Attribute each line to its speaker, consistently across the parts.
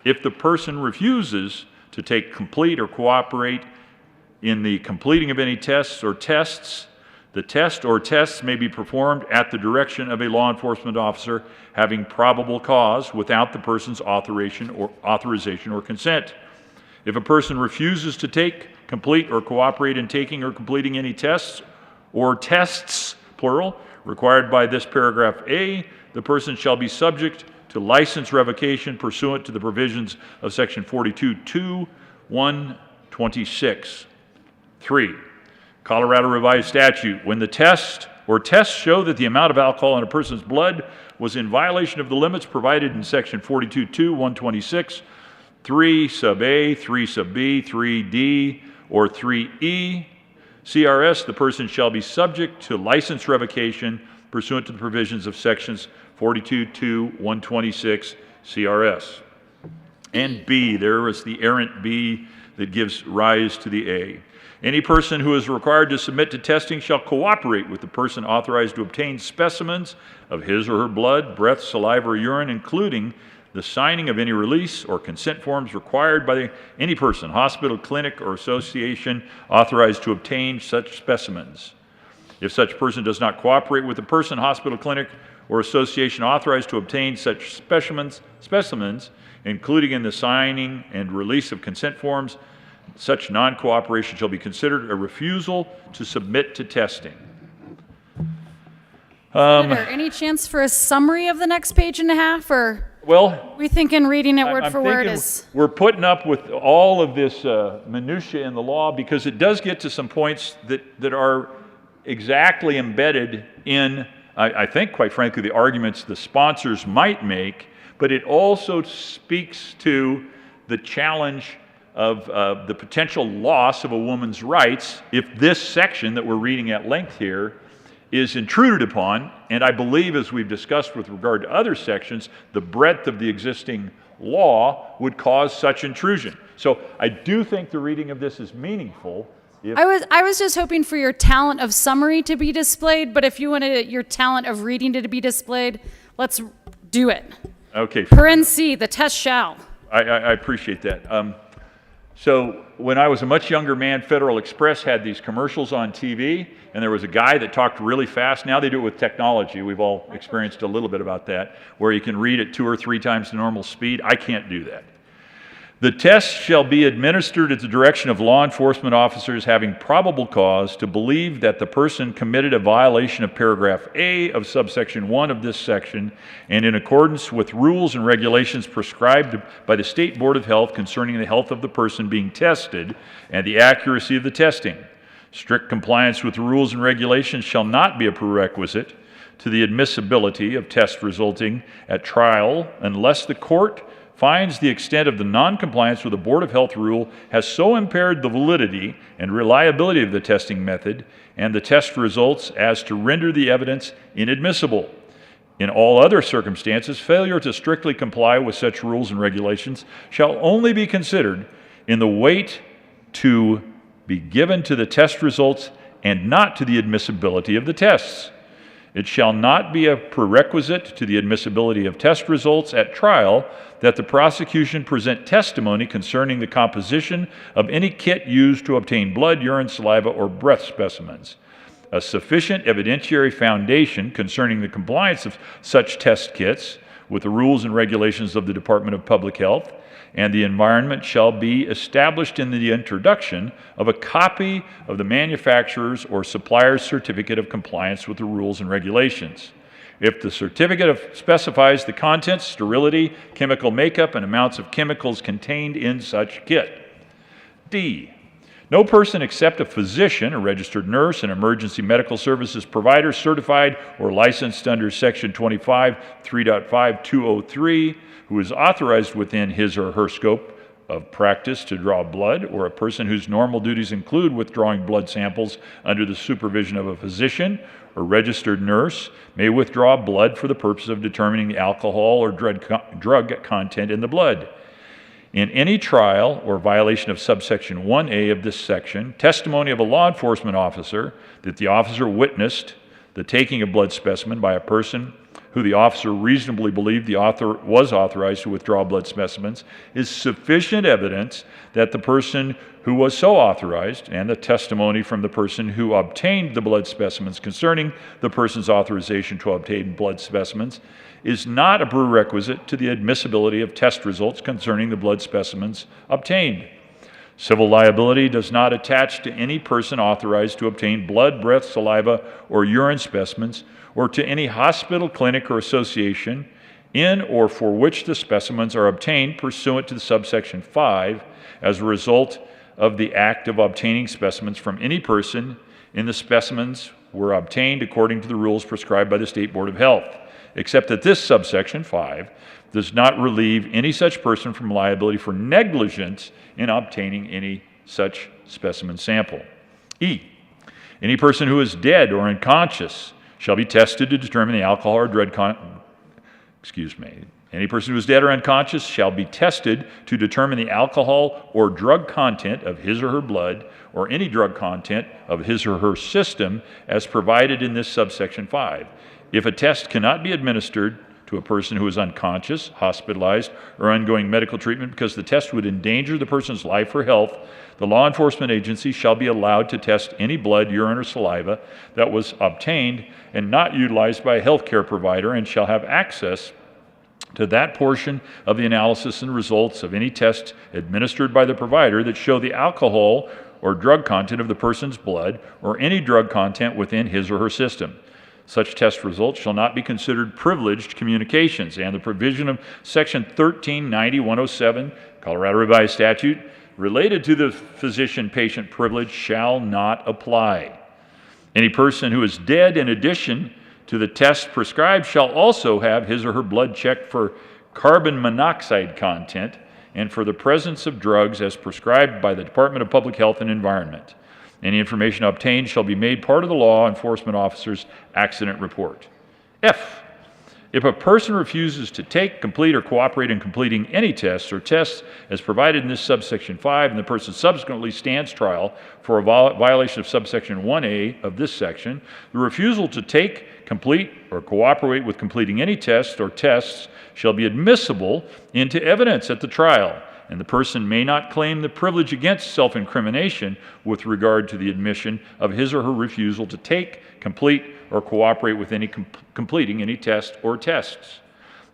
Speaker 1: If the person refuses to take, complete, or cooperate in the completing of any tests, the test or tests may be performed at the direction of a law enforcement officer having probable cause without the person's authorization or consent. If a person refuses to take, complete, or cooperate in taking or completing any tests or tests, plural, required by this paragraph A, the person shall be subject to license revocation pursuant to the provisions of section 42(2)(1)26. 3. Colorado Revised Statute. When the test or tests show that the amount of alcohol in a person's blood was in violation of the limits provided in section 42(2)(126), 3 sub A, 3 sub B, 3D, or 3E, CRS, the person shall be subject to license revocation pursuant to the provisions of sections 42(2)(126) CRS. And B, there was the errant B that gives rise to the A. Any person who is required to submit to testing shall cooperate with the person authorized to obtain specimens of his or her blood, breath, saliva, or urine, including the signing of any release or consent forms required by any person, hospital, clinic, or association authorized to obtain such specimens. If such person does not cooperate with the person, hospital, clinic, or association authorized to obtain such specimens, including in the signing and release of consent forms, such non-cooperation shall be considered a refusal to submit to testing.
Speaker 2: Senator, any chance for a summary of the next page and a half, or
Speaker 1: well,
Speaker 2: we thinking reading it word for word
Speaker 1: thinking
Speaker 2: is?
Speaker 1: We're putting up with all of this minutia in the law because it does get to some points that are exactly embedded in, I think, quite frankly, the arguments the sponsors might make, but it also speaks to the challenge of the potential loss of a woman's rights if this section that we're reading at length here is intruded upon, and I believe, as we've discussed with regard to other sections, the breadth of the existing law would cause such intrusion. So I do think the reading of this is meaningful.
Speaker 2: I was just hoping for your talent of summary to be displayed, but if you wanted your talent of reading to be displayed, let's do it.
Speaker 1: Okay.
Speaker 2: Paren C, the test shall.
Speaker 1: I appreciate that. So when I was a much younger man, Federal Express had these commercials on TV, and there was a guy that talked really fast. Now they do it with technology. We've all experienced a little bit about that, where you can read at 2 or 3 times the normal speed. I can't do that. The test shall be administered at the direction of law enforcement officers having probable cause to believe that the person committed a violation of paragraph A of subsection 1 of this section, and in accordance with rules and regulations prescribed by the State Board of Health concerning the health of the person being tested and the accuracy of the testing. Strict compliance with the rules and regulations shall not be a prerequisite to the admissibility of tests resulting at trial unless the court finds the extent of the noncompliance with the Board of Health rule has so impaired the validity and reliability of the testing method and the test results as to render the evidence inadmissible. In all other circumstances, failure to strictly comply with such rules and regulations shall only be considered in the weight to be given to the test results and not to the admissibility of the tests. It shall not be a prerequisite to the admissibility of test results at trial that the prosecution present testimony concerning the composition of any kit used to obtain blood, urine, saliva, or breath specimens. A sufficient evidentiary foundation concerning the compliance of such test kits with the rules and regulations of the Department of Public Health and the environment shall be established in the introduction of a copy of the manufacturer's or supplier's certificate of compliance with the rules and regulations. If the certificate specifies the contents, sterility, chemical makeup, and amounts of chemicals contained in such kit. D. No person except a physician, a registered nurse, an emergency medical services provider certified or licensed under Section 25, 3.5203, who is authorized within his or her scope of practice to draw blood, or a person whose normal duties include withdrawing blood samples under the supervision of a physician or registered nurse, may withdraw blood for the purpose of determining the alcohol or drug content in the blood. In any trial or violation of subsection 1A of this section, testimony of a law enforcement officer that the officer witnessed the taking of blood specimen by a person who the officer reasonably believed the author was authorized to withdraw blood specimens is sufficient evidence that the person who was so authorized and the testimony from the person who obtained the blood specimens concerning the person's authorization to obtain blood specimens is not a prerequisite to the admissibility of test results concerning the blood specimens obtained. Civil liability does not attach to any person authorized to obtain blood, breath, saliva, or urine specimens, or to any hospital, clinic, or association in or for which the specimens are obtained pursuant to the subsection 5 as a result of the act of obtaining specimens from any person in the specimens were obtained according to the rules prescribed by the State Board of Health, except that this subsection 5 does not relieve any such person from liability for negligence in obtaining any such specimen sample. E, any person who is dead or unconscious shall be tested to determine the alcohol or drug Any person who is dead or unconscious shall be tested to determine the alcohol or drug content of his or her blood or any drug content of his or her system as provided in this subsection 5. If a test cannot be administered to a person who is unconscious, hospitalized, or undergoing medical treatment because the test would endanger the person's life or health, the law enforcement agency shall be allowed to test any blood, urine, or saliva that was obtained and not utilized by a healthcare provider and shall have access to that portion of the analysis and results of any test administered by the provider that show the alcohol or drug content of the person's blood or any drug content within his or her system. Such test results shall not be considered privileged communications, and the provision of Section 1390-107, Colorado Revised Statute, related to the physician-patient privilege shall not apply. Any person who is dead in addition to the test prescribed shall also have his or her blood checked for carbon monoxide content and for the presence of drugs as prescribed by the Department of Public Health and Environment. Any information obtained shall be made part of the law enforcement officer's accident report. F, if a person refuses to take, complete, or cooperate in completing any tests or tests as provided in this subsection 5, and the person subsequently stands trial for a violation of subsection 1A of this section, the refusal to take, complete, or cooperate with completing any test or tests shall be admissible into evidence at the trial, and the person may not claim the privilege against self-incrimination with regard to the admission of his or her refusal to take, complete, or cooperate with any completing any test or tests.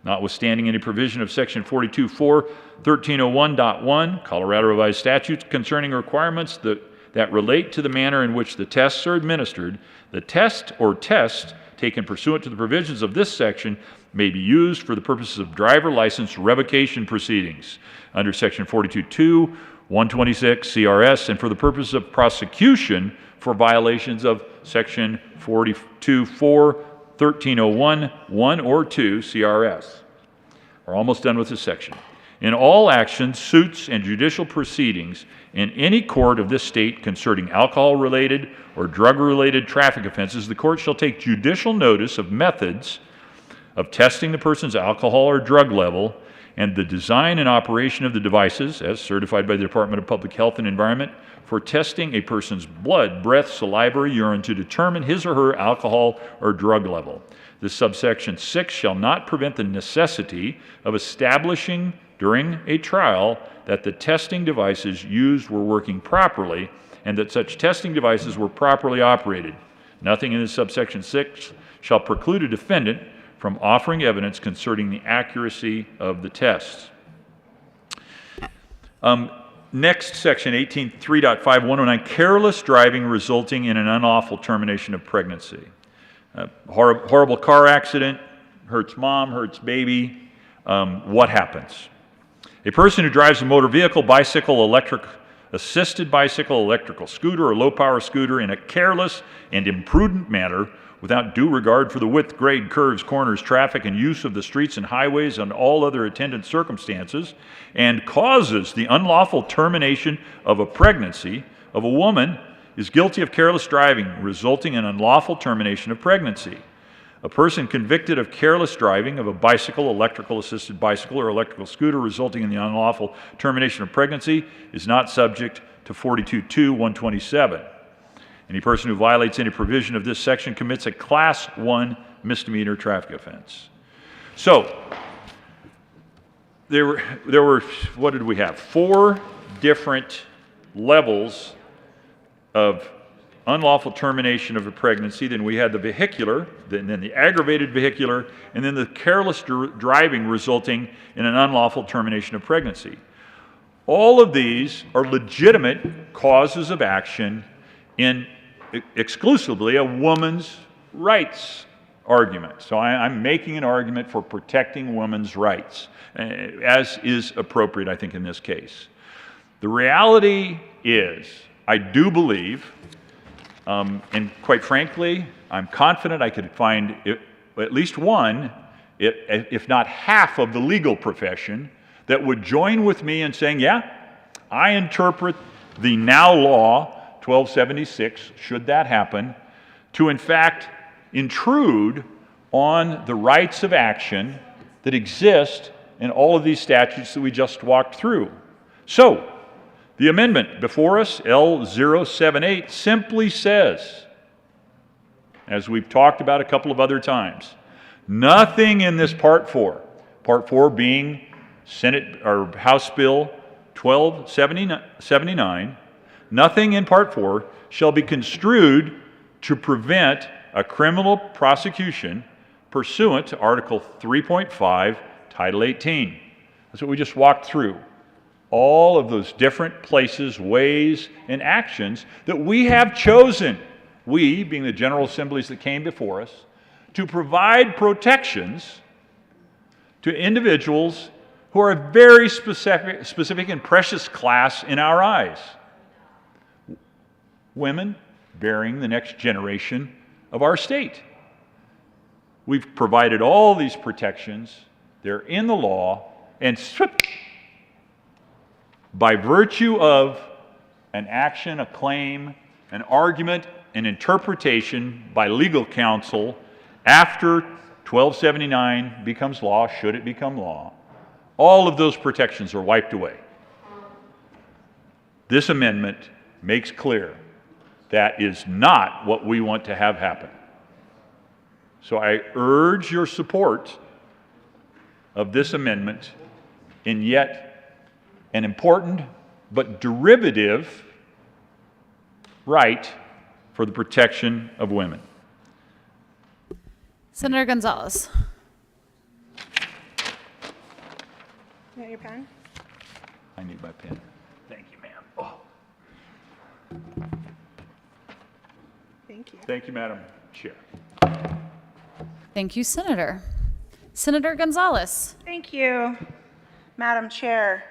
Speaker 1: Notwithstanding any provision of Section 42.4, 1301.1, Colorado Revised Statutes concerning requirements that relate to the manner in which the tests are administered, the test or tests taken pursuant to the provisions of this section may be used for the purposes of driver license revocation proceedings under Section 42.2, 126 CRS, and for the purpose of prosecution for violations of Section 42.4, 1301, 1 or 2 CRS. We're almost done with this section. In all actions, suits, and judicial proceedings in any court of this state concerning alcohol-related or drug-related traffic offenses, the court shall take judicial notice of methods of testing the person's alcohol or drug level and the design and operation of the devices, as certified by the Department of Public Health and Environment, for testing a person's blood, breath, saliva, or urine to determine his or her alcohol or drug level. This subsection 6 shall not prevent the necessity of establishing during a trial that the testing devices used were working properly and that such testing devices were properly operated. Nothing in this subsection 6 shall preclude a defendant from offering evidence concerning the accuracy of the tests. Next, section 18.3.5.109, careless driving resulting in an unlawful termination of pregnancy. Horrible car accident, hurts mom, hurts baby. What happens? A person who drives a motor vehicle, bicycle, assisted bicycle, electrical scooter, or low-power scooter in a careless and imprudent manner without due regard for the width, grade, curves, corners, traffic, and use of the streets and highways and all other attendant circumstances, and causes the unlawful termination of a pregnancy of a woman is guilty of careless driving, resulting in unlawful termination of pregnancy. A person convicted of careless driving of a bicycle, electrical assisted bicycle, or electrical scooter resulting in the unlawful termination of pregnancy is not subject to 42.2.127. Any person who violates any provision of this section commits a Class 1 misdemeanor traffic offense. So, there were, what did we have? 4 different levels of unlawful termination of a pregnancy. Then we had the vehicular, then the aggravated vehicular, and then the careless driving resulting in an unlawful termination of pregnancy. All of these are legitimate causes of action in exclusively a woman's rights argument. So I'm making an argument for protecting women's rights, as is appropriate, I think, in this case. The reality is, I do believe, and quite frankly, I'm confident I could find at least one, if not half of the legal profession, that would join with me in saying, yeah, I interpret the now law, 1276, should that happen, to in fact intrude on the rights of action that exist in all of these statutes that we just walked through. So, the amendment before us, L078, simply says, as we've talked about a couple of other times, nothing in this Part 4 being Senate or House Bill 1279, nothing in Part 4 shall be construed to prevent a criminal prosecution pursuant to Article 3.5, Title 18. That's what we just walked through. All of those different places, ways, and actions that we have chosen, we, being the General Assemblies that came before us, to provide protections to individuals who are a very specific and precious class in our eyes. Women bearing the next generation of our state. We've provided all these protections. They're in the law, and by virtue of an action, a claim, an argument, an interpretation by legal counsel after 1279 becomes law, should it become law, all of those protections are wiped away. This amendment makes clear that is not what we want to have happen. So I urge your support of this amendment in yet an important but derivative right for the protection of women.
Speaker 2: Senator Gonzalez.
Speaker 3: You got your pen?
Speaker 1: I need my pen. Thank you, ma'am. Oh.
Speaker 3: Thank you.
Speaker 1: Thank you, Madam Chair.
Speaker 2: Thank you, Senator. Senator Gonzalez.
Speaker 3: Thank you, Madam Chair.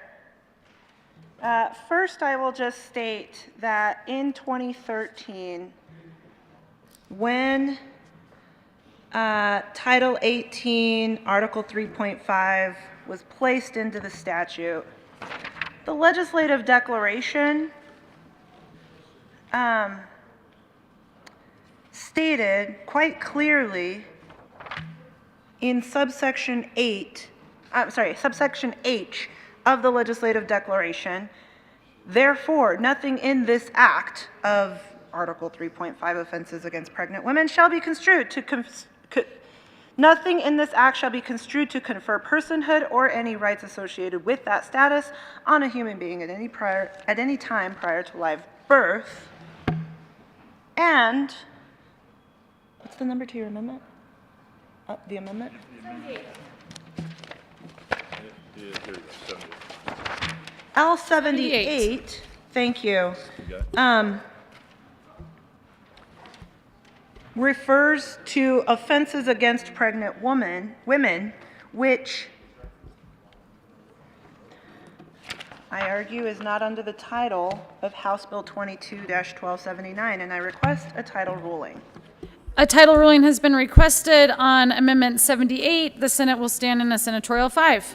Speaker 3: First, I will just state that in 2013, when Title 18, Article 3.5 was placed into the statute, the legislative declaration stated quite clearly in subsection H of the legislative declaration, therefore, nothing in this act of Article 3.5 offenses against pregnant women shall be construed to nothing in this act shall be construed to confer personhood or any rights associated with that status on a human being at any time prior to live birth. And what's the number to your amendment? The amendment? L78, thank you, refers to offenses against pregnant women, which I argue is not under the title of House Bill 22-1279, and I request a title ruling.
Speaker 2: A title ruling has been requested on Amendment 78. The Senate will stand in a senatorial 5.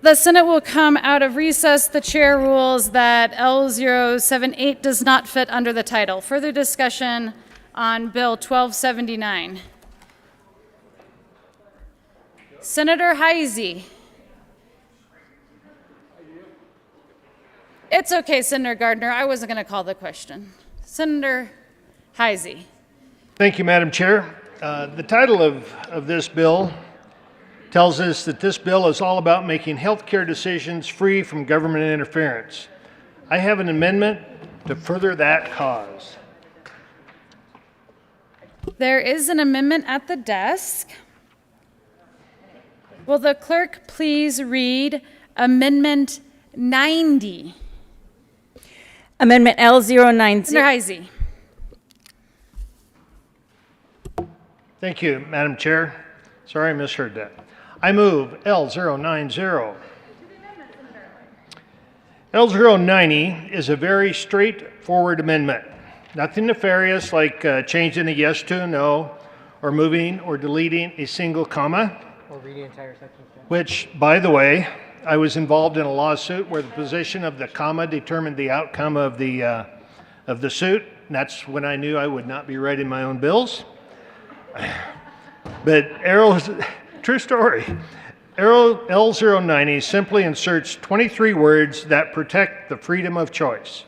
Speaker 2: the Senate will come out of recess. The chair rules that L078 does not fit under the title. Further discussion on Bill 1279. Senator Heisey. It's okay, Senator Gardner. I wasn't going to call the question. Senator Heisey.
Speaker 4: Thank you, Madam Chair. The title of this bill tells us that this bill is all about making healthcare decisions free from government interference. I have an amendment to further that cause.
Speaker 2: There is an amendment at the desk. Will the clerk please read Amendment 90?
Speaker 5: Amendment L090.
Speaker 2: Senator Heisey.
Speaker 4: Thank you, Madam Chair. Sorry I misheard that. I move L090. L090 is a very straightforward amendment. Nothing nefarious like changing a yes to a no, or moving or deleting a single comma.
Speaker 6: Or read the entire section.
Speaker 4: Which, by the way, I was involved in a lawsuit where the position of the comma determined the outcome of the suit. And that's when I knew I would not be writing my own bills. But true story. L090 simply inserts 23 words that protect the freedom of choice.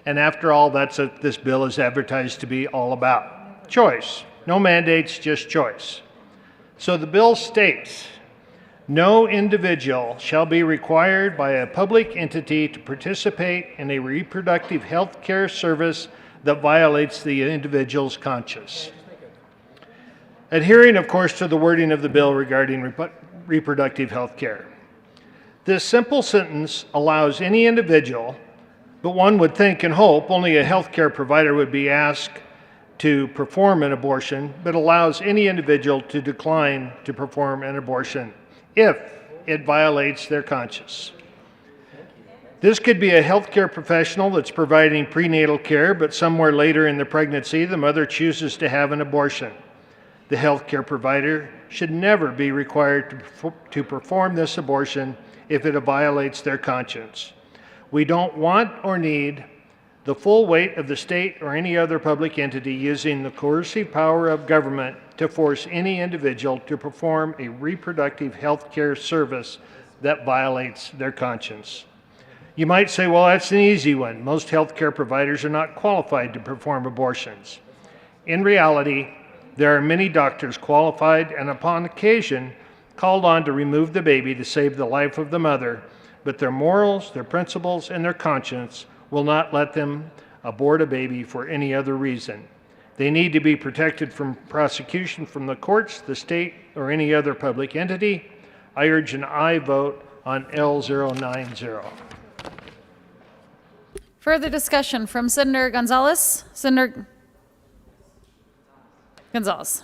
Speaker 4: And after all, that's what this bill is advertised to be all about. Choice. No mandates, just choice. So the bill states, no individual shall be required by a public entity to participate in a reproductive health care service that violates the individual's conscience. Adhering, of course, to the wording of the bill regarding reproductive health care. This simple sentence allows any individual, but one would think and hope only a health care provider would be asked to perform an abortion, but allows any individual to decline to perform an abortion if it violates their conscience. This could be a healthcare professional that's providing prenatal care, but somewhere later in the pregnancy, the mother chooses to have an abortion. The healthcare provider should never be required to perform this abortion if it violates their conscience. We don't want or need the full weight of the state or any other public entity using the coercive power of government to force any individual to perform a reproductive health care service that violates their conscience. You might say, well, that's an easy one. Most healthcare providers are not qualified to perform abortions. In reality, there are many doctors qualified and upon occasion called on to remove the baby to save the life of the mother, but their morals, their principles, and their conscience will not let them abort a baby for any other reason. They need to be protected from prosecution from the courts, the state, or any other public entity. I urge an aye vote on L090.
Speaker 2: Further discussion from Senator Gonzalez. Senator Gonzalez.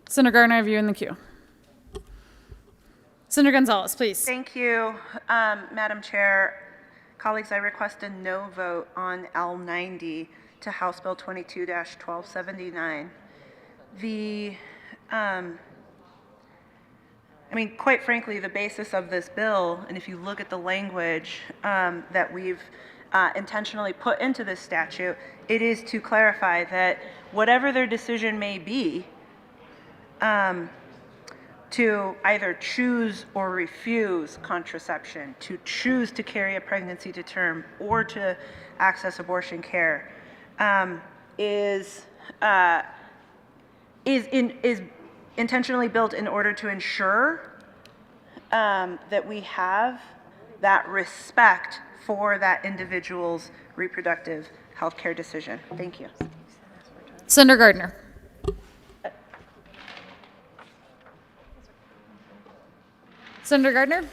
Speaker 2: Senator Gardner, I have you in the queue. Senator Gonzalez, please.
Speaker 3: Thank you, Madam Chair. Colleagues, I request a no vote on L90 to House Bill 22-1279. Quite frankly, the basis of this bill, and if you look at the language that we've intentionally put into this statute, it is to clarify that whatever their decision may be, to either choose or refuse contraception, to choose to carry a pregnancy to term, or to access abortion care, is intentionally built in order to ensure that we have that respect for that individual's reproductive health care decision. Thank you.
Speaker 2: Senator Gardner. Senator Gardner.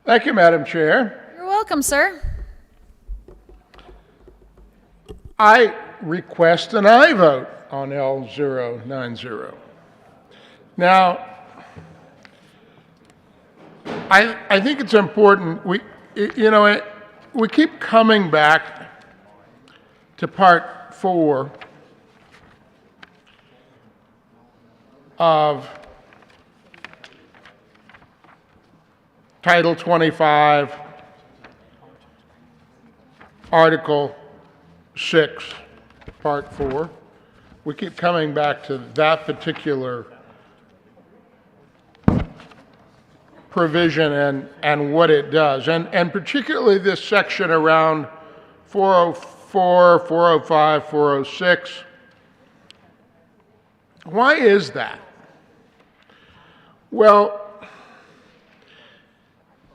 Speaker 7: Thank you, Madam Chair.
Speaker 2: You're welcome, sir.
Speaker 7: I request an aye vote on L090. Now, I think it's important, we keep coming back to Part 4 of Title 25, Article 6, Part 4. We keep coming back to that particular provision and what it does, and particularly this section around 404, 405, 406. Why is that? Well,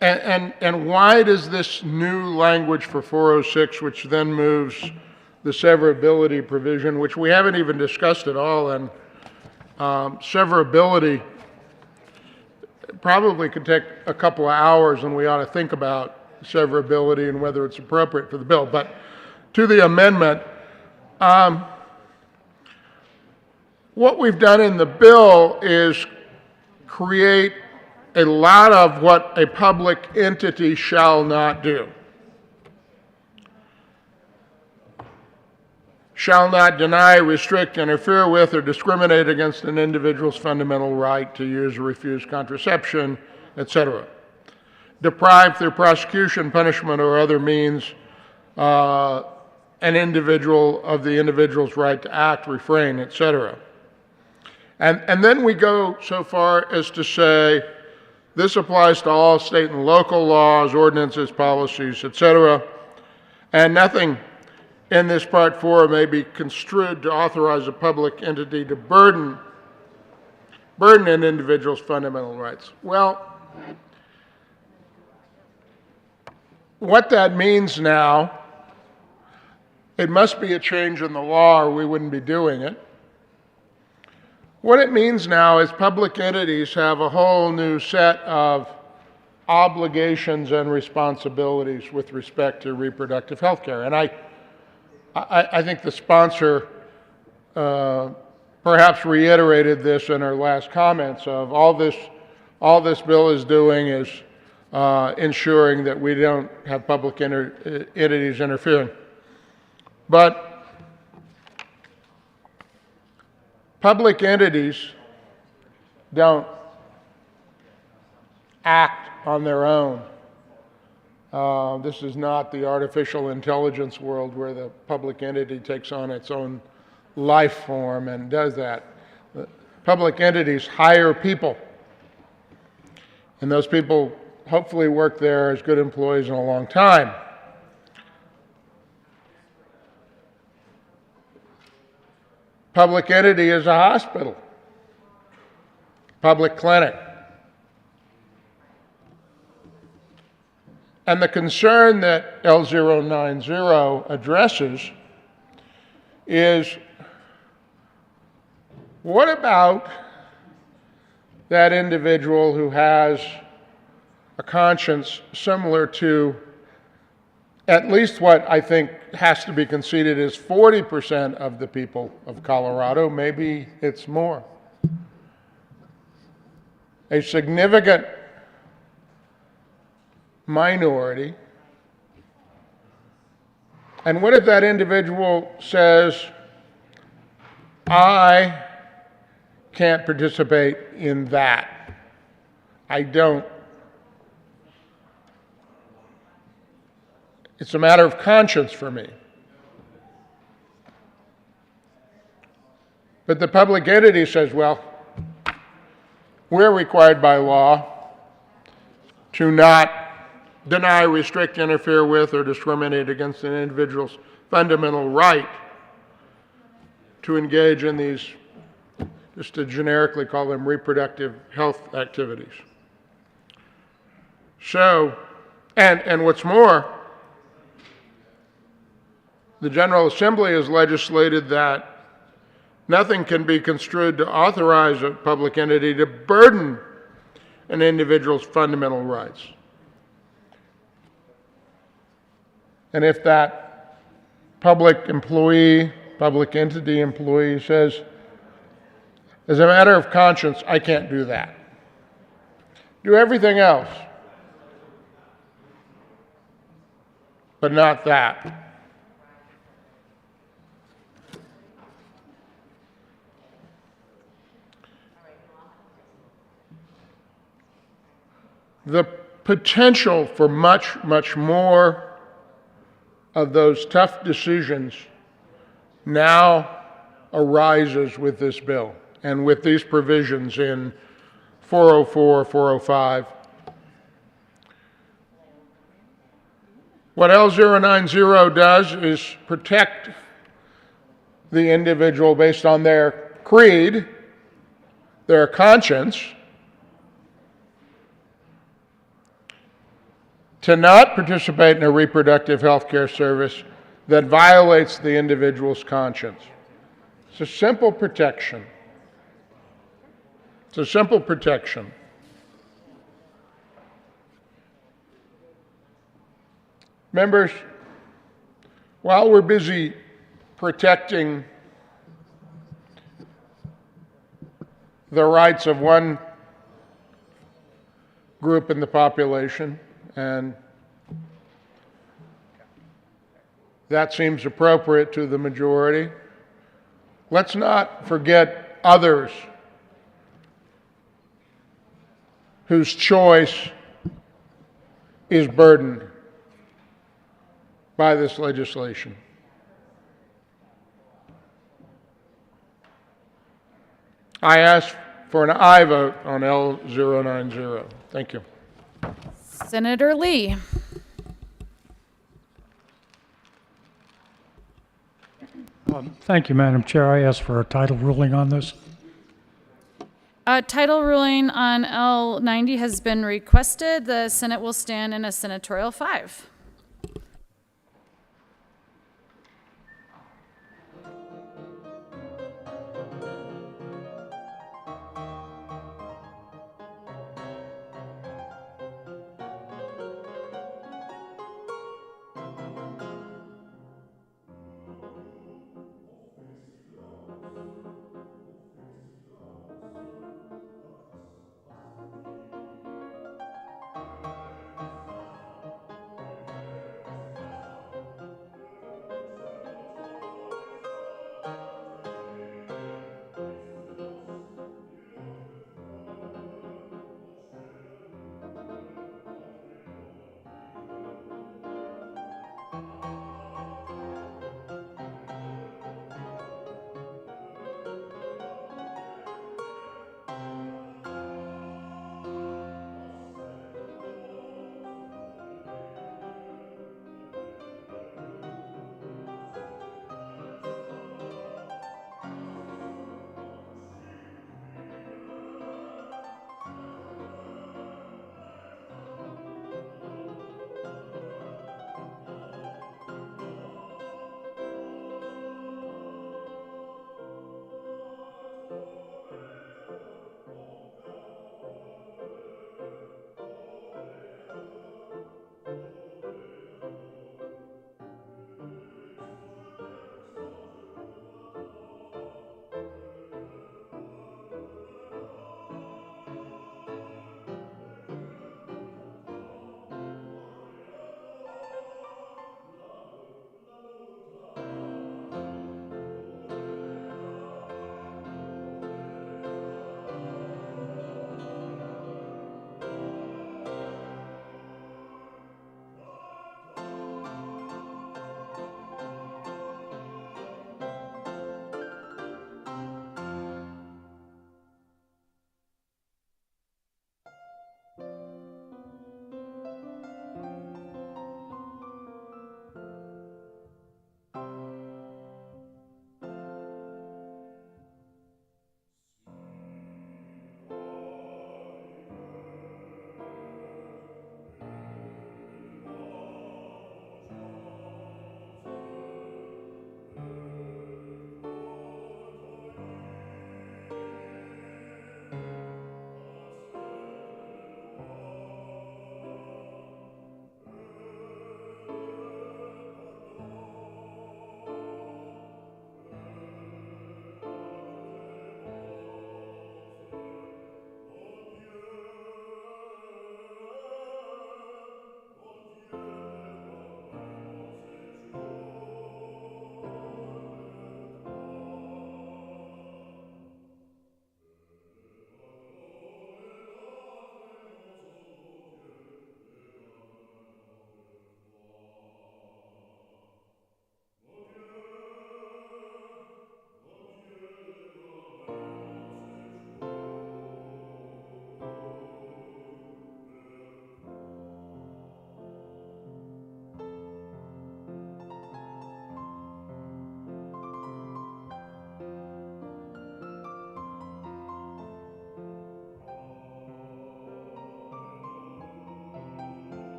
Speaker 7: and why does this new language for 406, which then moves the severability provision, which we haven't even discussed at all, and severability probably could take a couple of hours, and we ought to think about severability and whether it's appropriate for the bill. But to the amendment, what we've done in the bill is create a lot of what a public entity shall not do. Shall not deny, restrict, interfere with, or discriminate against an individual's fundamental right to use or refuse contraception, etc. Deprive through prosecution, punishment, or other means an individual of the individual's right to act, refrain, etc. And then we go so far as to say this applies to all state and local laws, ordinances, policies, etc. And nothing in this Part 4 may be construed to authorize a public entity to burden an individual's fundamental rights. Well, what that means now, it must be a change in the law or we wouldn't be doing it. What it means now is public entities have a whole new set of obligations and responsibilities with respect to reproductive health care. And I think the sponsor perhaps reiterated this in her last comments of all this bill is doing is ensuring that we don't have public entities interfering. But public entities don't act on their own. This is not the artificial intelligence world where the public entity takes on its own life form and does that. Public entities hire people, and those people hopefully work there as good employees in a long time. Public entity is a hospital, public clinic. And the concern that L090 addresses is, what about that individual who has a conscience similar to at least what I think has to be conceded is 40% of the people of Colorado, maybe it's more. A significant minority. And what if that individual says, I can't participate in that. I don't. It's a matter of conscience for me. But the public entity says, well, we're required by law to not deny, restrict, interfere with, or discriminate against an individual's fundamental right to engage in these, just to generically call them reproductive health activities. So, and what's more, the General Assembly has legislated that nothing can be construed to authorize a public entity to burden an individual's fundamental rights. And if that public employee, public entity employee says, as a matter of conscience, I can't do that. Do everything else, but not that. the potential for much, much more of those tough decisions now arises with this bill and with these provisions in 404, 405. What L090 does is protect the individual based on their creed, their conscience, to not participate in a reproductive health care service that violates the individual's conscience. It's a simple protection. It's a simple protection. Members, while we're busy protecting the rights of one group in the population, and that seems appropriate to the majority, let's not forget others whose choice is burdened by this legislation. I ask for an aye vote on L090. Thank you.
Speaker 2: Senator Lee.
Speaker 5: Thank you, Madam Chair. I ask for a title ruling on this.
Speaker 2: Title ruling on L90 has been requested. The Senate will stand in a senatorial 5.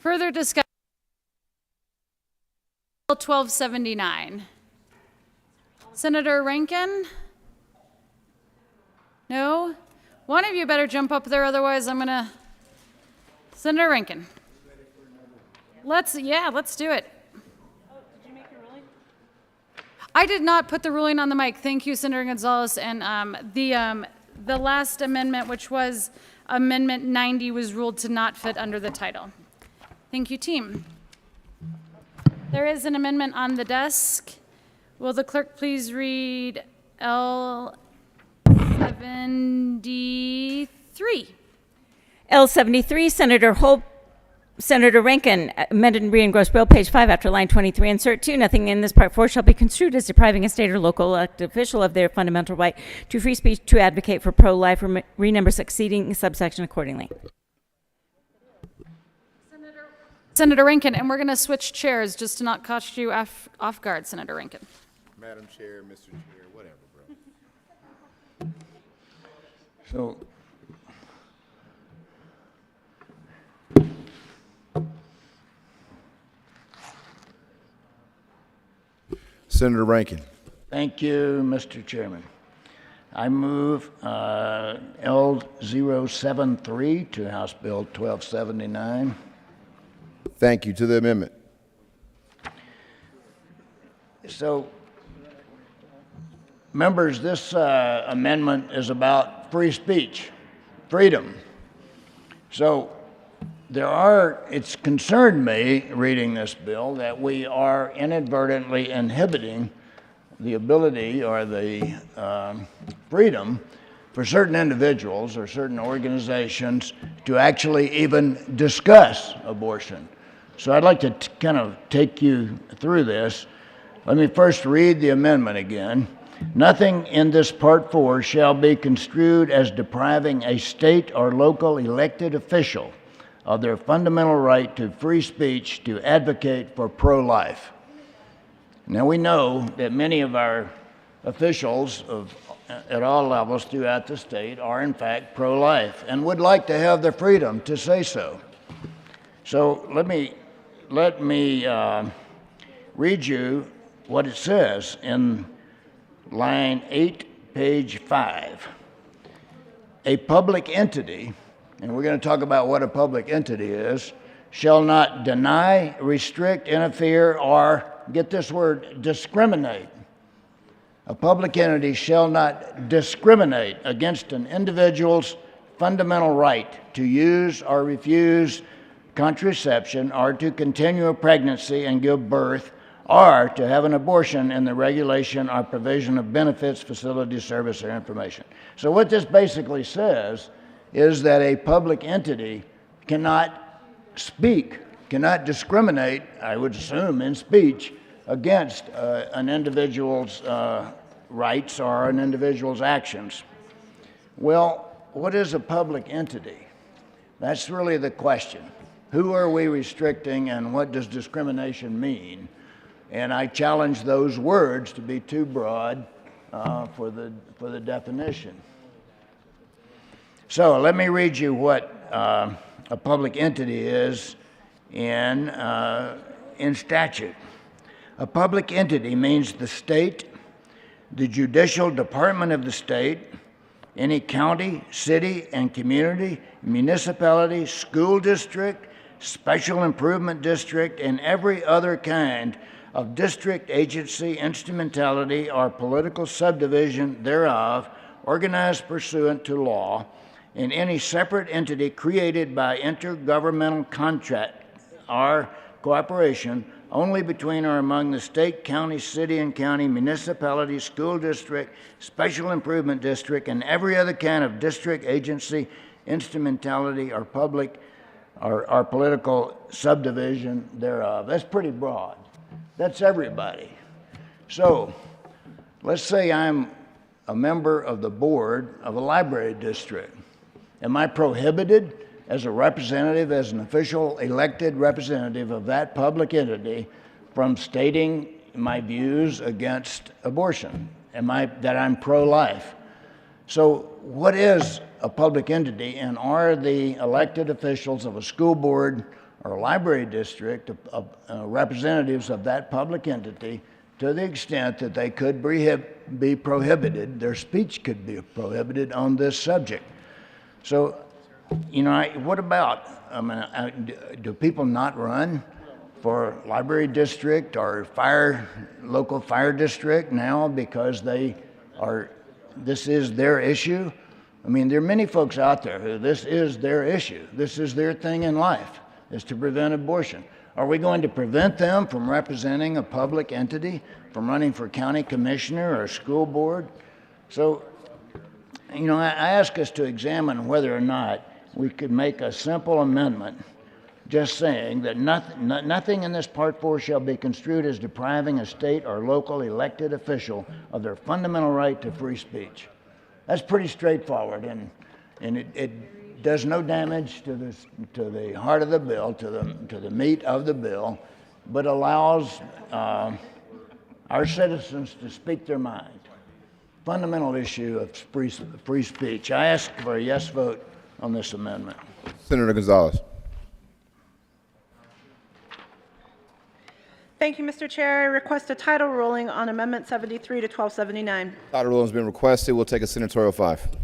Speaker 2: Further discussion. Bill 1279. Senator Rankin? No? One of you better jump up there, otherwise I'm gonna. Senator Rankin. Let's do it. I did not put the ruling on the mic. Thank you, Senator Gonzalez. And the last amendment, which was Amendment 90, was ruled to not fit under the title. Thank you, team. There is an amendment on the desk. Will the clerk please read L73?
Speaker 6: L73, Senator Rankin, amended and re-engrossed bill, page 5, after line 23, insert 2. Nothing in this part 4 shall be construed as depriving a state or local elected official of their fundamental right to free speech to advocate for pro-life. Renumber succeeding subsection accordingly.
Speaker 2: Senator Rankin, and we're going to switch chairs just to not catch you off guard, Senator Rankin.
Speaker 8: Madam Chair, Mr. Chair, whatever, bro. So, Senator Rankin.
Speaker 9: Thank you, Mr. Chairman. I move L073 to House Bill 1279.
Speaker 8: Thank you. To the amendment.
Speaker 9: So, members, this amendment is about free speech, freedom. So, it's concerned me reading this bill that we are inadvertently inhibiting the ability or the freedom for certain individuals or certain organizations to actually even discuss abortion. So I'd like to kind of take you through this. Let me first read the amendment again. Nothing in this Part 4 shall be construed as depriving a state or local elected official of their fundamental right to free speech to advocate for pro-life. Now we know that many of our officials at all levels throughout the state are in fact pro-life and would like to have the freedom to say so. So let me read you what it says in line 8, page 5. A public entity, and we're going to talk about what a public entity is, shall not deny, restrict, interfere, or, get this word, discriminate. A public entity shall not discriminate against an individual's fundamental right to use or refuse contraception or to continue a pregnancy and give birth or to have an abortion in the regulation or provision of benefits, facilities, service, or information. So what this basically says is that a public entity cannot speak, cannot discriminate, I would assume, in speech against an individual's rights or an individual's actions. Well, what is a public entity? That's really the question. Who are we restricting and what does discrimination mean? And I challenge those words to be too broad for the definition. So let me read you what a public entity is in statute. A public entity means the state, the judicial department of the state, any county, city, and community, municipality, school district, special improvement district, and every other kind of district, agency, instrumentality, or political subdivision thereof, organized pursuant to law, and any separate entity created by intergovernmental contract or cooperation only between or among the state, county, city, and county, municipality, school district, special improvement district, and every other kind of district, agency, instrumentality, or public or political subdivision thereof. That's pretty broad. That's everybody. So let's say I'm a member of the board of a library district. Am I prohibited as a representative, as an official elected representative of that public entity from stating my views against abortion? That I'm pro-life? So what is a public entity, and are the elected officials of a school board or library district, representatives of that public entity, to the extent that they could be prohibited, their speech could be prohibited on this subject. So, what about, do people not run for library district or local fire district now because this is their issue? I mean, there are many folks out there who this is their issue. This is their thing in life, is to prevent abortion. Are we going to prevent them from representing a public entity, from running for county commissioner or school board? So, I ask us to examine whether or not we could make a simple amendment just saying that nothing in this Part 4 shall be construed as depriving a state or local elected official of their fundamental right to free speech. That's pretty straightforward, and it does no damage to the heart of the bill, to the meat of the bill, but allows our citizens to speak their mind. Fundamental issue of free speech. I ask for a yes vote on this amendment.
Speaker 8: Senator Gonzalez.
Speaker 3: Thank you, Mr. Chair. I request a title ruling on Amendment 73 to 1279.
Speaker 8: Title ruling has been requested. We'll take a senatorial 5.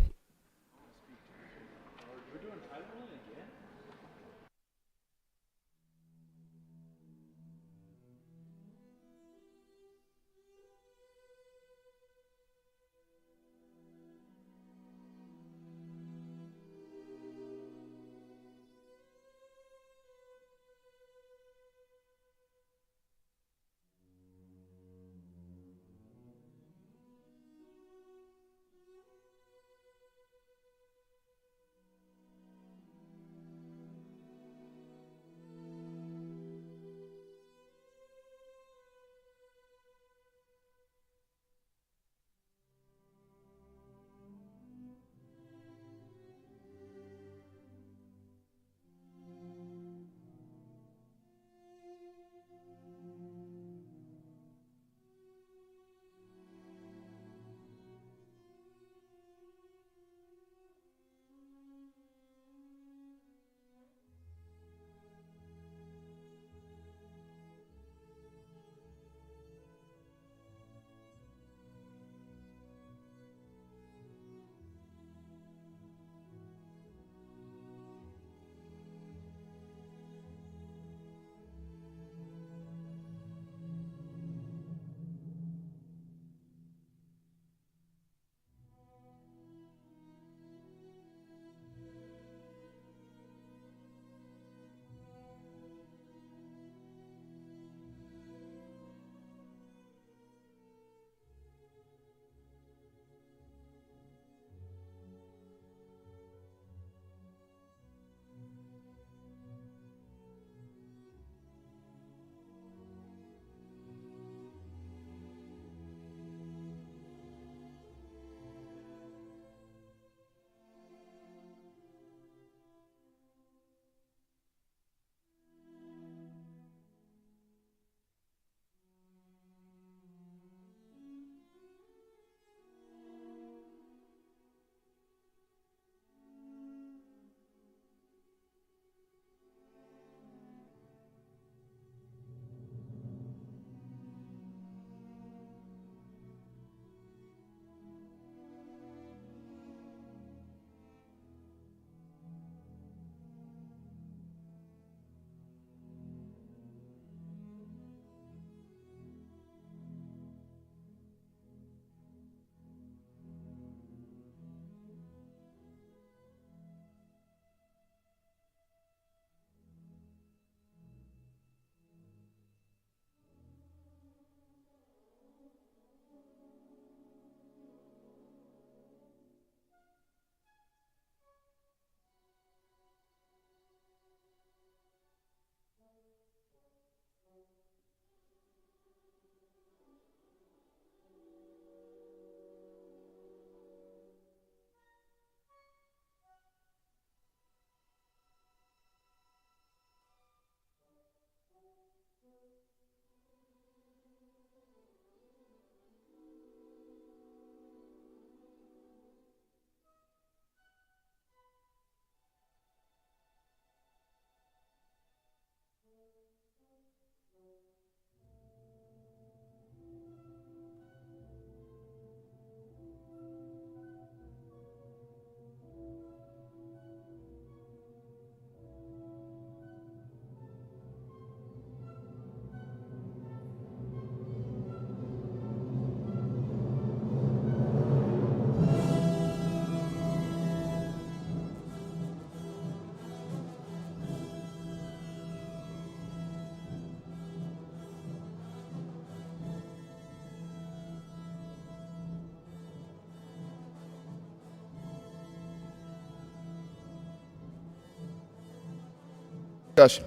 Speaker 8: Discussion.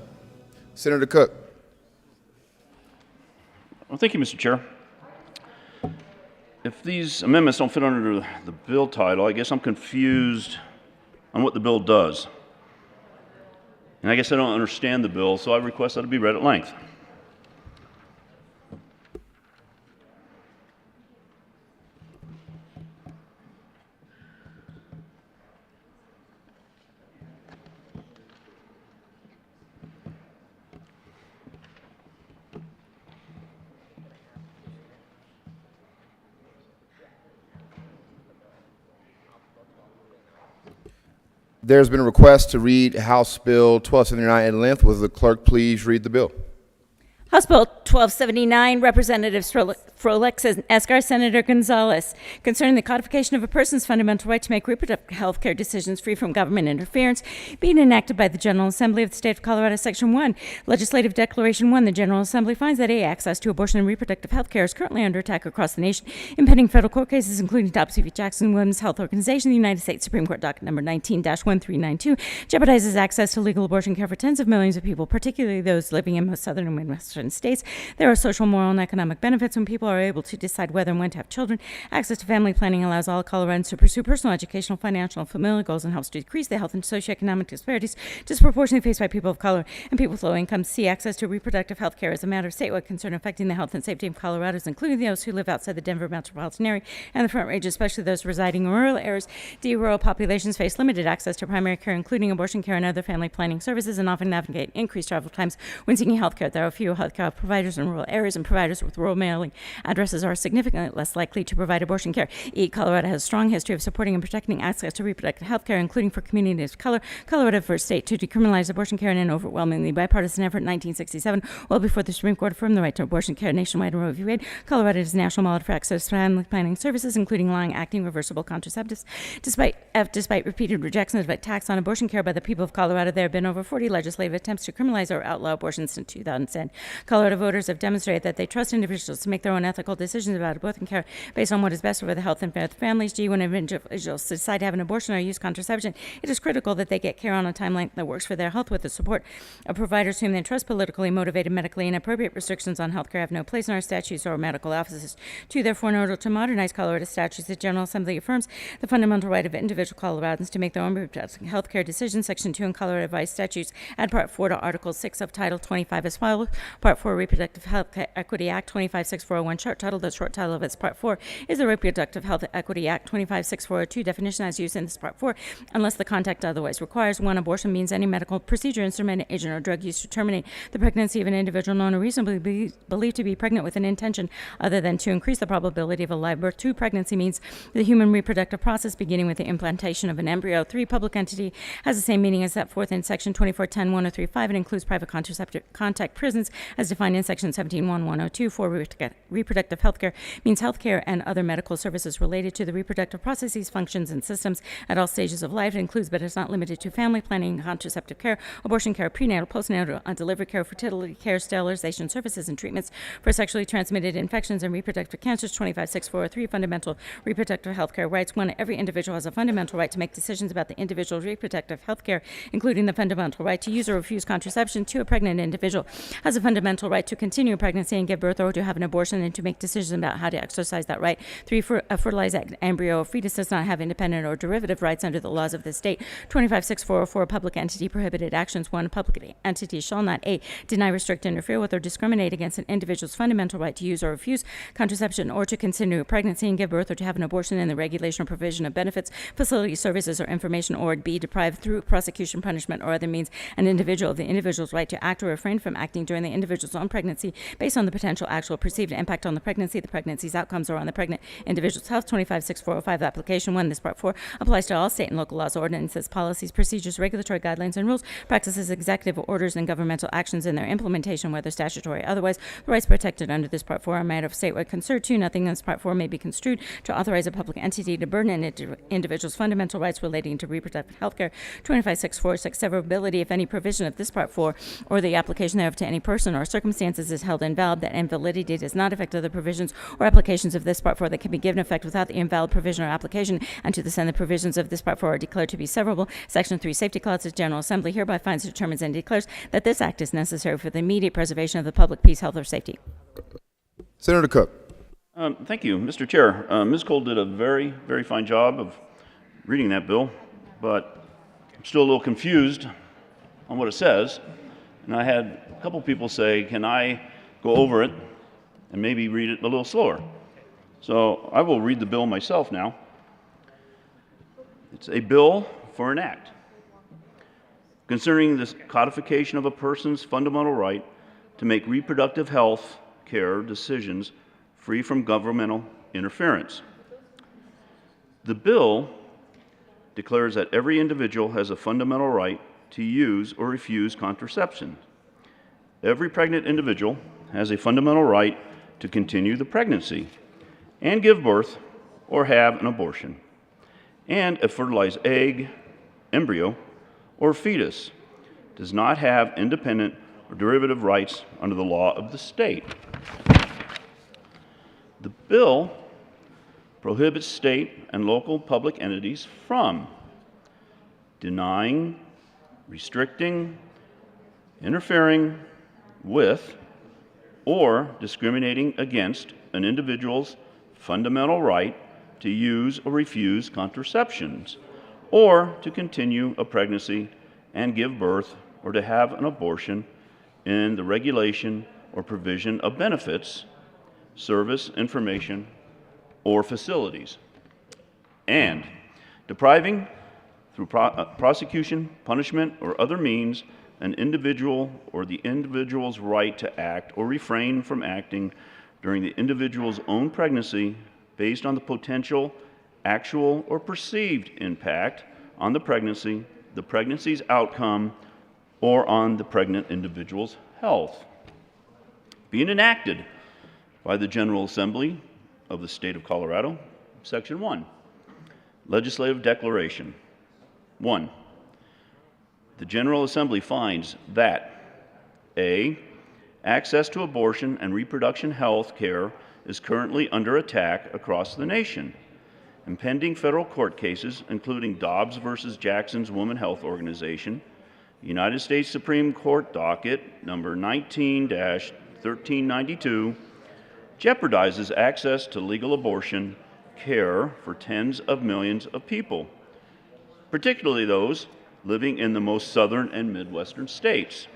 Speaker 8: Senator Cook.
Speaker 10: Well, thank you, Mr. Chair. If these amendments don't fit under the bill title, I guess I'm confused on what the bill does. And I guess I don't understand the bill, so I request that it be read at length.
Speaker 8: There's been a request to read House Bill 1279 at length. Will the clerk please read the bill?
Speaker 6: House Bill 1279, Representatives Froelich and Escar, Senator Gonzalez, concerning the codification of a person's fundamental right to make reproductive health care decisions free from government interference, being enacted by the General Assembly of the State of Colorado, Section 1, Legislative Declaration 1. The General Assembly finds that access to abortion and reproductive health care is currently under attack across the nation. Impending federal court cases, including Dobbs v. Jackson Women's Health Organization, the United States Supreme Court docket number 19-1392, jeopardizes access to legal abortion care for tens of millions of people, particularly those living in most southern and midwestern states. There are social, moral, and economic benefits when people are able to decide whether and when to have children. Access to family planning allows all Coloradans to pursue personal, educational, financial, and familial goals and helps to decrease the health and socioeconomic disparities disproportionately faced by people of color and people with low incomes. See access to reproductive health care as a matter of statewide concern affecting the health and safety of Coloradans, including those who live outside the Denver metropolitan area and the Front Range, especially those residing in rural areas. Rural populations face limited access to primary care, including abortion care and other family planning services, and often navigate increased travel times when seeking health care. There are few health care providers in rural areas, and providers with rural mailing addresses are significantly less likely to provide abortion care. Colorado has a strong history of supporting and protecting access to reproductive health care, including for communities of color. Colorado, first state to decriminalize abortion care in an overwhelmingly bipartisan effort in 1967, well before the Supreme Court affirmed the right to abortion care nationwide in Roe v. Wade. Colorado is a national model for access to family planning services, including long-acting reversible contraceptives. Despite repeated rejection of a tax on abortion care by the people of Colorado, there have been over 40 legislative attempts to criminalize or outlaw abortion since 2010. Colorado voters have demonstrated that they trust individuals to make their own ethical decisions about abortion care based on what is best for the health and of families. When individuals decide to have an abortion or use contraception, it is critical that they get care on a timeline that works for their health with the support of providers whom they trust. Politically motivated, medically inappropriate restrictions on health care have no place in our statutes or medical offices. Therefore, in order to modernize Colorado statutes, the General Assembly affirms the fundamental right of individual Coloradans to make their own reproductive health care decisions. Section 2 in Colorado Revised Statutes add Part 4 to Article 6 of Title 25 as follows. Part 4 Reproductive Health Equity Act 256401, short title. The short title of its Part 4 is the Reproductive Health Equity Act 256402 definition as used in this Part 4, unless the context otherwise requires. 1. Abortion means any medical procedure, instrument, agent, or drug used to terminate the pregnancy of an individual known or reasonably believed to be pregnant with an intention other than to increase the probability of a live birth. 2. Pregnancy means the human reproductive process beginning with the implantation of an embryo. 3. Public entity has the same meaning as set forth in Section 2410-1035 and includes private contraceptive contact prisons as defined in Section 17-1102. 4. Reproductive health care means health care and other medical services related to the reproductive processes, functions, and systems at all stages of life. It includes, but is not limited to, family planning, contraceptive care, abortion care, prenatal, postnatal, delivery care, fertility care, sterilization services, and treatments for sexually transmitted infections and reproductive cancers. 256403, fundamental reproductive health care rights. 1. Every individual has a fundamental right to make decisions about the individual's reproductive health care, including the fundamental right to use or refuse contraception. 2. A pregnant individual has a fundamental right to continue pregnancy and give birth or to have an abortion and to make decisions about how to exercise that right. 3. For a fertilized embryo or fetus does not have independent or derivative rights under the laws of the state. 256404, public entity prohibited actions. 1. Public entity shall not A. deny, restrict, interfere with, or discriminate against an individual's fundamental right to use or refuse contraception or to continue pregnancy and give birth or to have an abortion in the regulation or provision of benefits, facility services, or information, or B. deprive through prosecution, punishment, or other means an individual of the individual's right to act or refrain from acting during the individual's own pregnancy based on the potential actual perceived impact on the pregnancy's outcomes, or on the pregnant individual's health. 256405, application 1. This Part 4 applies to all state and local laws, ordinances, policies, procedures, regulatory guidelines, and rules, practices, executive orders, and governmental actions in their implementation, whether statutory or otherwise. The rights protected under this Part 4 are a matter of statewide concern. 2. Nothing in this Part 4 may be construed to authorize a public entity to burden an individual's fundamental rights relating to reproductive health care. 25646, severability. If any provision of this Part 4 or the application thereof to any person or circumstances is held invalid, that invalidity does not affect effect of the provisions or applications of this Part 4 that can be given effect without the invalid provision or application, and to the extent the provisions of this Part 4 are declared to be severable. Section 3, Safety Clauses. General Assembly hereby finds, determines, and declares that this act is necessary for the immediate preservation of the public peace, health, or safety.
Speaker 8: Senator Cook.
Speaker 10: Thank you, Mr. Chair. Ms. Cole did a very, very fine job of reading that bill, but I'm still a little confused on what it says. And I had a couple people say, can I go over it and maybe read it a little slower? So I will read the bill myself now. It's a bill for an act concerning the codification of a person's fundamental right to make reproductive health care decisions free from governmental interference. The bill declares that every individual has a fundamental right to use or refuse contraception. Every pregnant individual has a fundamental right to continue the pregnancy and give birth or have an abortion. And a fertilized egg, embryo, or fetus does not have independent or derivative rights under the law of the state. The bill prohibits state and local public entities from denying, restricting, interfering with, or discriminating against an individual's fundamental right to use or refuse contraceptions, or to continue a pregnancy and give birth, or to have an abortion in the regulation or provision of benefits, service, information, or facilities, and depriving through prosecution, punishment, or other means an individual or the individual's right to act or refrain from acting during the individual's own pregnancy based on the potential, actual, or perceived impact on the pregnancy's outcome, or on the pregnant individual's health. Being enacted by the General Assembly of the State of Colorado. Section 1, Legislative Declaration. 1. The General Assembly finds that A. Access to abortion and reproduction health care is currently under attack across the nation. Impending federal court cases, including Dobbs versus Jackson's Women Health Organization, United States Supreme Court docket number 19-1392, jeopardizes access to legal abortion care for tens of millions of people, particularly those living in the most southern and midwestern states.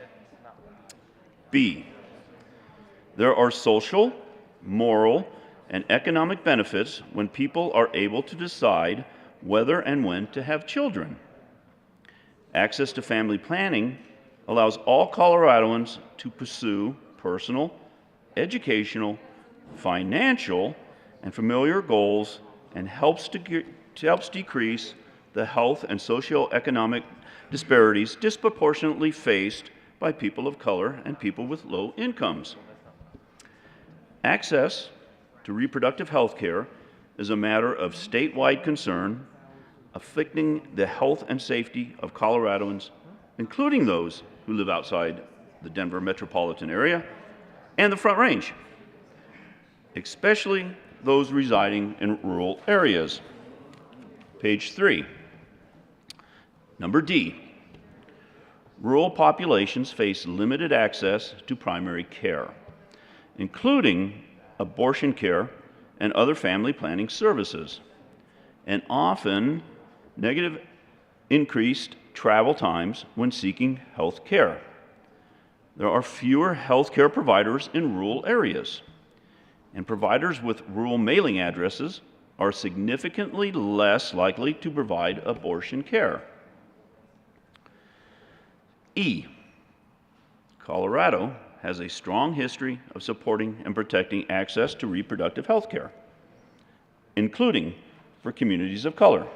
Speaker 10: B. There are social, moral, and economic benefits when people are able to decide whether and when to have children. Access to family planning allows all Coloradoans to pursue personal, educational, financial, and familiar goals, and helps decrease the health and socioeconomic disparities disproportionately faced by people of color and people with low incomes. Access to reproductive health care is a matter of statewide concern, affecting the health and safety of Coloradoans, including those who live outside the Denver metropolitan area and the Front Range, especially those residing in rural areas. Page 3. Number D. Rural populations face limited access to primary care, including abortion care and other family planning services, and often negative increased travel times when seeking health care. There are fewer health care providers in rural areas, and providers with rural mailing addresses are significantly less likely to provide abortion care. E. Colorado has a strong history of supporting and protecting access to reproductive health care, including for communities of color.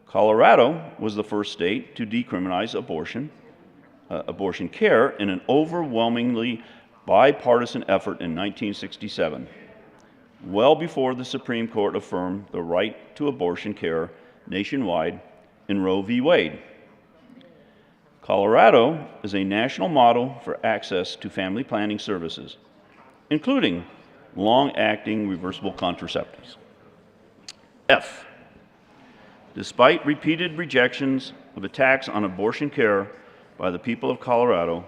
Speaker 10: Colorado was the first state to decriminalize abortion care in an overwhelmingly bipartisan effort in 1967, well before the Supreme Court affirmed the right to abortion care nationwide in Roe v. Wade. Colorado is a national model for access to family planning services, including long-acting reversible contraceptives. F, despite repeated rejections of attacks on abortion care by the people of Colorado,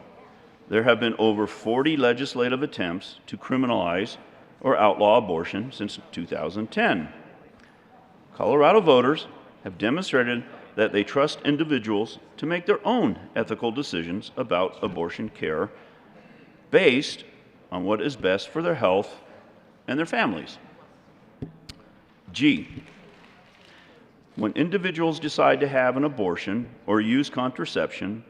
Speaker 10: there have been over 40 legislative attempts to criminalize or outlaw abortion since 2010. Colorado voters have demonstrated that they trust individuals to make their own ethical decisions about abortion care based on what is best for their health and their families. G, when individuals decide to have an abortion or use contraception,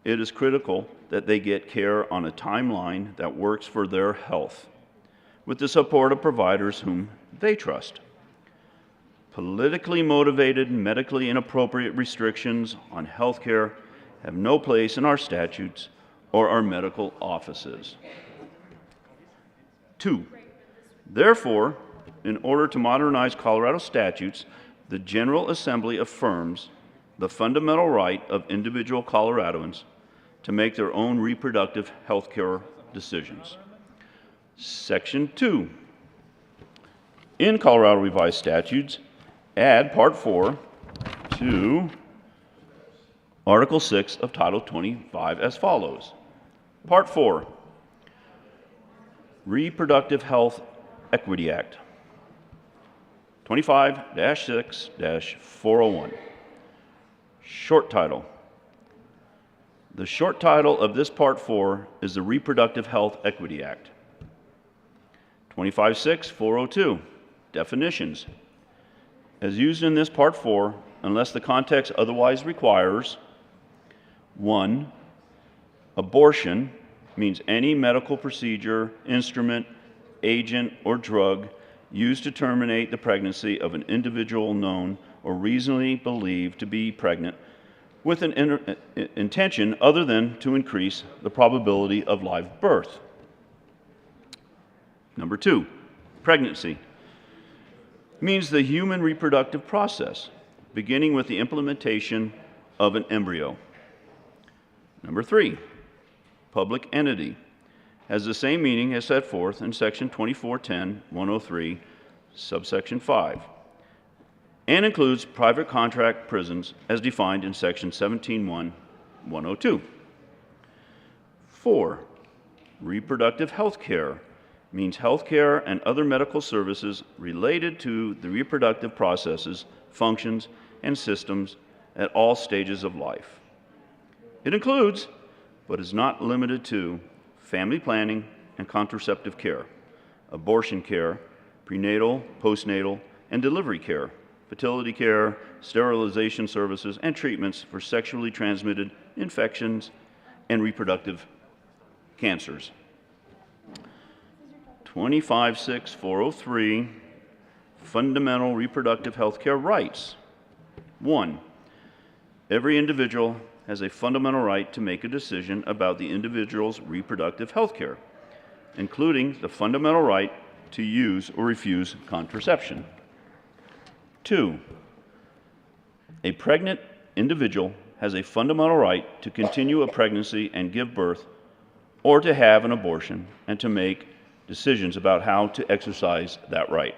Speaker 10: it is critical that they get care on a timeline that works for their health, with the support of providers whom they trust. Politically motivated, medically inappropriate restrictions on health care have no place in our statutes or our medical offices. 2, therefore, in order to modernize Colorado statutes, the General Assembly affirms the fundamental right of individual Coloradoans to make their own reproductive health care decisions. Section 2. In Colorado Revised Statutes, add Part 4 to Article 6 of Title 25 as follows. Part 4, Reproductive Health Equity Act, 25-6-401. Short title. The short title of this Part 4 is the Reproductive Health Equity Act. 25-6-402. Definitions. As used in this Part 4, unless the context otherwise requires, 1. Abortion means any medical procedure, instrument, agent, or drug used to terminate the pregnancy of an individual known or reasonably believed to be pregnant with an intention other than to increase the probability of live birth. Number 2, pregnancy means the human reproductive process, beginning with the implementation of an embryo. Number 3, public entity has the same meaning as set forth in Section 2410-103, subsection 5, and includes private contract prisons as defined in Section 17-1-102. 4, reproductive health care means health care and other medical services related to the reproductive processes, functions, and systems at all stages of life. It includes, but is not limited to, family planning and contraceptive care, abortion care, prenatal, postnatal, and delivery care, fertility care, sterilization services, and treatments for sexually transmitted infections and reproductive cancers. 25-6-403, fundamental reproductive health care rights. 1, every individual has a fundamental right to make a decision about the individual's reproductive health care, including the fundamental right to use or refuse contraception. 2, a pregnant individual has a fundamental right to continue a pregnancy and give birth, or to have an abortion and to make decisions about how to exercise that right.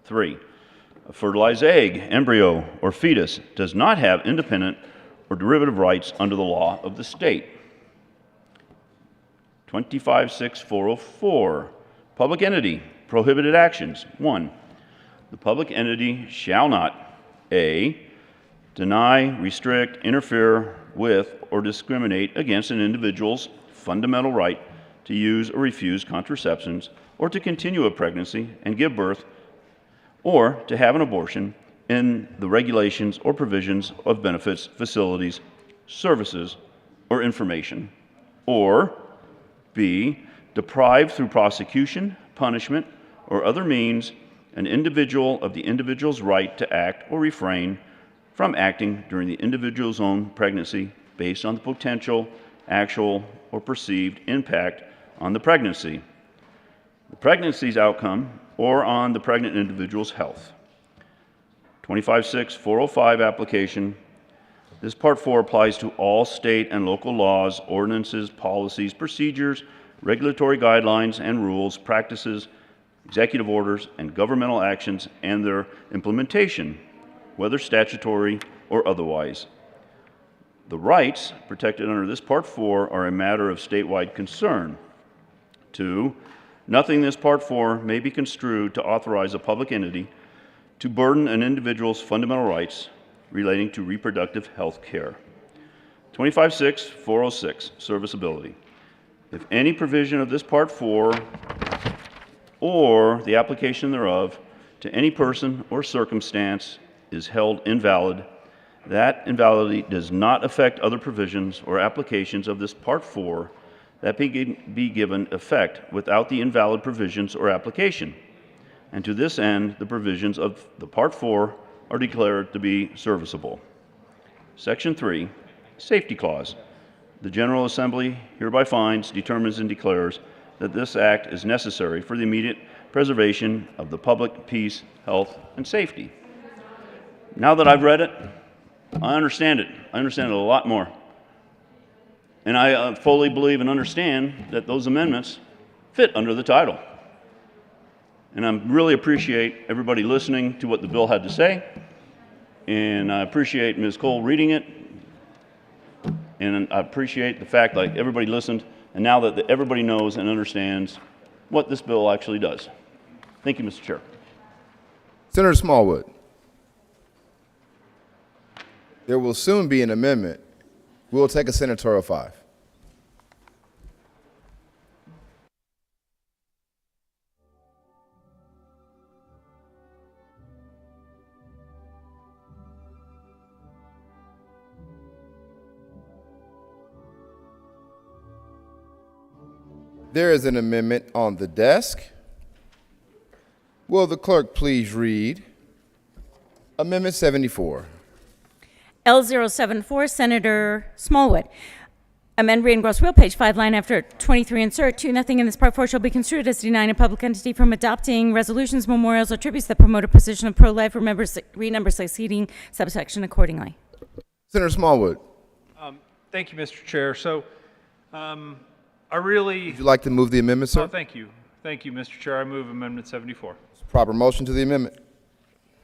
Speaker 10: 3, a fertilized egg, embryo, or fetus does not have independent or derivative rights under the law of the state. 25-6-404, public entity, prohibited actions. 1, the public entity shall not, A, deny, restrict, interfere with, or discriminate against an individual's fundamental right to use or refuse contraceptions, or to continue a pregnancy and give birth, or to have an abortion in the regulations or provisions of benefits, facilities, services, or information. Or B, deprive through prosecution, punishment, or other means an individual of the individual's right to act or refrain from acting during the individual's own pregnancy based on the potential, actual, or perceived impact on the pregnancy, the pregnancy's outcome, or on the pregnant individual's health. 25-6-405 application. This Part 4 applies to all state and local laws, ordinances, policies, procedures, regulatory guidelines and rules, practices, executive orders, and governmental actions and their implementation, whether statutory or otherwise. The rights protected under this Part 4 are a matter of statewide concern. 2, nothing in this Part 4 may be construed to authorize a public entity to burden an individual's fundamental rights relating to reproductive health care. 25-6-406, serviceability. If any provision of this Part 4 or the application thereof to any person or circumstance is held invalid, that invalidity does not affect other provisions or applications of this Part 4 that be given effect without the invalid provisions or application. And to this end, the provisions of the Part 4 are declared to be serviceable. Section 3, Safety Clause. The General Assembly hereby finds, determines, and declares that this act is necessary for the immediate preservation of the public peace, health, and safety. Now that I've read it, I understand it. I understand it a lot more. And I fully believe and understand that those amendments fit under the title. And I really appreciate everybody listening to what the bill had to say. And I appreciate Ms. Cole reading it. And I appreciate the fact that everybody listened. And now that everybody knows and understands what this bill actually does. Thank you, Mr. Chair.
Speaker 8: Senator Smallwood. There will soon be an amendment. We'll take a senatorial 5. There is an amendment on the desk. Will the clerk please read Amendment 74?
Speaker 6: L074, Senator Smallwood. Amend, re-engross real page 5, line after 23, insert 2. Nothing in this Part 4 shall be construed as denying a public entity from adopting resolutions, memorials, or tributes that promote a position of pro-life. Renumber succeeding subsection accordingly.
Speaker 8: Senator Smallwood,
Speaker 11: Thank you, Mr. Chair. So I really...
Speaker 8: would you like to move the amendment, sir?
Speaker 11: Oh, thank you. Thank you, Mr. Chair. I move Amendment 74.
Speaker 8: Proper motion to the amendment.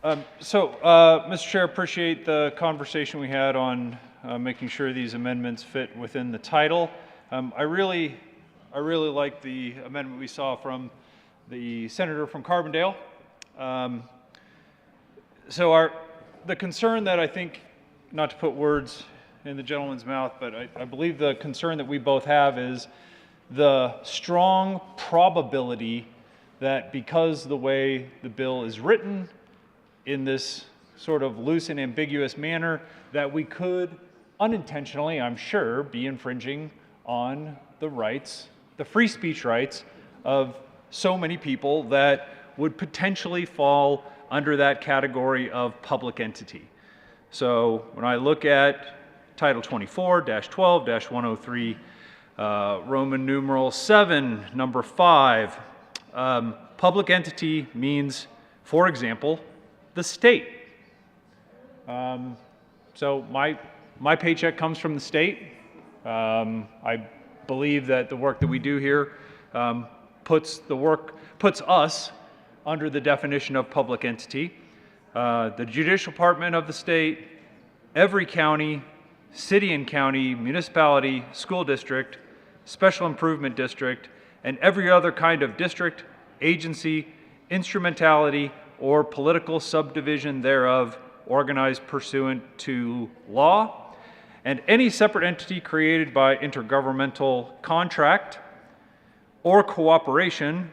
Speaker 11: Mr. Chair, appreciate the conversation we had on making sure these amendments fit within the title. I really like the amendment we saw from the senator from Carbondale. The concern that I think, not to put words in the gentleman's mouth, but I believe the concern that we both have is the strong probability that because the way the bill is written in this sort of loose and ambiguous manner, that we could unintentionally, I'm sure, be infringing on the rights, the free speech rights of so many people that would potentially fall under that category of public entity. So when I look at Title 24-12-103, Roman numeral 7, number 5, public entity means, for example, the state. So my paycheck comes from the state. I believe that the work that we do here puts us under the definition of public entity. The judicial department of the state, every county, city and county, municipality, school district, special improvement district, and every other kind of district, agency, instrumentality, or political subdivision thereof organized pursuant to law, and any separate entity created by intergovernmental contract or cooperation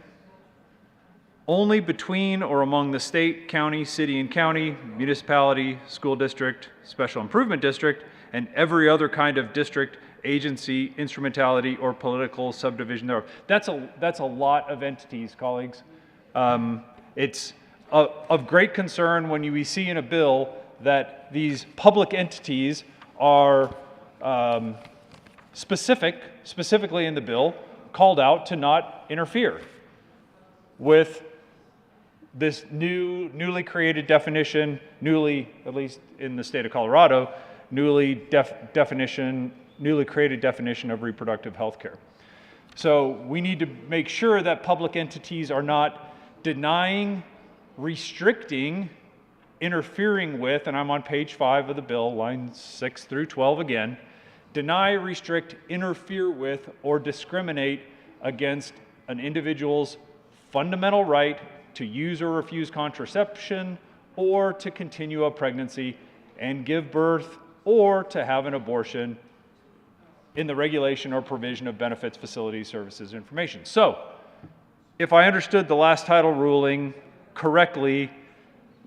Speaker 11: only between or among the state, county, city and county, municipality, school district, special improvement district, and every other kind of district, agency, instrumentality, or political subdivision thereof. That's a lot of entities, colleagues. It's of great concern when we see in a bill that these public entities are specifically in the bill, called out to not interfere with this newly created definition, at least in the state of Colorado, newly created definition of reproductive health care. So we need to make sure that public entities are not denying, restricting, interfering with, and I'm on page 5 of the bill, lines 6 through 12 again, deny, restrict, interfere with, or discriminate against an individual's fundamental right to use or refuse contraception, or to continue a pregnancy and give birth, or to have an abortion in the regulation or provision of benefits, facilities, services, information. So, if I understood the last title ruling correctly,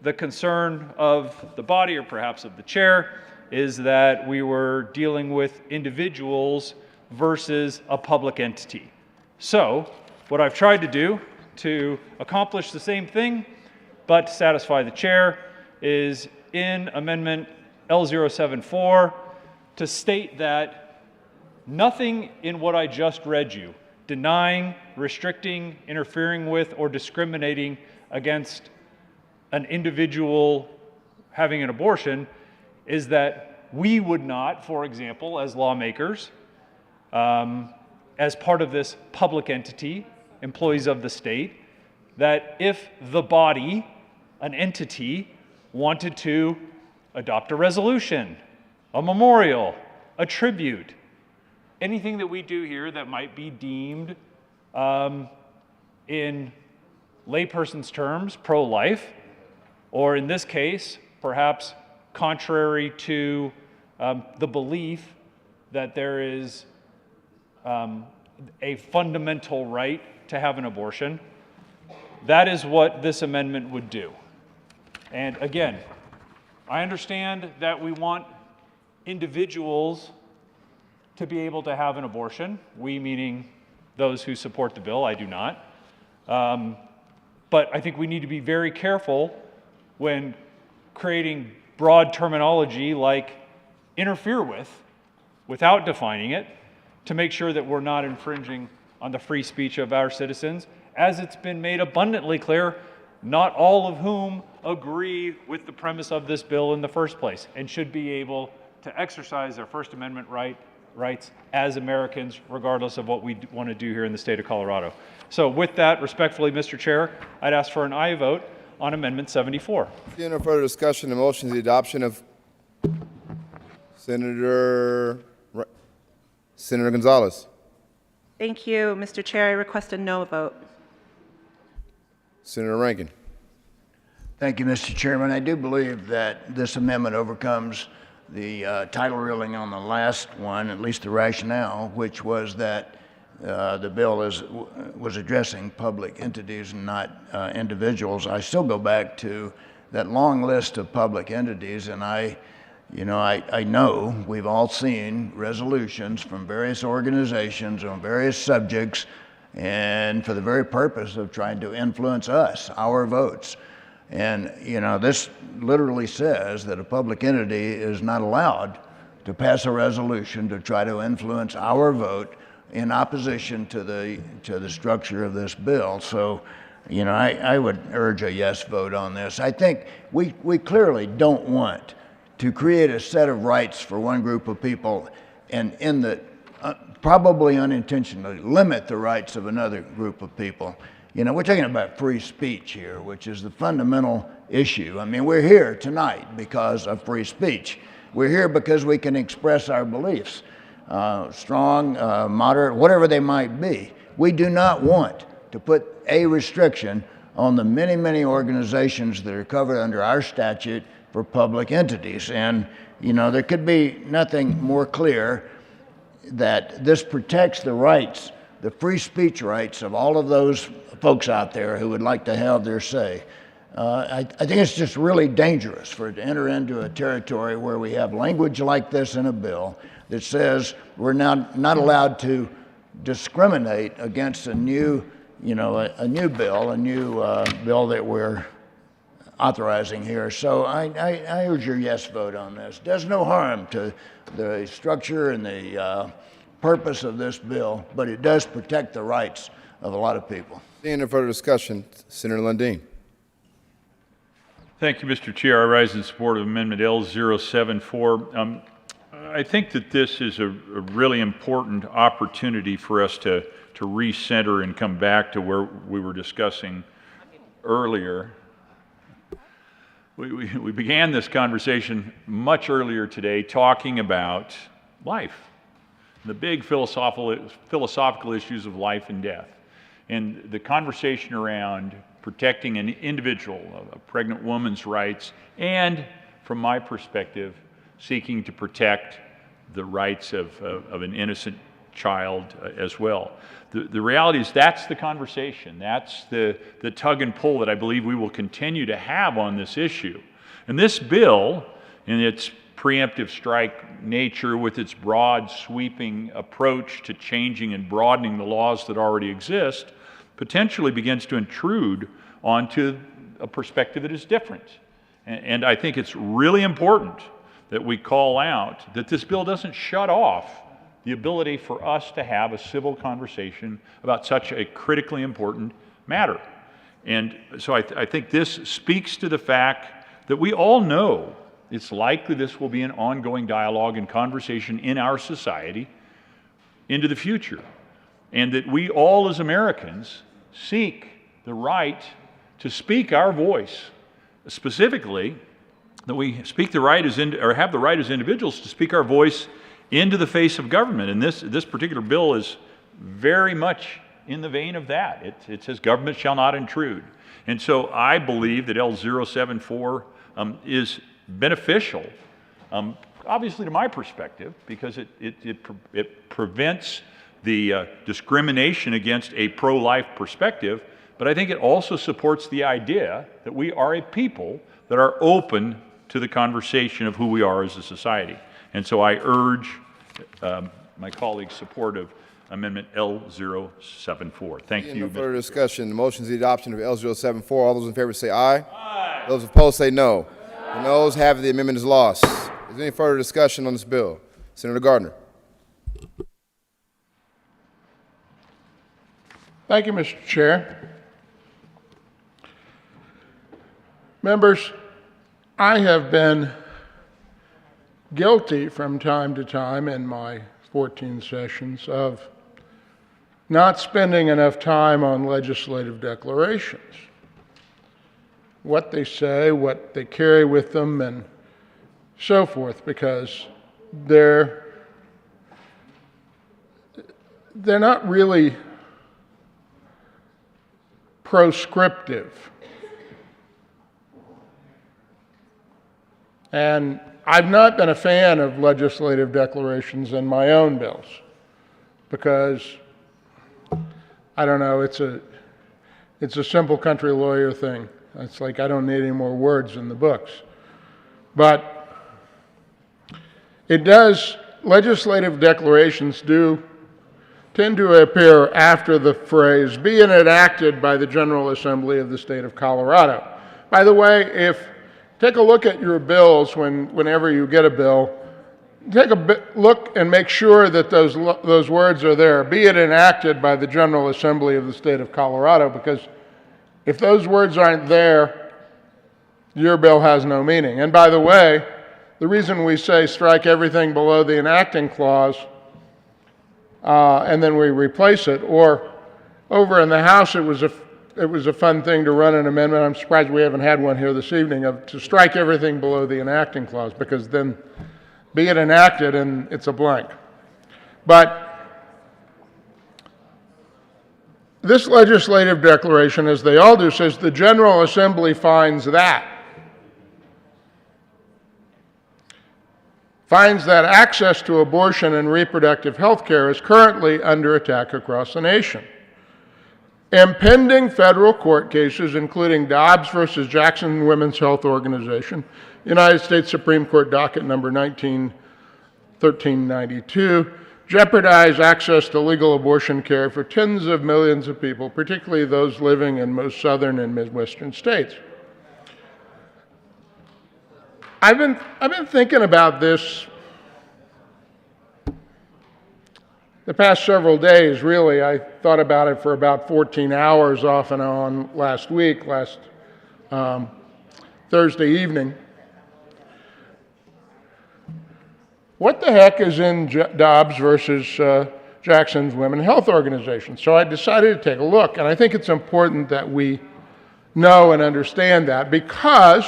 Speaker 11: the concern of the body, or perhaps of the chair, is that we were dealing with individuals versus a public entity. So, what I've tried to do to accomplish the same thing, but to satisfy the chair, is in Amendment L074 to state that nothing in what I just read you, denying, restricting, interfering with, or discriminating against an individual having an abortion, is that we would not, for example, as lawmakers, as part of this public entity, employees of the state, that if the body, an entity, wanted to adopt a resolution, a memorial, a tribute, anything that we do here that might be deemed, in layperson's terms, pro-life, or in this case, perhaps contrary to the belief that there is a fundamental right to have an abortion, that is what this amendment would do. And again, I understand that we want individuals to be able to have an abortion. We meaning those who support the bill, I do not. But I think we need to be very careful when creating broad terminology like interfere with, without defining it, to make sure that we're not infringing on the free speech of our citizens, as it's been made abundantly clear, not all of whom agree with the premise of this bill in the first place, and should be able to exercise their First Amendment rights as Americans, regardless of what we want to do here in the state of Colorado. So with that, respectfully, Mr. Chair, I'd ask for an aye vote on Amendment 74.
Speaker 8: Seeing no further discussion, the motion is the adoption of Senator Gonzalez.
Speaker 3: Thank you, Mr. Chair. I request a no vote.
Speaker 8: Senator Rankin.
Speaker 9: Thank you, Mr. Chairman. I do believe that this amendment overcomes the title ruling on the last one, at least the rationale, which was that the bill was addressing public entities and not individuals. I still go back to that long list of public entities, and I know we've all seen resolutions from various organizations on various subjects, and for the very purpose of trying to influence us, our votes. And, this literally says that a public entity is not allowed to pass a resolution to try to influence our vote in opposition to the structure of this bill. So, I would urge a yes vote on this. I think we clearly don't want to create a set of rights for one group of people and probably unintentionally limit the rights of another group of people. We're talking about free speech here, which is the fundamental issue. I mean, we're here tonight because of free speech. We're here because we can express our beliefs, strong, moderate, whatever they might be. We do not want to put a restriction on the many, many organizations that are covered under our statute for public entities. And, there could be nothing more clear that this protects the rights, the free speech rights of all of those folks out there who would like to have their say. I think it's just really dangerous for it to enter into a territory where we have language like this in a bill that says we're now not allowed to discriminate against a new bill that we're authorizing here. So I urge your yes vote on this. Does no harm to the structure and the purpose of this bill, but it does protect the rights of a lot of people.
Speaker 8: Seeing no further discussion, Senator Lundin.
Speaker 1: Thank you, Mr. Chair. I rise in support of Amendment L074. I think that this is a really important opportunity for us to recenter and come back to where we were discussing earlier. We began this conversation much earlier today talking about life, the big philosophical issues of life and death, and the conversation around protecting an individual, a pregnant woman's rights, and from my perspective, seeking to protect the rights of an innocent child as well. The reality is that's the conversation. That's the tug and pull that I believe we will continue to have on this issue. And this bill, in its preemptive strike nature, with its broad sweeping approach to changing and broadening the laws that already exist, potentially begins to intrude onto a perspective that is different. And I think it's really important that we call out that this bill doesn't shut off the ability for us to have a civil conversation about such a critically important matter. And so I think this speaks to the fact that we all know it's likely this will be an ongoing dialogue and conversation in our society into the future, and that we all as Americans seek the right to speak our voice, specifically that we speak the right or have the right as individuals to speak our voice into the face of government. And this particular bill is very much in the vein of that. It says government shall not intrude. And so I believe that L074 is beneficial, obviously to my perspective, because it prevents the discrimination against a pro-life perspective, but I think it also supports the idea that we are a people that are open to the conversation of who we are as a society. And so I urge my colleagues' support of Amendment L074. Thank you.
Speaker 8: No further discussion. The motion is the adoption of L074. All those in favor say aye. Aye. Those opposed say no. The noes have it. The amendment is lost. Is there any further discussion on this bill? Senator Gardner.
Speaker 7: Thank you, Mr. Chair. Members, I have been guilty from time to time in my 14 sessions of not spending enough time on legislative declarations. What they say, what they carry with them, and so forth, because they're not really proscriptive. And I've not been a fan of legislative declarations in my own bills because, I don't know, it's a simple country lawyer thing. It's like I don't need any more words in the books. But legislative declarations do tend to appear after the phrase, be it enacted by the General Assembly of the State of Colorado. By the way, take a look at your bills whenever you get a bill. Take a look and make sure that those words are there. Be it enacted by the General Assembly of the State of Colorado, because if those words aren't there, your bill has no meaning. And by the way, the reason we say strike everything below the enacting clause and then we replace it, or over in the House it was a fun thing to run an amendment. I'm surprised we haven't had one here this evening to strike everything below the enacting clause, because then be it enacted and it's a blank. But this legislative declaration, as they all do, says the General Assembly finds that access to abortion and reproductive health care is currently under attack across the nation. Impending federal court cases, including Dobbs versus Jackson Women's Health Organization, United States Supreme Court docket number 1392, jeopardize access to legal abortion care for tens of millions of people, particularly those living in most southern and midwestern states. I've been thinking about this the past several days, really. I thought about it for about 14 hours off and on last Thursday evening. what the heck is in Dobbs versus Jackson's Women's Health Organization? So I decided to take a look, and I think it's important that we know and understand that, because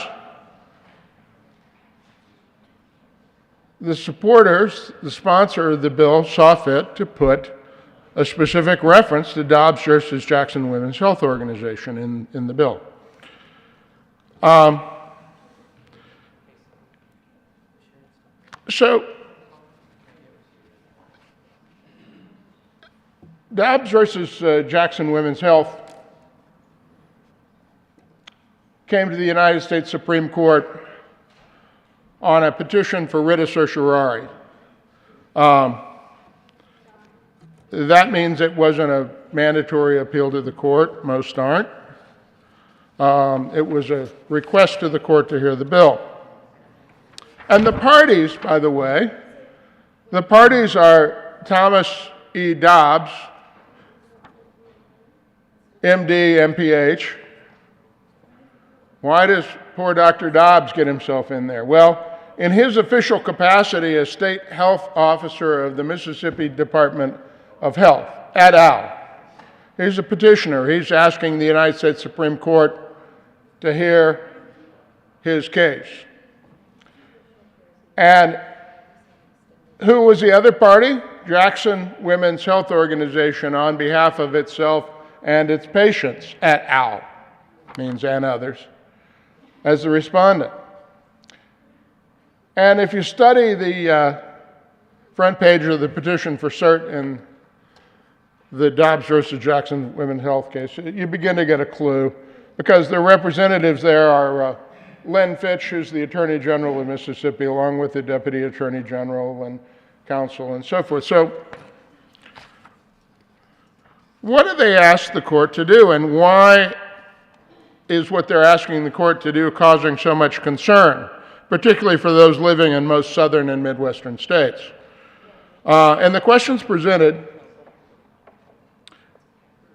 Speaker 7: the supporters, the sponsor of the bill, saw fit to put a specific reference to Dobbs versus Jackson Women's Health Organization in the bill. So Dobbs versus Jackson Women's Health came to the United States Supreme Court on a petition for writ of certiorari. That means it wasn't a mandatory appeal to the court. Most aren't. It was a request to the court to hear the bill. And the parties, by the way, the parties are Thomas E. Dobbs, MD, MPH. Why does poor Dr. Dobbs get himself in there? Well, in his official capacity as State Health Officer of the Mississippi Department of Health, et al., he's a petitioner. He's asking the United States Supreme Court to hear his case. And who was the other party? Jackson Women's Health Organization, on behalf of itself and its patients, et al., means and others, as the respondent. And if you study the front page of the petition for cert in the Dobbs versus Jackson Women's Health case, you begin to get a clue, because the representatives there are Len Fitch, who's the Attorney General of Mississippi, along with the Deputy Attorney General and counsel and so forth. So what do they ask the court to do, and why is what they're asking the court to do causing so much concern, particularly for those living in most southern and midwestern states? And the questions presented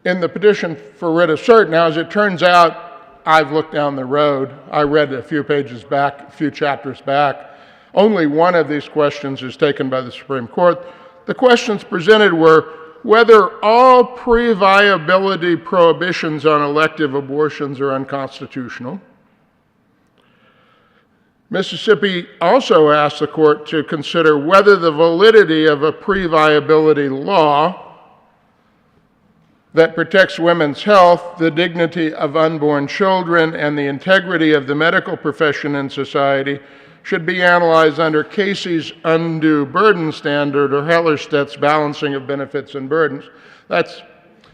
Speaker 7: in the petition for writ of cert, now as it turns out, I've looked down the road, I read a few pages back, a few chapters back, only one of these questions is taken by the Supreme Court. The questions presented were whether all pre-viability prohibitions on elective abortions are unconstitutional. Mississippi also asked the court to consider whether the validity of a pre-viability law that protects women's health, the dignity of unborn children, and the integrity of the medical profession and society should be analyzed under Casey's undue burden standard, or Hellerstedt's balancing of benefits and burdens. That's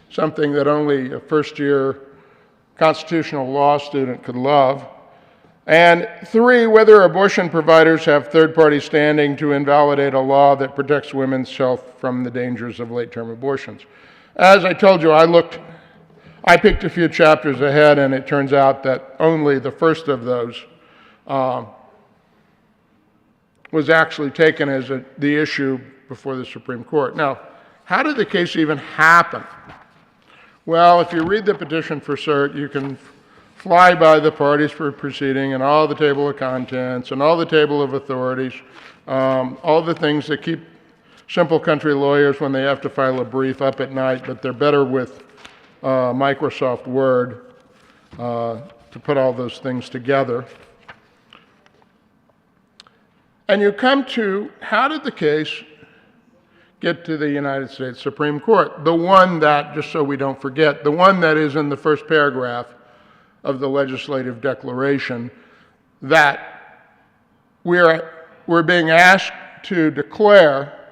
Speaker 7: something that only a first-year constitutional law student could love. And 3, whether abortion providers have third-party standing to invalidate a law that protects women's health from the dangers of late-term abortions. As I told you, I picked a few chapters ahead, and it turns out that only the first of those was actually taken as the issue before the Supreme Court. Now, how did the case even happen? Well, if you read the petition for cert, you can fly by the parties for proceeding and all the table of contents and all the table of authorities, all the things that keep simple country lawyers, when they have to file a brief, up at night, but they're better with Microsoft Word to put all those things together. And you come to, how did the case get to the United States Supreme Court? The one that, just so we don't forget, the one that is in the first paragraph of the legislative declaration, that we're being asked to declare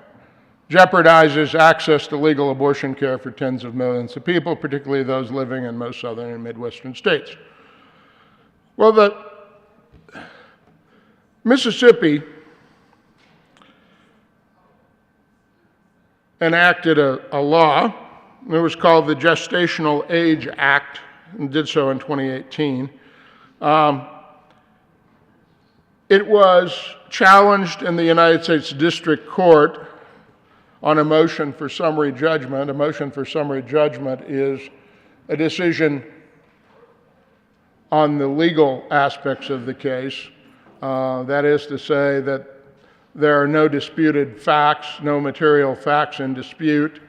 Speaker 7: jeopardizes access to legal abortion care for tens of millions of people, particularly those living in most southern and midwestern states. Well, Mississippi enacted a law. It was called the Gestational Age Act, and did so in 2018. It was challenged in the United States District Court on a motion for summary judgment. A motion for summary judgment is a decision on the legal aspects of the case. That is to say that there are no disputed facts, no material facts in dispute.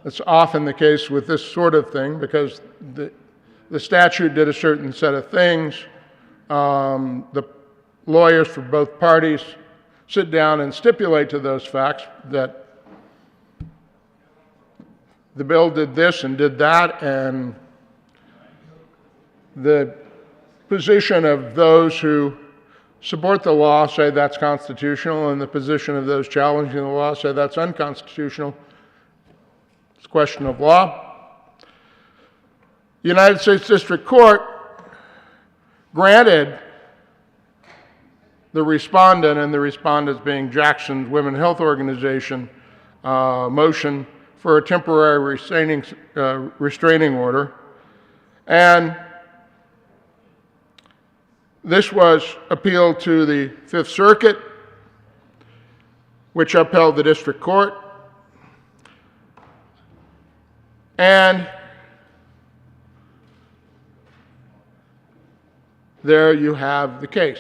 Speaker 7: It's often the case with this sort of thing because the statute did a certain set of things. The lawyers for both parties sit down and stipulate to those facts that the bill did this and did that, and the position of those who support the law say that's constitutional, and the position of those challenging the law say that's unconstitutional. It's a question of law. The United States District Court granted the respondent, and the respondents being Jackson's Women's Health Organization, motion for a temporary restraining order. And this was appealed to the Fifth Circuit, which upheld the district court. And there you have the case.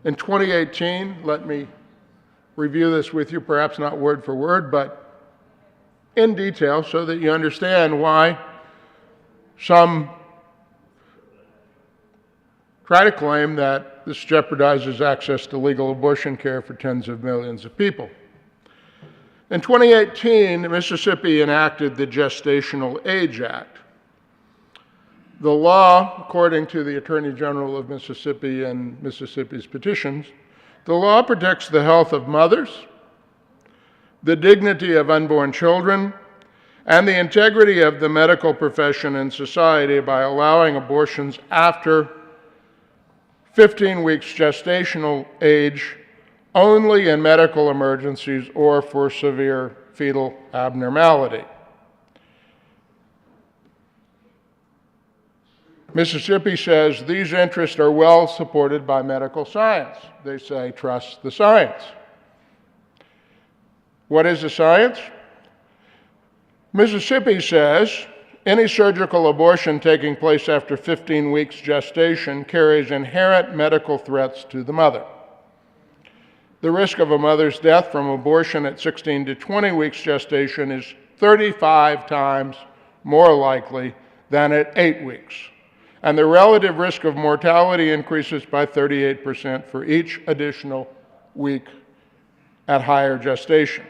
Speaker 7: In 2018, let me review this with you, perhaps not word for word, but in detail so that you understand why some try to claim that this jeopardizes access to legal abortion care for tens of millions of people. In 2018, Mississippi enacted the Gestational Age Act. The law, according to the Attorney General of Mississippi and Mississippi's petitions, the law protects the health of mothers, the dignity of unborn children, and the integrity of the medical profession and society by allowing abortions after 15 weeks gestational age only in medical emergencies or for severe fetal abnormality. Mississippi says these interests are well supported by medical science. They say, trust the science. What is the science? Mississippi says any surgical abortion taking place after 15 weeks gestation carries inherent medical threats to the mother. The risk of a mother's death from abortion at 16 to 20 weeks gestation is 35 times more likely than at 8 weeks. And the relative risk of mortality increases by 38% for each additional week at higher gestations.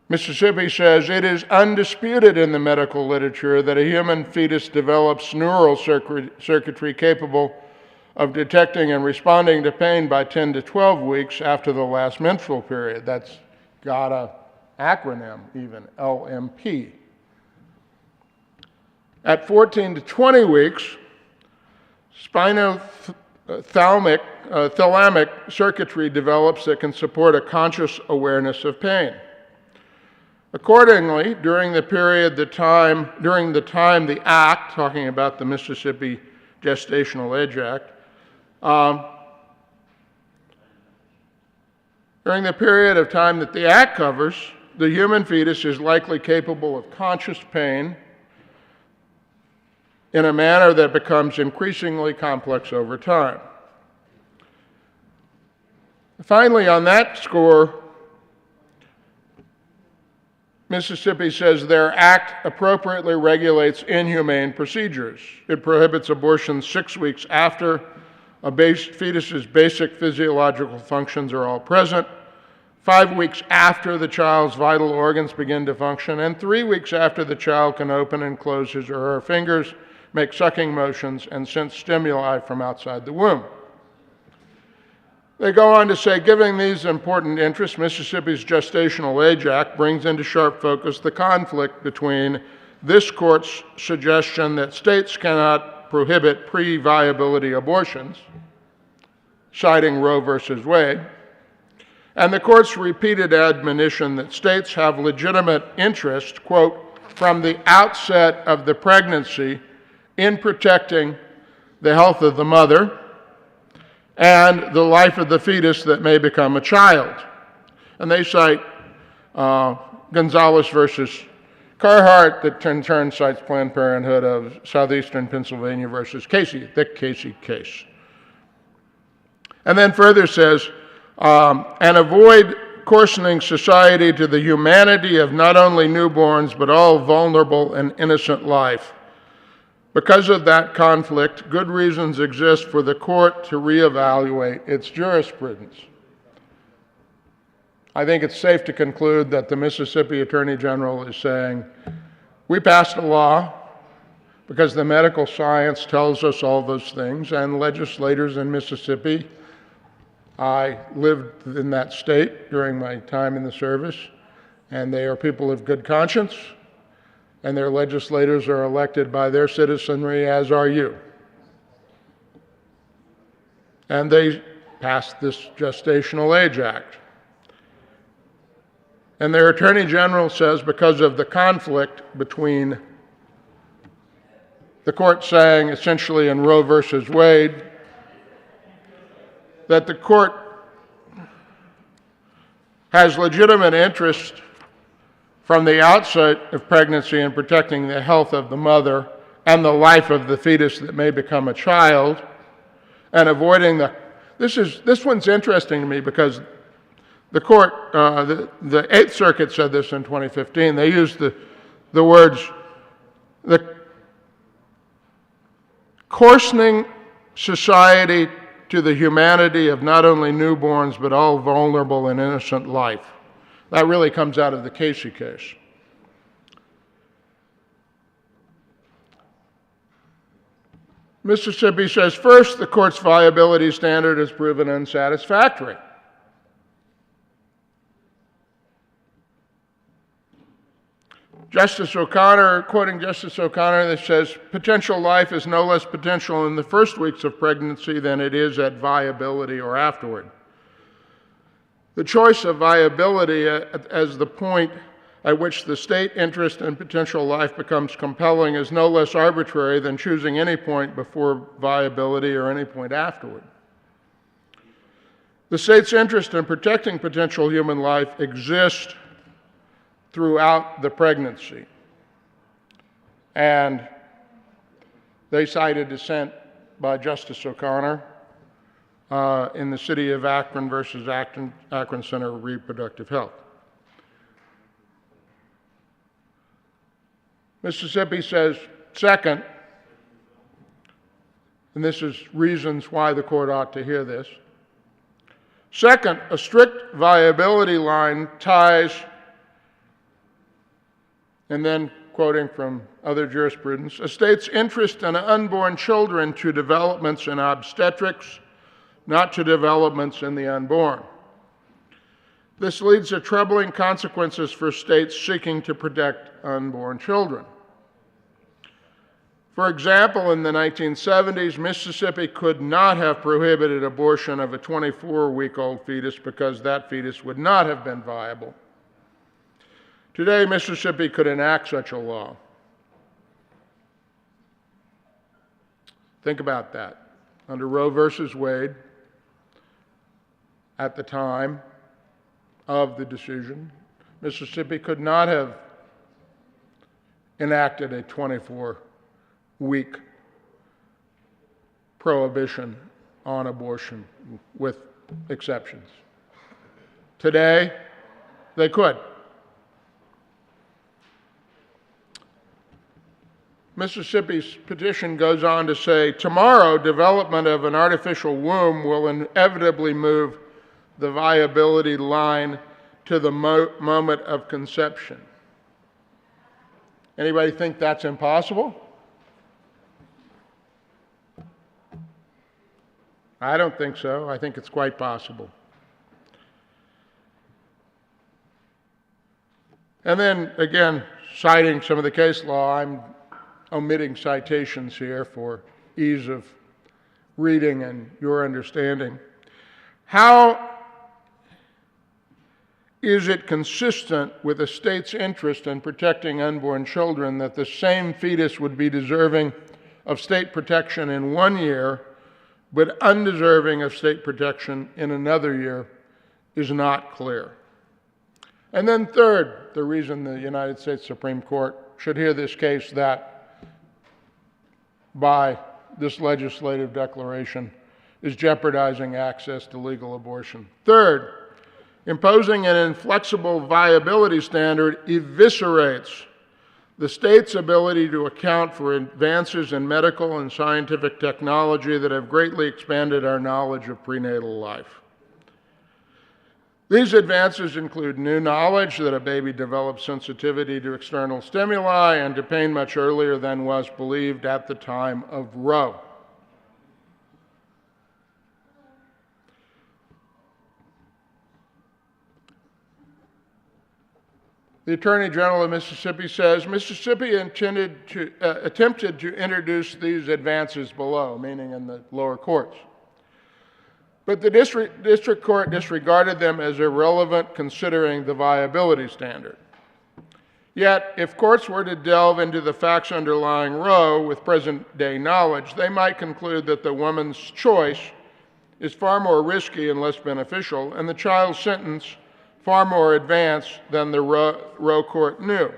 Speaker 7: Mississippi says it is undisputed in the medical literature that a human fetus develops neural circuitry capable of detecting and responding to pain by 10 to 12 weeks after the last menstrual period. That's got an acronym even, LMP. At 14 to 20 weeks, thalamic circuitry develops that can support a conscious awareness of pain. Accordingly, during the time the Act, talking about the Mississippi Gestational Age Act, during the period of time that the Act covers, the human fetus is likely capable of conscious pain in a manner that becomes increasingly complex over time. Finally, on that score, Mississippi says their act appropriately regulates inhumane procedures. It prohibits abortion 6 weeks after a fetus's basic physiological functions are all present, 5 weeks after the child's vital organs begin to function, and 3 weeks after the child can open and close his or her fingers, make sucking motions, and sense stimuli from outside the womb. They go on to say, given these important interests, Mississippi's Gestational Age Act brings into sharp focus the conflict between this court's suggestion that states cannot prohibit pre-viability abortions, citing Roe versus Wade, and the court's repeated admonition that states have legitimate interest, quote, from the outset of the pregnancy in protecting the health of the mother and the life of the fetus that may become a child. And they cite Gonzalez versus Carhart, that in turn cites Planned Parenthood of Southeastern Pennsylvania versus Casey, the Casey case. And then further says, and avoid coarsening society to the humanity of not only newborns, but all vulnerable and innocent life. Because of that conflict, good reasons exist for the court to reevaluate its jurisprudence. I think it's safe to conclude that the Mississippi Attorney General is saying, we passed a law because the medical science tells us all those things, and legislators in Mississippi, I lived in that state during my time in the service, and they are people of good conscience, and their legislators are elected by their citizenry, as are you. And they passed this Gestational Age Act. And their Attorney General says because of the conflict between the court saying essentially in Roe versus Wade that the court has legitimate interest from the outset of pregnancy in protecting the health of the mother and the life of the fetus that may become a child, and avoiding the... This one's interesting to me because the court, the Eighth Circuit said this in 2015. They used the words, the coarsening society to the humanity of not only newborns, but all vulnerable and innocent life. That really comes out of the Casey case. Mississippi says, first, the court's viability standard is proven unsatisfactory. Justice O'Connor, quoting Justice O'Connor, that says, potential life is no less potential in the first weeks of pregnancy than it is at viability or afterward. The choice of viability as the point at which the state interest in potential life becomes compelling is no less arbitrary than choosing any point before viability or any point afterward. The state's interest in protecting potential human life exists throughout the pregnancy. And they cited dissent by Justice O'Connor in the City of Akron versus Akron Center of Reproductive Health. Mississippi says, second, and this is reasons why the court ought to hear this. Second, a strict viability line ties, and then quoting from other jurisprudence, a state's interest in unborn children to developments in obstetrics, not to developments in the unborn. This leads to troubling consequences for states seeking to protect unborn children. For example, in the 1970s, Mississippi could not have prohibited abortion of a 24-week-old fetus because that fetus would not have been viable. Today, Mississippi could enact such a law. Think about that. Under Roe versus Wade, at the time of the decision, Mississippi could not have enacted a 24-week prohibition on abortion with exceptions. Today, they could. Mississippi's petition goes on to say, tomorrow, development of an artificial womb will inevitably move the viability line to the moment of conception. Anybody think that's impossible? I don't think so. I think it's quite possible. And then, again, citing some of the case law, I'm omitting citations here for ease of reading and your understanding. How is it consistent with a state's interest in protecting unborn children that the same fetus would be deserving of state protection in 1 year, but undeserving of state protection in another year is not clear. And then third, the reason the United States Supreme Court should hear this case, that by this legislative declaration, is jeopardizing access to legal abortion. Third, imposing an inflexible viability standard eviscerates the state's ability to account for advances in medical and scientific technology that have greatly expanded our knowledge of prenatal life. These advances include new knowledge that a baby develops sensitivity to external stimuli and to pain much earlier than was believed at the time of Roe. The Attorney General of Mississippi says Mississippi attempted to introduce these advances below, meaning in the lower courts. But the district court disregarded them as irrelevant considering the viability standard. Yet, if courts were to delve into the facts underlying Roe with present-day knowledge, they might conclude that the woman's choice is far more risky and less beneficial, and the child's sentence far more advanced than the Roe court knew.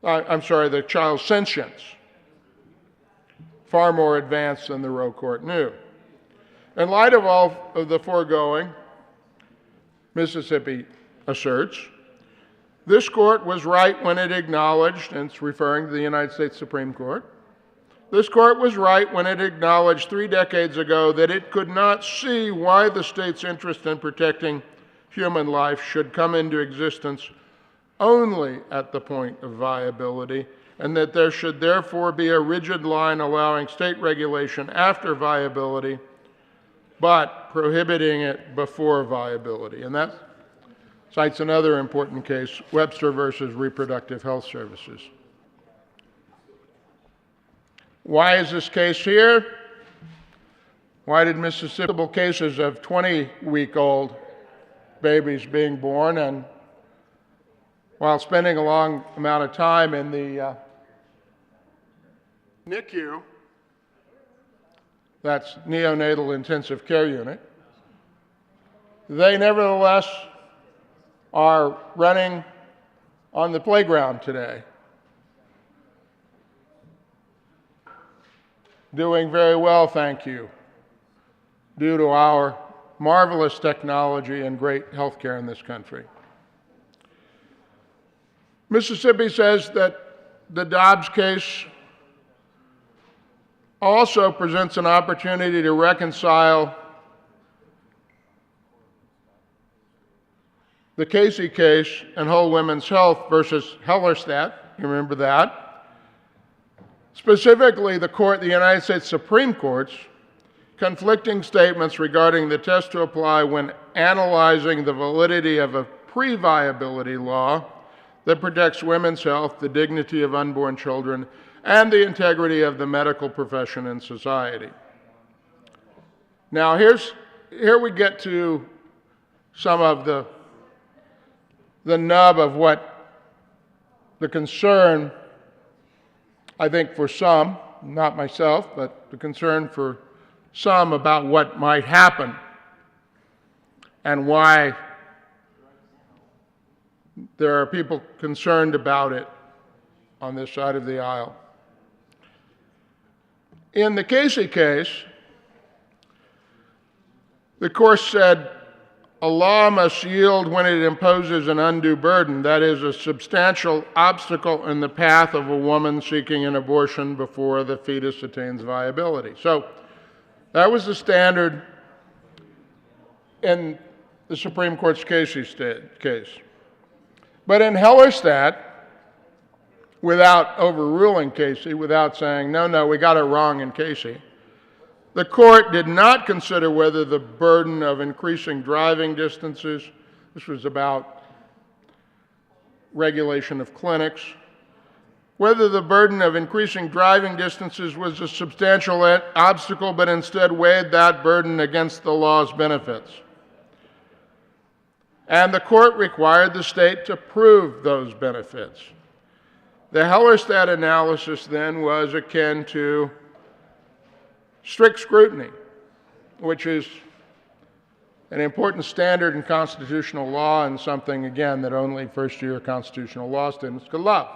Speaker 7: The child's sentience, far more advanced than the Roe court knew. In light of all of the foregoing, Mississippi asserts, this court was right when it acknowledged, and it's referring to the United States Supreme Court, this court was right when it acknowledged 3 decades ago that it could not see why the state's interest in protecting human life should come into existence only at the point of viability, and that there should therefore be a rigid line allowing state regulation after viability, but prohibiting it before viability. And that cites another important case, Webster versus Reproductive Health Services. Why is this case here? Why did Mississippi cases of 20-week-old babies being born, and while spending a long amount of time in the NICU, that's Neonatal Intensive Care Unit, they nevertheless are running on the playground today, doing very well, thank you, due to our marvelous technology and great health care in this country. Mississippi says that the Dobbs case also presents an opportunity to reconcile the Casey case and Whole Women's Health versus Hellerstedt. You remember that? Specifically, the United States Supreme Court's conflicting statements regarding the test to apply when analyzing the validity of a pre-viability law that protects women's health, the dignity of unborn children, and the integrity of the medical profession and society. Now, here we get to some of the nub of what the concern, I think for some, not myself, but the concern for some about what might happen and why there are people concerned about it on this side of the aisle. In the Casey case, the court said a law must yield when it imposes an undue burden, that is, a substantial obstacle in the path of a woman seeking an abortion before the fetus attains viability. So that was the standard in the Supreme Court's Casey case. But in Hellerstedt, without overruling Casey, without saying, no, we got it wrong in Casey, the court did not consider whether the burden of increasing driving distances, this was about regulation of clinics, whether the burden of increasing driving distances was a substantial obstacle, but instead weighed that burden against the law's benefits. And the court required the state to prove those benefits. The Hellerstedt analysis then was akin to strict scrutiny, which is an important standard in constitutional law and something, again, that only first-year constitutional law students could love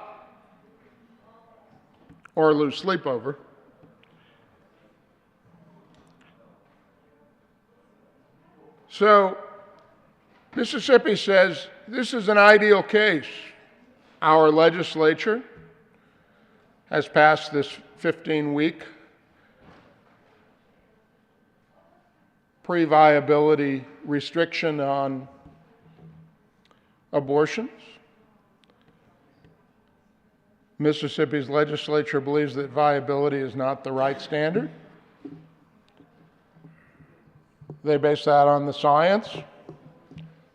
Speaker 7: or lose sleep over. So Mississippi says this is an ideal case. Our legislature has passed this 15-week pre-viability restriction on abortions. Mississippi's legislature believes that viability is not the right standard. They base that on the science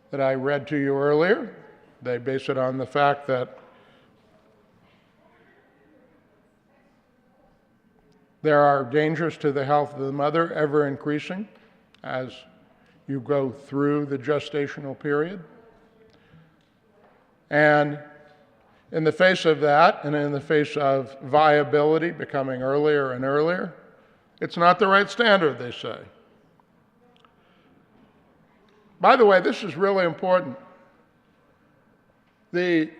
Speaker 7: that I read to you earlier. They base it on the fact that there are dangers to the health of the mother ever increasing as you go through the gestational period. And in the face of that, and in the face of viability becoming earlier and earlier, it's not the right standard, they say. By the way, this is really important. The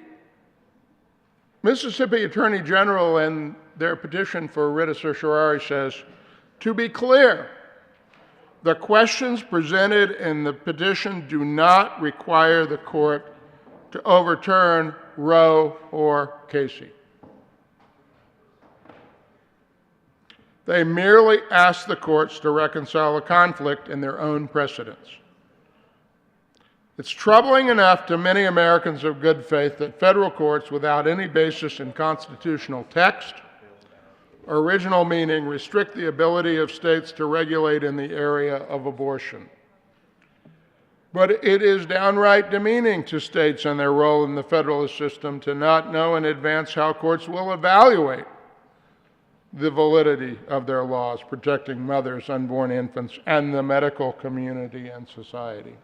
Speaker 7: Mississippi Attorney General in their petition for writ of certiorari says, to be clear, the questions presented in the petition do not require the court to overturn Roe or Casey. They merely ask the courts to reconcile a conflict in their own precedents. It's troubling enough to many Americans of good faith that federal courts, without any basis in constitutional text or original meaning, restrict the ability of states to regulate in the area of abortion. But it is downright demeaning to states and their role in the federalist system to not know in advance how courts will evaluate the validity of their laws protecting mothers, unborn infants, and the medical community and society.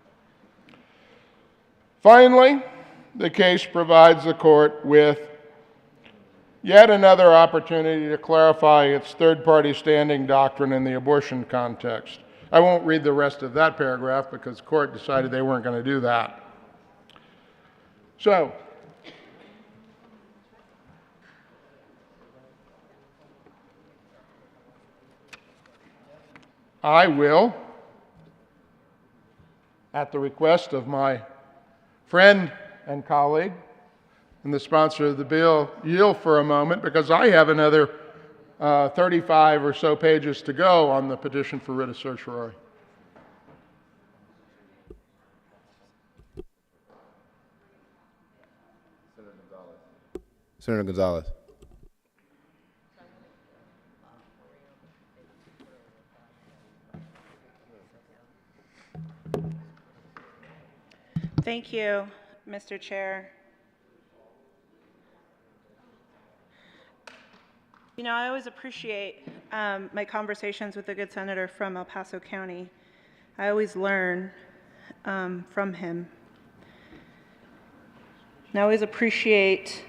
Speaker 7: Finally, the case provides the court with yet another opportunity to clarify its third-party standing doctrine in the abortion context. I won't read the rest of that paragraph because the court decided they weren't going to do that. So, I will, at the request of my friend and colleague and the sponsor of the bill, yield for a moment because I have another 35 or so pages to go on the petition for writ of certiorari.
Speaker 8: Senator Gonzalez.
Speaker 3: Thank you, Mr. Chair. You know, I always appreciate my conversations with the good senator from El Paso County. I always learn from him. And I always appreciate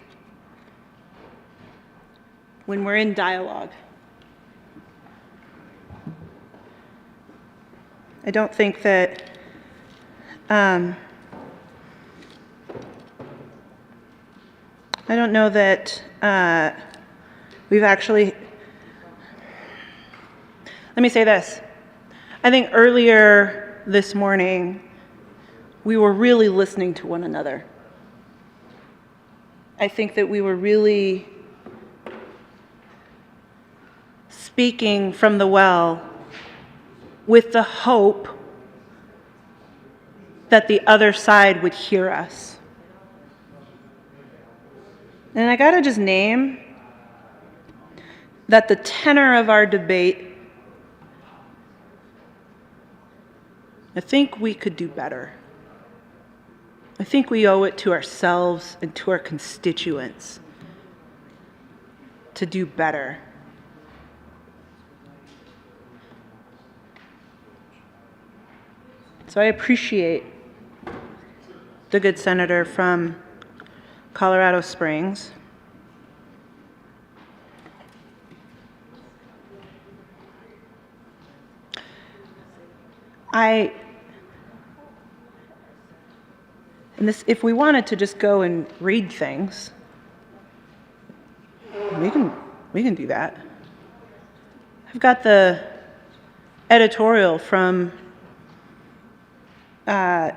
Speaker 3: when we're in dialogue. I don't think that I don't know that we've actually, let me say this. I think earlier this morning, we were really listening to one another. I think that we were really speaking from the well with the hope that the other side would hear us. And I gotta just name that the tenor of our debate, I think we could do better. I think we owe it to ourselves and to our constituents to do better. So I appreciate the good senator from Colorado Springs. And this, if we wanted to just go and read things, we can do that. I've got the editorial from this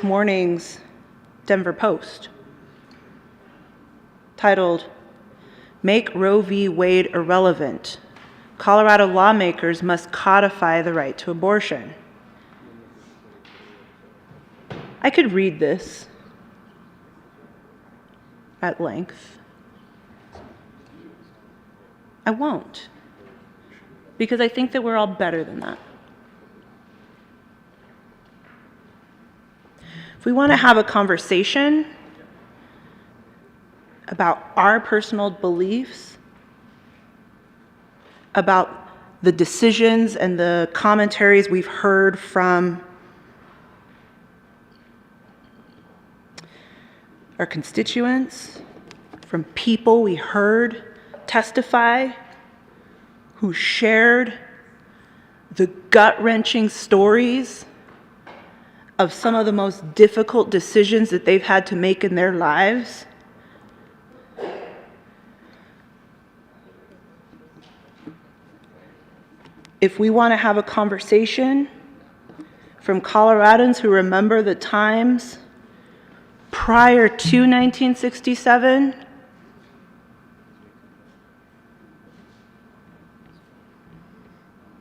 Speaker 3: morning's Denver Post titled, "Make Roe v. Wade Irrelevant. Colorado Lawmakers Must Codify the Right to Abortion." I could read this at length. I won't, because I think that we're all better than that. If we want to have a conversation about our personal beliefs, about the decisions and the commentaries we've heard from our constituents, from people we heard testify, who shared the gut-wrenching stories of some of the most difficult decisions that they've had to make in their lives. If we want to have a conversation from Coloradans who remember the times prior to 1967,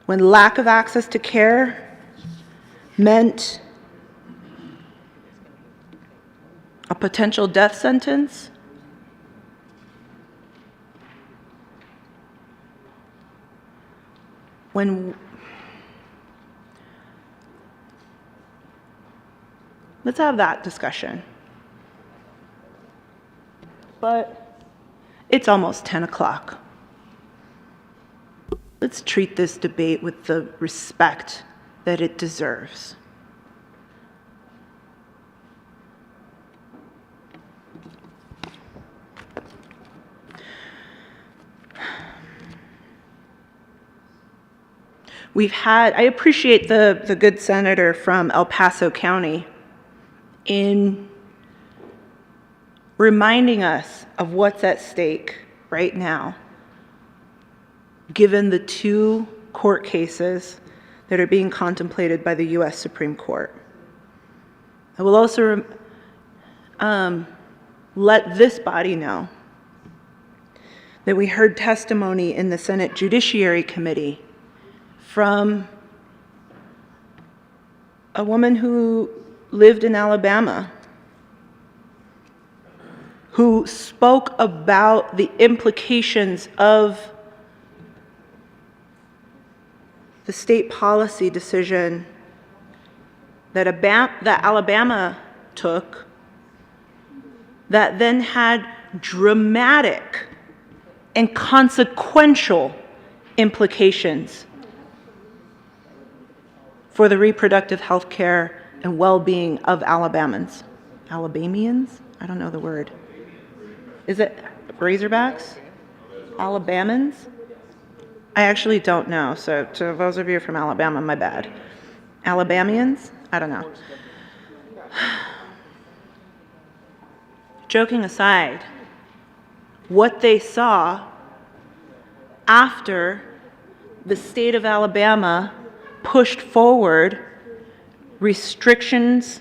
Speaker 3: when lack of access to care meant a potential death sentence, let's have that discussion. But it's almost 10 o'clock. Let's treat this debate with the respect that it deserves. I appreciate the good senator from El Paso County in reminding us of what's at stake right now, given the two court cases that are being contemplated by the U.S. Supreme Court. I will also let this body know that we heard testimony in the Senate Judiciary Committee from a woman who lived in Alabama, who spoke about the implications of the state policy decision that Alabama took that then had dramatic and consequential implications for the reproductive health care and well-being of Alabamians. Alabamians? I don't know the word. Is it Razorbacks? Alabamans? I actually don't know, so to those of you from Alabama, my bad. Alabamians? I don't know. Joking aside, what they saw after the state of Alabama pushed forward restrictions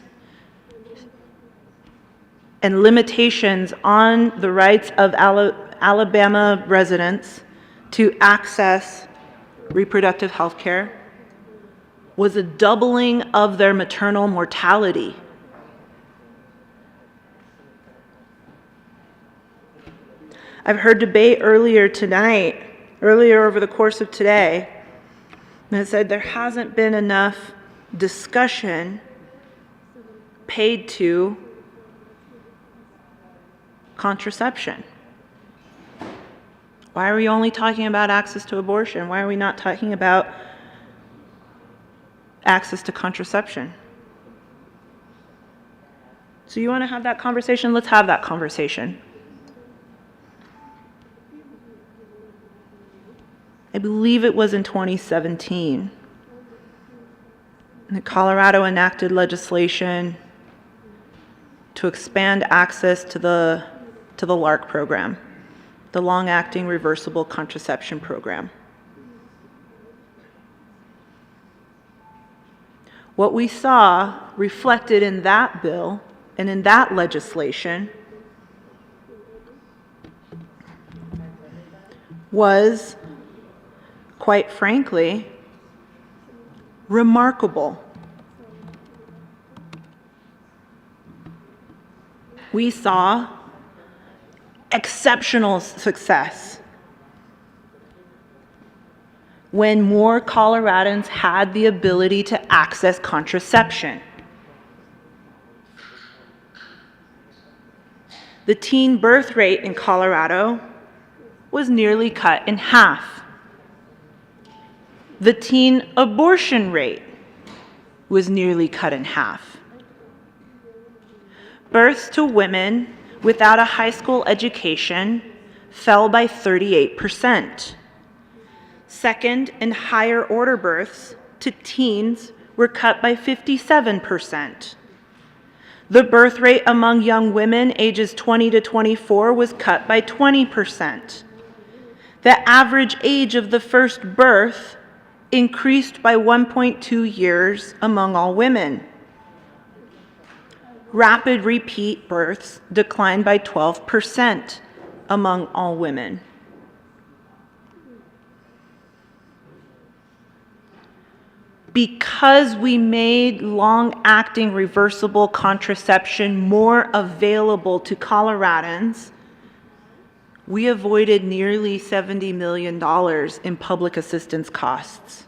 Speaker 3: and limitations on the rights of Alabama residents to access reproductive health care was a doubling of their maternal mortality. I've heard debate earlier over the course of today, and it said there hasn't been enough discussion paid to contraception. Why are we only talking about access to abortion? Why are we not talking about access to contraception? So you want to have that conversation? Let's have that conversation. I believe it was in 2017 that Colorado enacted legislation to expand access to the LARC program, the long-acting reversible contraception program. What we saw reflected in that bill and in that legislation was, quite frankly, remarkable. We saw exceptional success when more Coloradans had the ability to access contraception. The teen birth rate in Colorado was nearly cut in half. The teen abortion rate was nearly cut in half. Births to women without a high school education fell by 38%. Second and higher order births to teens were cut by 57%. The birth rate among young women ages 20 to 24 was cut by 20%. The average age of the first birth increased by 1.2 years among all women. Rapid repeat births declined by 12% among all women. Because we made long-acting reversible contraception more available to Coloradans, we avoided nearly $70 million in public assistance costs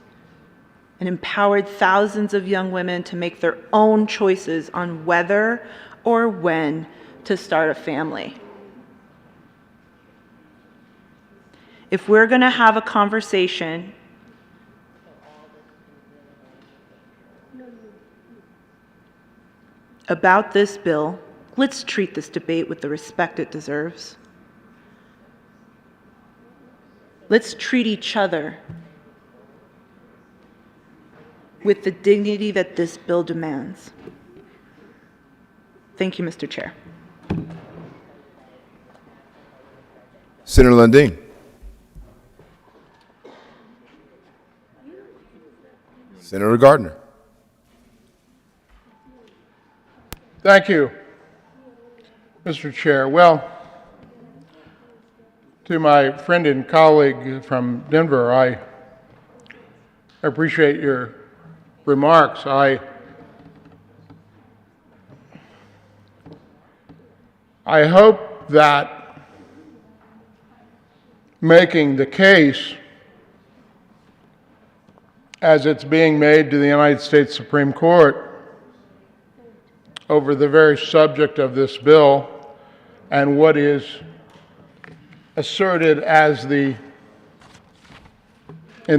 Speaker 3: and empowered thousands of young women to make their own choices on whether or when to start a family. If we're going to have a conversation about this bill, let's treat this debate with the respect it deserves. Let's treat each other with the dignity that this bill demands. Thank you, Mr. Chair.
Speaker 8: Senator Lundin. Senator Gardner.
Speaker 7: Thank you, Mr. Chair. Well, to my friend and colleague from Denver, I appreciate your remarks. I hope that making the case as it's being made to the United States Supreme Court over the very subject of this bill and what is asserted as in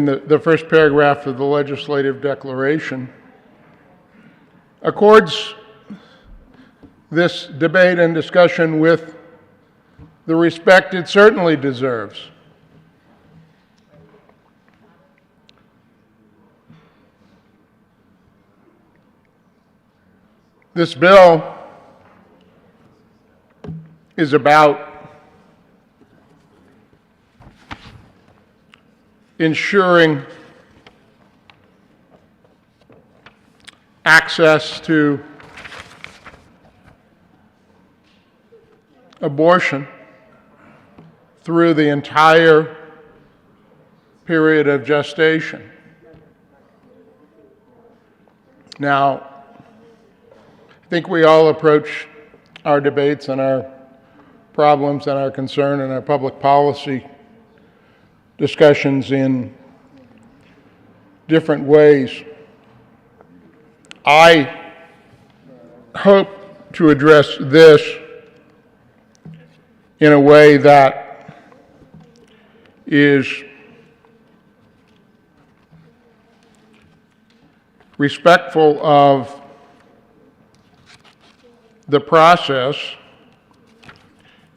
Speaker 7: the first paragraph of the legislative declaration accords this debate and discussion with the respect it certainly deserves. This bill is about ensuring access to abortion through the entire period of gestation. Now, I think we all approach our debates and our problems and our concern and our public policy discussions in different ways. I hope to address this in a way that is respectful of the process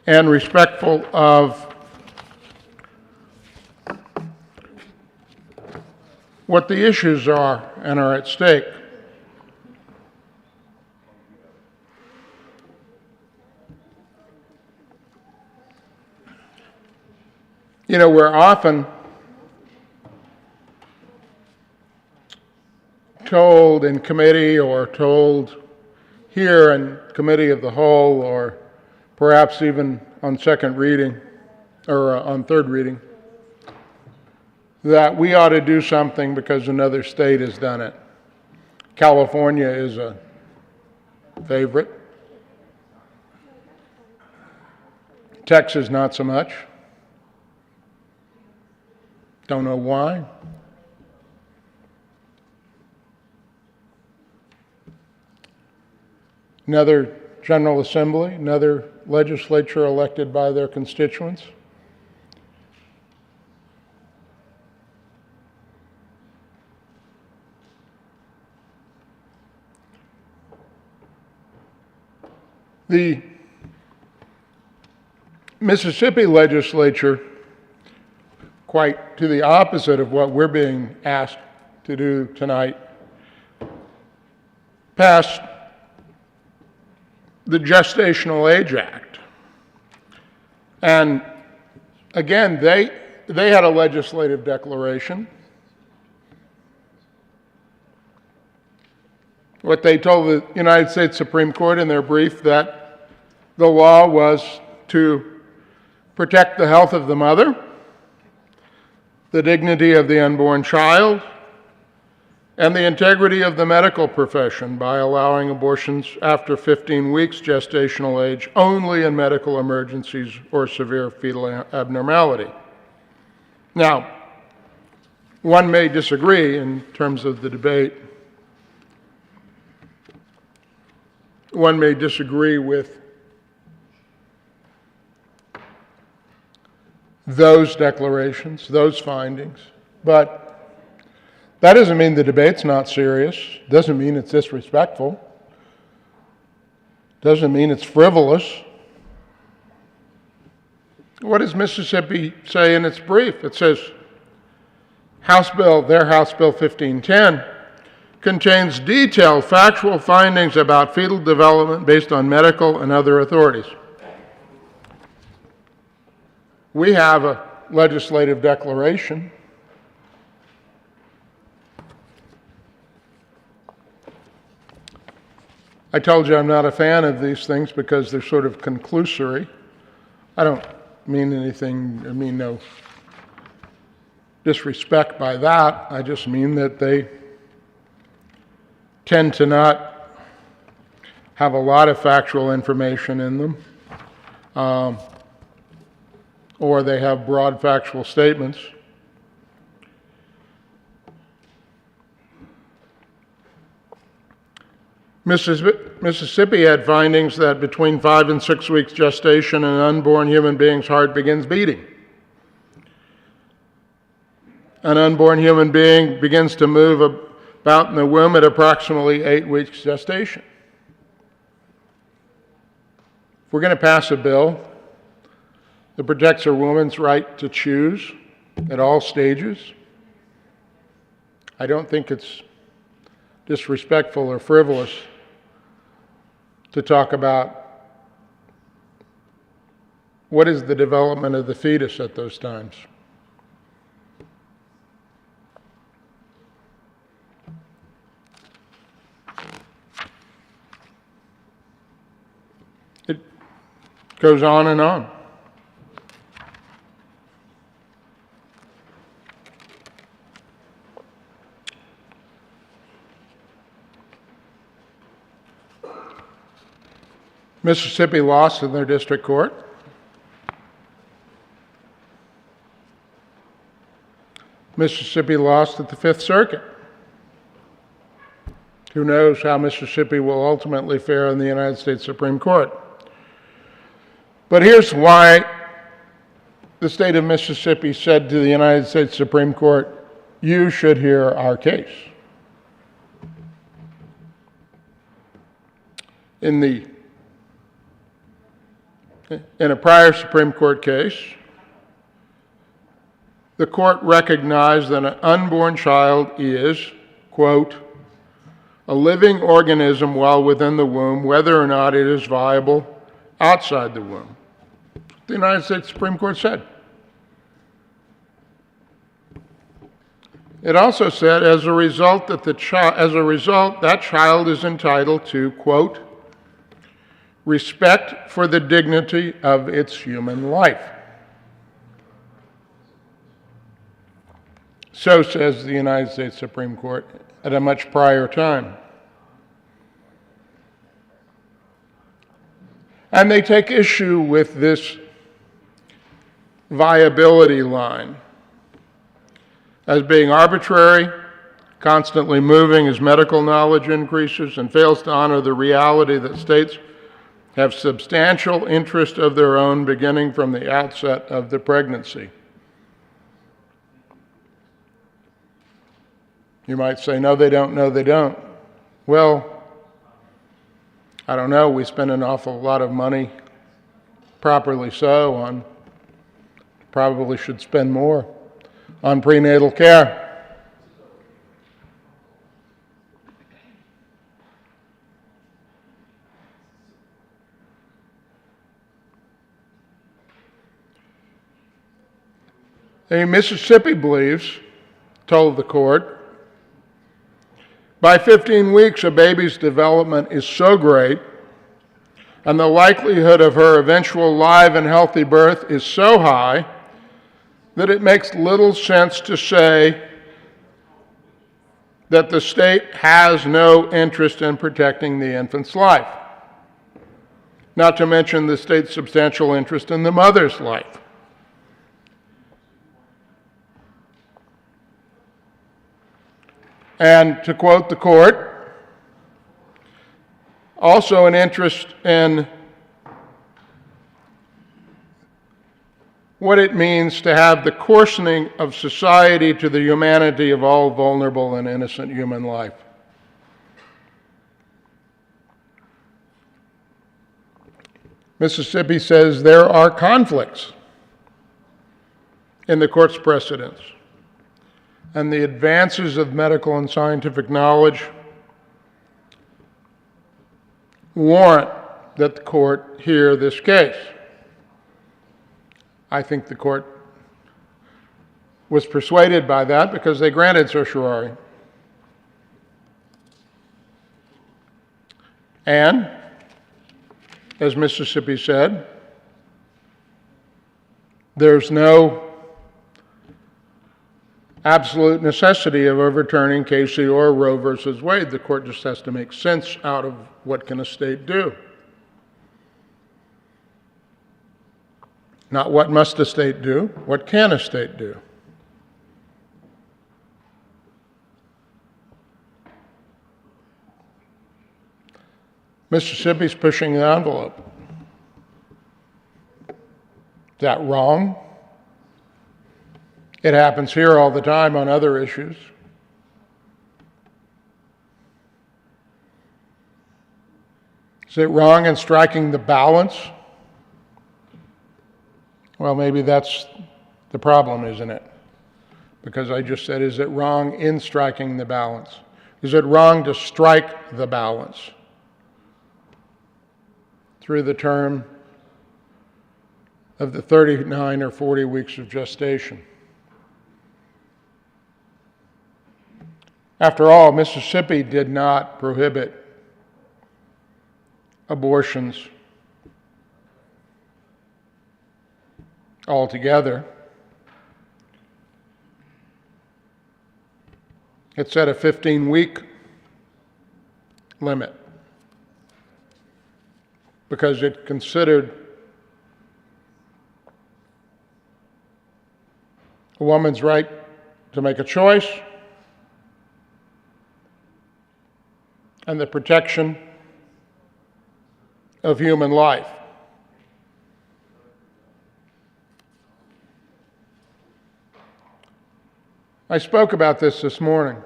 Speaker 7: and respectful of what the issues are and are at stake. You know, we're often told in committee or told here in committee of the whole, or perhaps even on second reading or on third reading, that we ought to do something because another state has done it. California is a favorite. Texas, not so much. Don't know why. Another General Assembly, another legislature elected by their constituents. The Mississippi legislature, quite to the opposite of what we're being asked to do tonight, passed the Gestational Age Act. And again, they had a legislative declaration. What they told the United States Supreme Court in their brief, that the law was to protect the health of the mother, the dignity of the unborn child, and the integrity of the medical profession by allowing abortions after 15 weeks gestational age only in medical emergencies or severe fetal abnormality. Now, one may disagree in terms of the debate. One may disagree with those declarations, those findings, but that doesn't mean the debate's not serious, doesn't mean it's disrespectful, doesn't mean it's frivolous. What does Mississippi say in its brief? It says, their House Bill 1510 contains detailed factual findings about fetal development based on medical and other authorities. We have a legislative declaration. I told you I'm not a fan of these things because they're sort of conclusory. I don't mean anything, I mean no disrespect by that. I just mean that they tend to not have a lot of factual information in them, or they have broad factual statements. Mississippi had findings that between 5 and 6 weeks gestation, an unborn human being's heart begins beating. An unborn human being begins to move about in the womb at approximately 8 weeks gestation. If we're going to pass a bill that protects a woman's right to choose at all stages, I don't think it's disrespectful or frivolous to talk about what is the development of the fetus at those times. It goes on and on. Mississippi lost in their district court. Mississippi lost at the Fifth Circuit. Who knows how Mississippi will ultimately fare in the United States Supreme Court. But here's why the state of Mississippi said to the United States Supreme Court, you should hear our case. In a prior Supreme Court case, the court recognized that an unborn child is, quote, a living organism while within the womb, whether or not it is viable outside the womb. The United States Supreme Court said. It also said, as a result, that child is entitled to, quote, respect for the dignity of its human life. So says the United States Supreme Court at a much prior time. And they take issue with this viability line as being arbitrary, constantly moving as medical knowledge increases, and fails to honor the reality that states have substantial interest of their own beginning from the outset of the pregnancy. You might say, no, they don't, no, they don't. Well, I don't know, we spend an awful lot of money, properly so, on, probably should spend more, on prenatal care. Mississippi believes, told the court, by 15 weeks a baby's development is so great and the likelihood of her eventual live and healthy birth is so high that it makes little sense to say that the state has no interest in protecting the infant's life, not to mention the state's substantial interest in the mother's life. And to quote the court, also an interest in what it means to have the coarsening of society to the humanity of all vulnerable and innocent human life. Mississippi says there are conflicts in the court's precedents, and the advances of medical and scientific knowledge warrant that the court hear this case. I think the court was persuaded by that because they granted certiorari. And, as Mississippi said, there's no absolute necessity of overturning Casey or Roe versus Wade. The court just has to make sense out of what can a state do. Not what must a state do, what can a state do? Mississippi's pushing the envelope. Is that wrong? It happens here all the time on other issues. Is it wrong in striking the balance? Well, maybe that's the problem, isn't it? Because I just said, is it wrong in striking the balance? Is it wrong to strike the balance through the term of the 39 or 40 weeks of gestation? After all, Mississippi did not prohibit abortions altogether. It set a 15-week limit because it considered a woman's right to make a choice and the protection of human life. I spoke about this morning.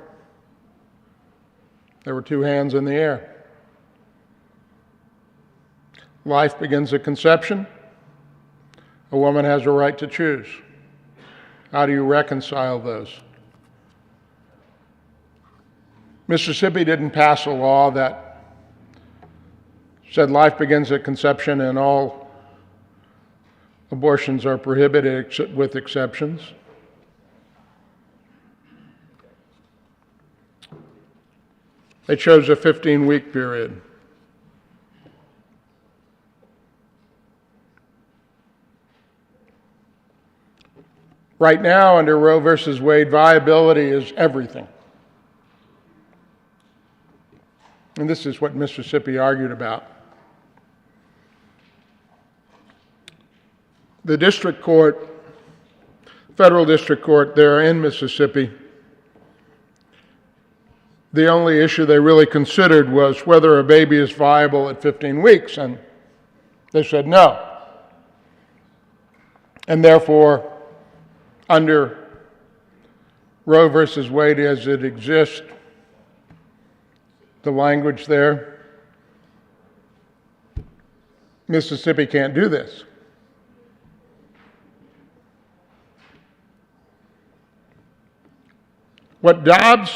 Speaker 7: There were two hands in the air. Life begins at conception. A woman has a right to choose. How do you reconcile those? Mississippi didn't pass a law that said life begins at conception and all abortions are prohibited with exceptions. They chose a 15-week period. Right now, under Roe versus Wade, viability is everything. And this is what Mississippi argued about. The district court, federal district court there in Mississippi, the only issue they really considered was whether a baby is viable at 15 weeks, and they said no. And therefore, under Roe versus Wade as it exists, the language there, Mississippi can't do this. What Dobbs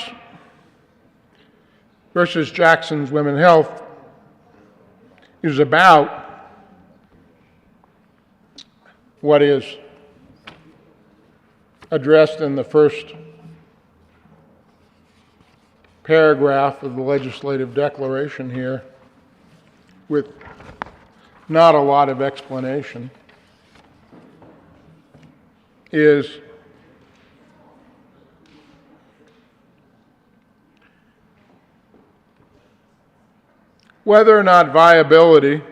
Speaker 7: versus Jackson's Women's Health is about, what is addressed in the first paragraph of the legislative declaration here, with not a lot of explanation, is whether or not viability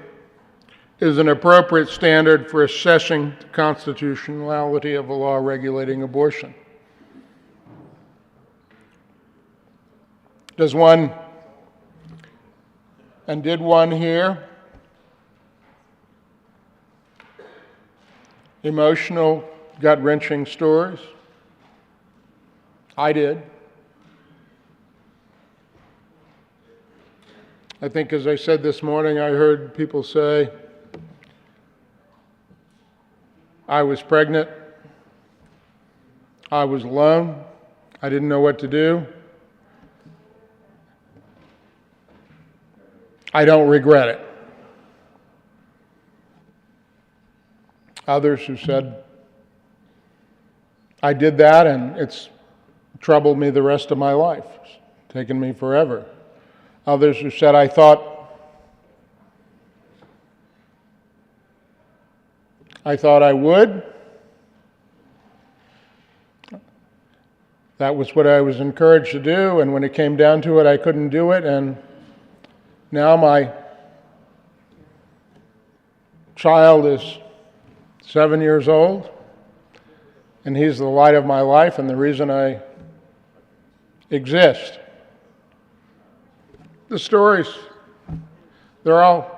Speaker 7: is an appropriate standard for assessing the constitutionality of a law regulating abortion. Does one, and did one hear emotional, gut-wrenching stories? I did. I think, as I said this morning, I heard people say, I was pregnant, I was alone, I didn't know what to do. I don't regret it. Others who said, I did that and it's troubled me the rest of my life. It's taken me forever. Others who said, I thought I would. That was what I was encouraged to do, and when it came down to it, I couldn't do it, and now my child is 7 years old, and he's the light of my life and the reason I exist. The stories, they're all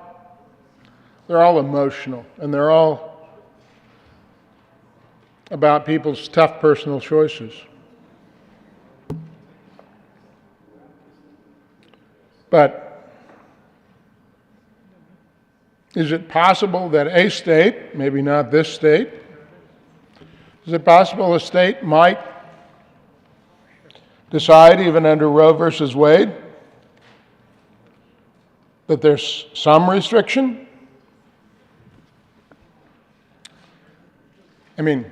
Speaker 7: emotional, and they're all about people's tough personal choices. But is it possible that a state, maybe not this state, is it possible a state might decide, even under Roe versus Wade, that there's some restriction? I mean,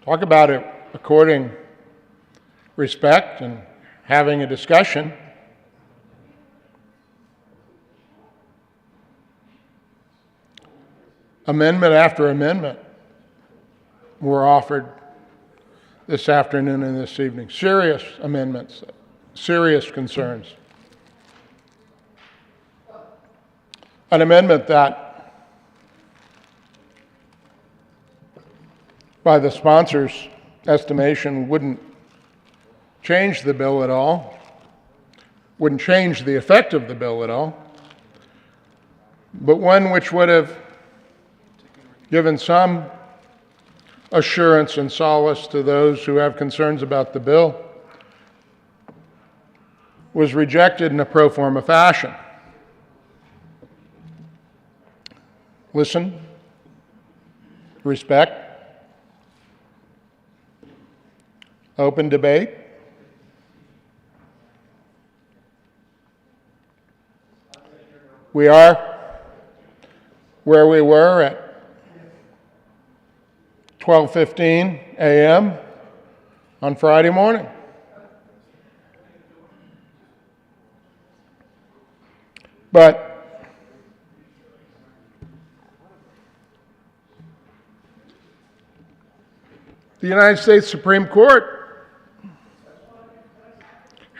Speaker 7: talk about it according respect and having a discussion. Amendment after amendment were offered this afternoon and this evening. Serious amendments, serious concerns. An amendment that, by the sponsor's estimation, wouldn't change the bill at all, wouldn't change the effect of the bill at all, but one which would have given some assurance and solace to those who have concerns about the bill, was rejected in a pro forma fashion. Listen, respect, open debate. We are where we were at 12:15 a.m. on Friday morning. But the United States Supreme Court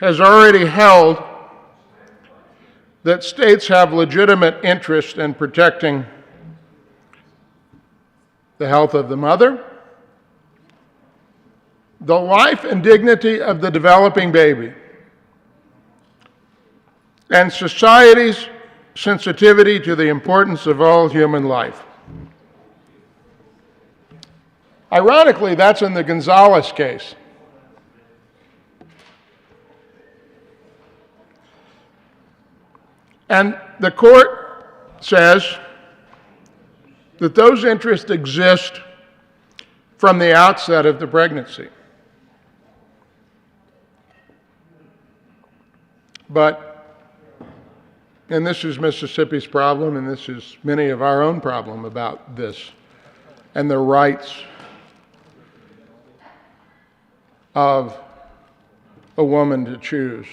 Speaker 7: has already held that states have legitimate interest in protecting the health of the mother, the life and dignity of the developing baby, and society's sensitivity to the importance of all human life. Ironically, that's in the Gonzalez case. And the court says that those interests exist from the outset of the pregnancy. But, and this is Mississippi's problem, and this is many of our own problem about this, and the rights of a woman to choose,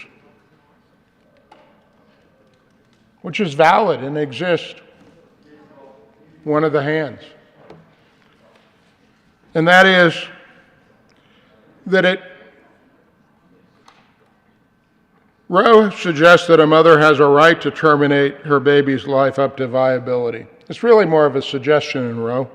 Speaker 7: which is valid and exists, one of the hands. And that is that Roe suggests that a mother has a right to terminate her baby's life up to viability. It's really more of a suggestion in Roe.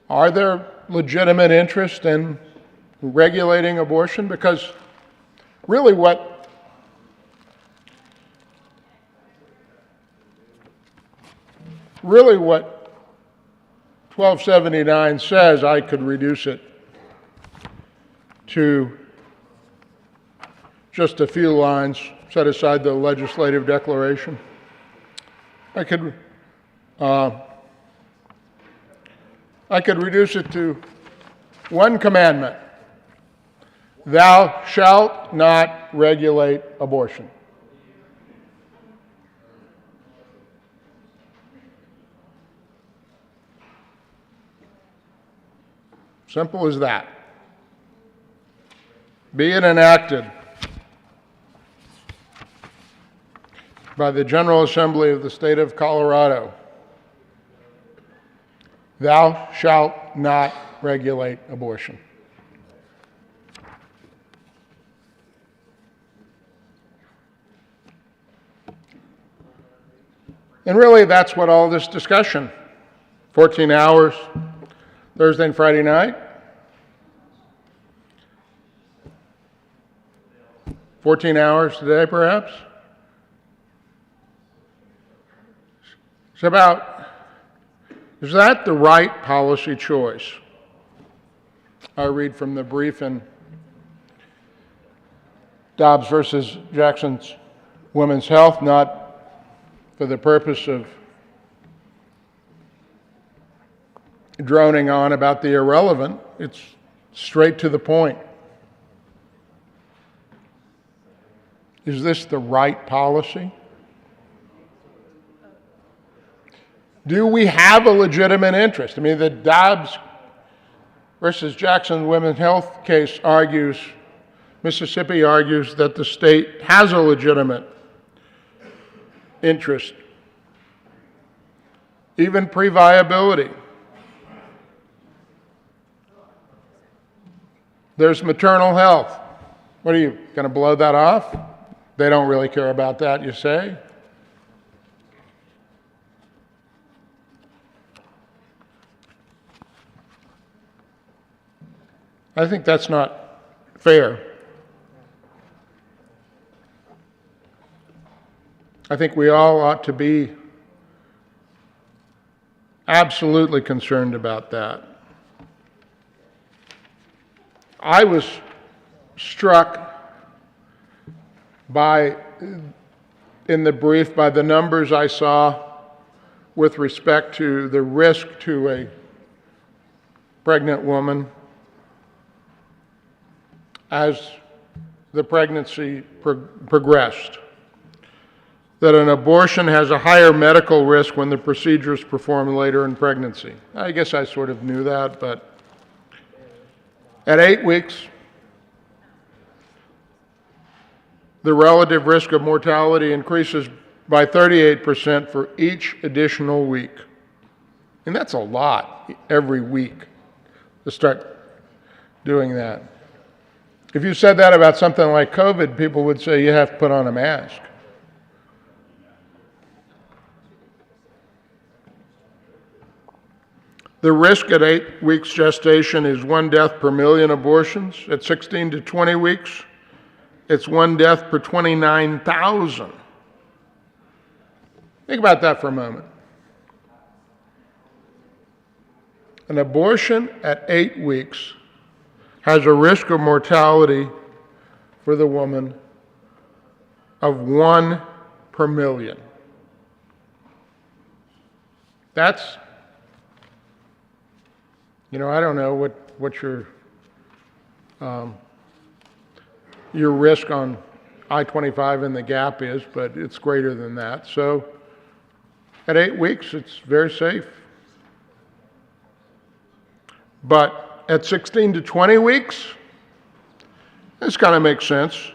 Speaker 7: Are there legitimate interest in regulating abortion? Because really what really what 1279 says, I could reduce it to just a few lines, set aside the legislative declaration. I could reduce it to one commandment: thou shalt not regulate abortion. Simple as that. Be it enacted by the General Assembly of the State of Colorado, thou shalt not regulate abortion. And really, that's what all this discussion, 14 hours, Thursday and Friday night, 14 hours today, perhaps. It's about, is that the right policy choice? I read from the brief in Dobbs versus Jackson's Women's Health, not for the purpose of droning on about the irrelevant. It's straight to the point. Is this the right policy? Do we have a legitimate interest? I mean, the Dobbs versus Jackson Women's Health case argues, Mississippi argues that the state has a legitimate interest, even pre-viability. There's maternal health. What are you going to blow that off? They don't really care about that, you say? I think that's not fair. I think we all ought to be absolutely concerned about that. I was struck by, in the brief, by the numbers I saw with respect to the risk to a pregnant woman as the pregnancy progressed. That an abortion has a higher medical risk when the procedure is performed later in pregnancy. I guess I sort of knew that, but at 8 weeks, the relative risk of mortality increases by 38% for each additional week. And that's a lot every week to start doing that. If you said that about something like COVID, people would say you have to put on a mask. The risk at 8 weeks gestation is 1 death per million abortions. At 16 to 20 weeks, it's 1 death per 29,000. Think about that for a moment. An abortion at 8 weeks has a risk of mortality for the woman of 1 per million. That's, I don't know what your risk on I-25 in the Gap is, but it's greater than that. So at 8 weeks, it's very safe. But at 16 to 20 weeks, this kind of makes sense.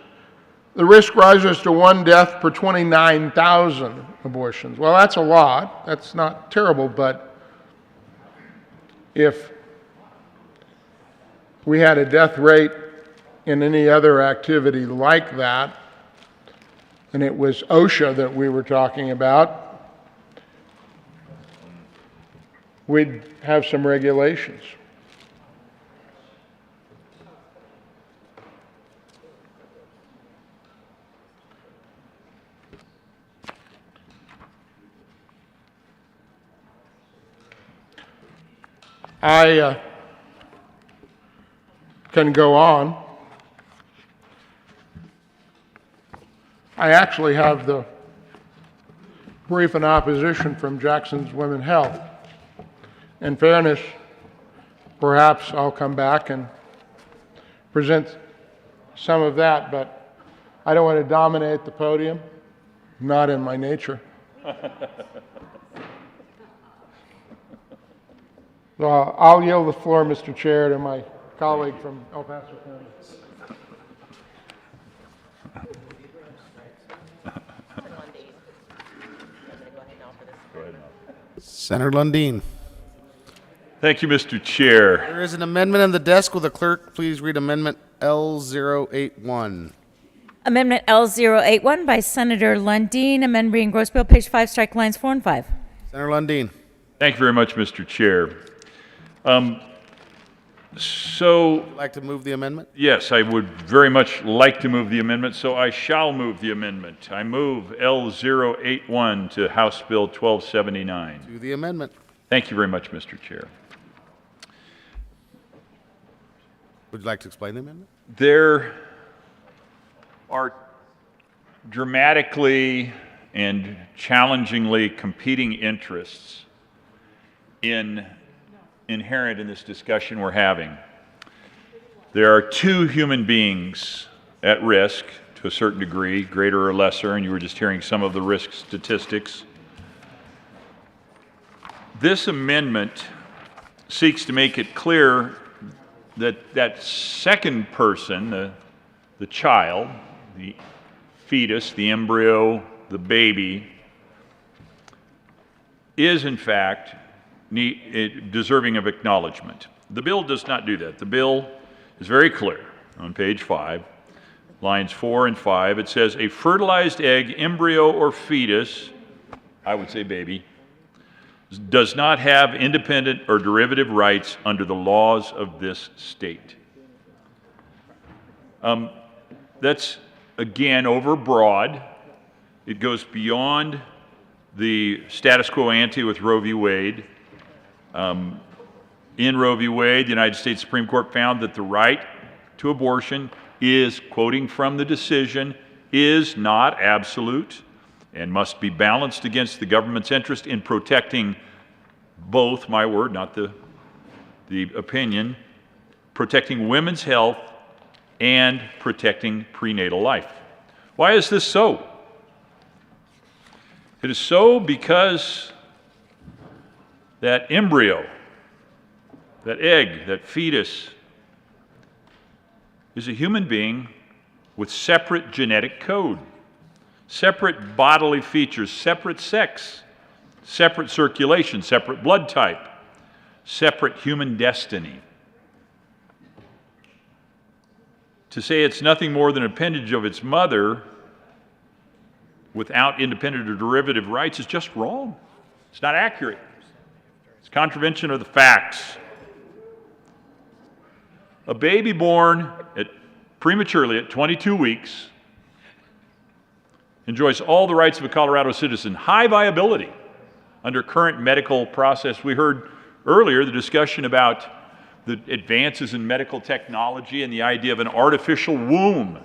Speaker 7: The risk rises to 1 death per 29,000 abortions. Well, that's a lot. That's not terrible, but if we had a death rate in any other activity like that, and it was OSHA that we were talking about, we'd have some regulations. I can go on. I actually have the brief in opposition from Jackson's Women's Health. In fairness, perhaps I'll come back and present some of that, but I don't want to dominate the podium. Not in my nature. I'll yield the floor, Mr. Chair, to my colleague from El Paso County.
Speaker 12: Senator Lundin.
Speaker 1: Thank you, Mr. Chair.
Speaker 12: There is an amendment on the desk. Will the clerk please read Amendment L081?
Speaker 6: Amendment L081 by Senator Lundin, amend re-engross bill, page 5, strike lines 4 and 5.
Speaker 12: Senator Lundin.
Speaker 1: Thank you very much, Mr. Chair. So,
Speaker 12: Would you like to move the amendment?
Speaker 1: yes, I would very much like to move the amendment, so I shall move the amendment. I move L081 to House Bill 1279.
Speaker 12: To the amendment.
Speaker 1: Thank you very much, Mr. Chair.
Speaker 12: Would you like to explain the amendment?
Speaker 1: There are dramatically and challengingly competing interests inherent in this discussion we're having. There are 2 human beings at risk to a certain degree, greater or lesser, and you were just hearing some of the risk statistics. This amendment seeks to make it clear that that second person, the child, the fetus, the embryo, the baby, is in fact deserving of acknowledgement. The bill does not do that. The bill is very clear on page 5, lines 4 and 5. It says, a fertilized egg, embryo, or fetus, I would say baby, does not have independent or derivative rights under the laws of this state. That's, again, overbroad. It goes beyond the status quo ante with Roe v. Wade. In Roe v. Wade, the United States Supreme Court found that the right to abortion is, quoting from the decision, is not absolute and must be balanced against the government's interest in protecting both, my word, not the the opinion, protecting women's health and protecting prenatal life. Why is this so? It is so because that embryo, that egg, that fetus, is a human being with separate genetic code, separate bodily features, separate sex, separate circulation, separate blood type, separate human destiny. To say it's nothing more than an appendage of its mother without independent or derivative rights is just wrong. It's not accurate. It's contravention of the facts. A baby born prematurely at 22 weeks enjoys all the rights of a Colorado citizen, high viability under current medical process. We heard earlier the discussion about the advances in medical technology and the idea of an artificial womb,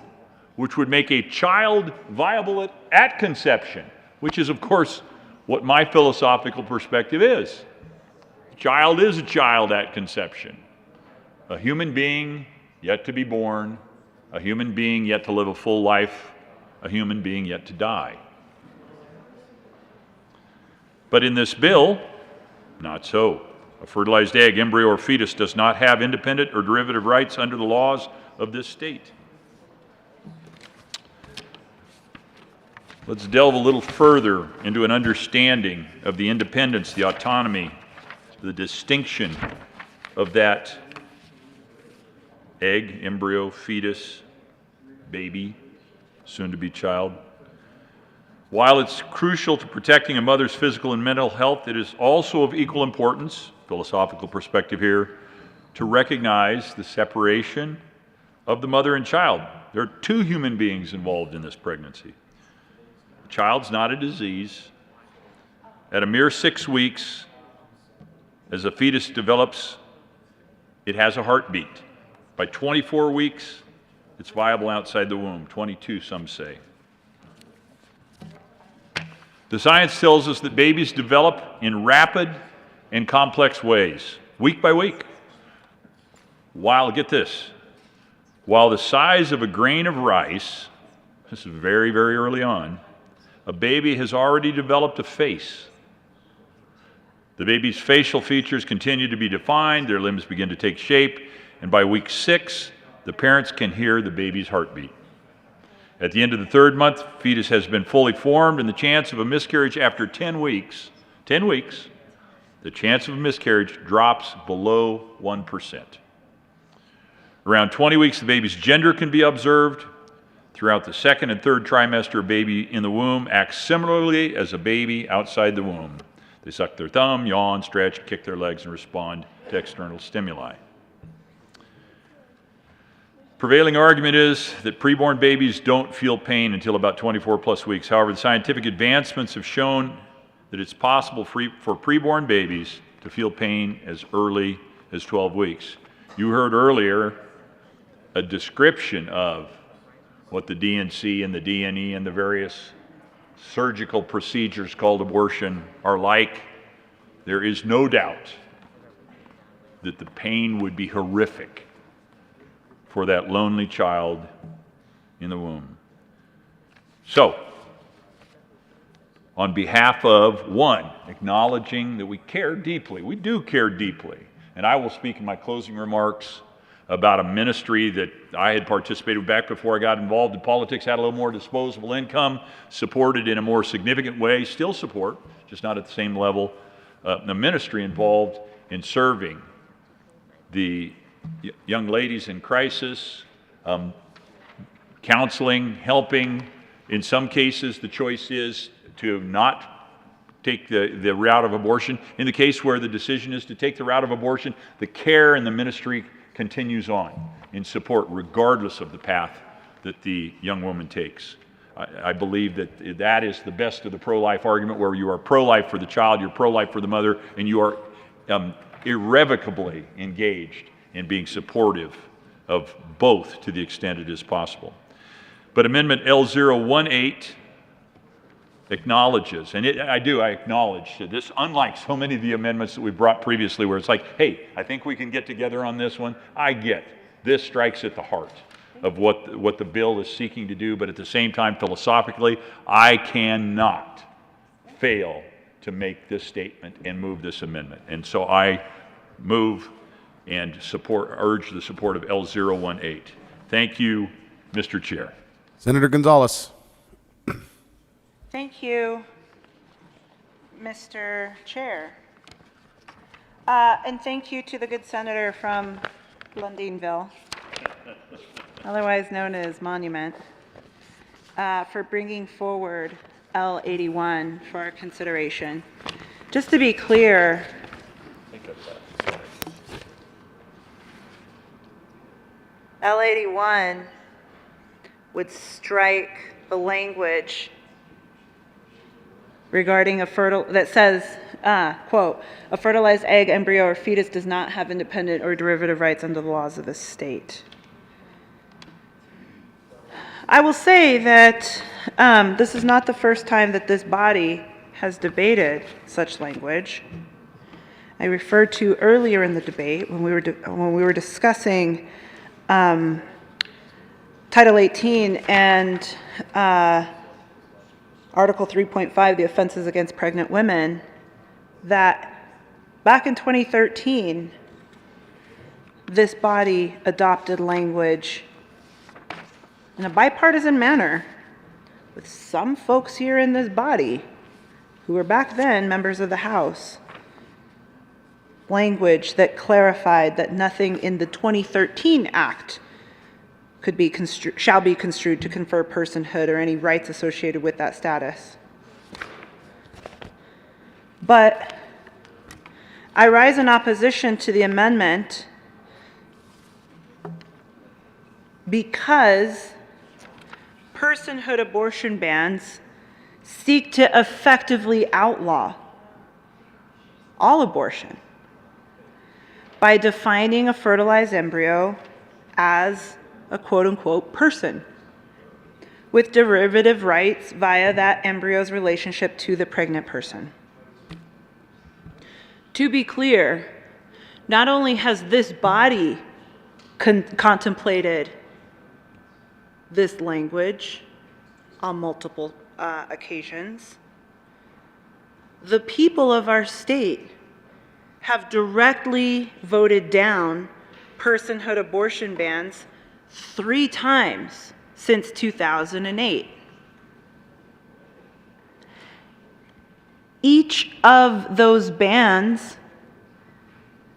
Speaker 1: which would make a child viable at conception, which is, of course, what my philosophical perspective is. A child is a child at conception. A human being yet to be born, a human being yet to live a full life, a human being yet to die. But in this bill, not so. A fertilized egg, embryo, or fetus does not have independent or derivative rights under the laws of this state. Let's delve a little further into an understanding of the independence, the autonomy, the distinction of that egg, embryo, fetus, baby, soon-to-be child. While it's crucial to protecting a mother's physical and mental health, it is also of equal importance, philosophical perspective here, to recognize the separation of the mother and child. There are two human beings involved in this pregnancy. The child's not a disease. At a mere 6 weeks, as a fetus develops, it has a heartbeat. By 24 weeks, it's viable outside the womb, 22 some say. The science tells us that babies develop in rapid and complex ways, week by week. While, get this, while the size of a grain of rice, this is very, very early on, a baby has already developed a face. The baby's facial features continue to be defined, their limbs begin to take shape, and by week 6, the parents can hear the baby's heartbeat. At the end of the 3rd month, fetus has been fully formed, and the chance of a miscarriage after 10 weeks, the chance of a miscarriage drops below 1%. Around 20 weeks, the baby's gender can be observed. Throughout the 2nd and 3rd trimester, a baby in the womb acts similarly as a baby outside the womb. They suck their thumb, yawn, stretch, kick their legs, and respond to external stimuli. Prevailing argument is that preborn babies don't feel pain until about 24 plus weeks. However, the scientific advancements have shown that it's possible for preborn babies to feel pain as early as 12 weeks. You heard earlier a description of what the DNC and the DNE and the various surgical procedures called abortion are like. There is no doubt that the pain would be horrific for that lonely child in the womb. So, on behalf of, one, acknowledging that we care deeply, we do care deeply, and I will speak in my closing remarks about a ministry that I had participated in back before I got involved in politics, had a little more disposable income, supported in a more significant way, still support, just not at the same level, the ministry involved in serving the young ladies in crisis, counseling, helping. In some cases, the choice is to not take the route of abortion. In the case where the decision is to take the route of abortion, the care and the ministry continues on in support regardless of the path that the young woman takes. I believe that that is the best of the pro-life argument, where you are pro-life for the child, you're pro-life for the mother, and you are irrevocably engaged in being supportive of both to the extent it is possible. But Amendment L018 acknowledges, and I acknowledge that this, unlike so many of the amendments that we brought previously where it's like, hey, I think we can get together on this one, I get this strikes at the heart of what the bill is seeking to do, but at the same time, philosophically, I cannot fail to make this statement and move this amendment. And so I move and urge the support of L018. Thank you, Mr. Chair.
Speaker 12: Senator Gonzalez.
Speaker 3: Thank you, Mr. Chair. And thank you to the good senator from Lundinville, otherwise known as Monument, for bringing forward L81 for our consideration. Just to be clear, L81 would strike the language regarding that says, quote, a fertilized egg, embryo, or fetus does not have independent or derivative rights under the laws of the state. I will say that this is not the first time that this body has debated such language. I referred to earlier in the debate when we were discussing Title 18 and Article 3.5, the offenses against pregnant women, that back in 2013, this body adopted language in a bipartisan manner with some folks here in this body who were back then members of the House, language that clarified that nothing in the 2013 Act shall be construed to confer personhood or any rights associated with that status. But I rise in opposition to the amendment because personhood abortion bans seek to effectively outlaw all abortion by defining a fertilized embryo as a quote-unquote person with derivative rights via that embryo's relationship to the pregnant person. To be clear, not only has this body contemplated this language on multiple occasions, the people of our state have directly voted down personhood abortion bans 3 times since 2008. Each of those bans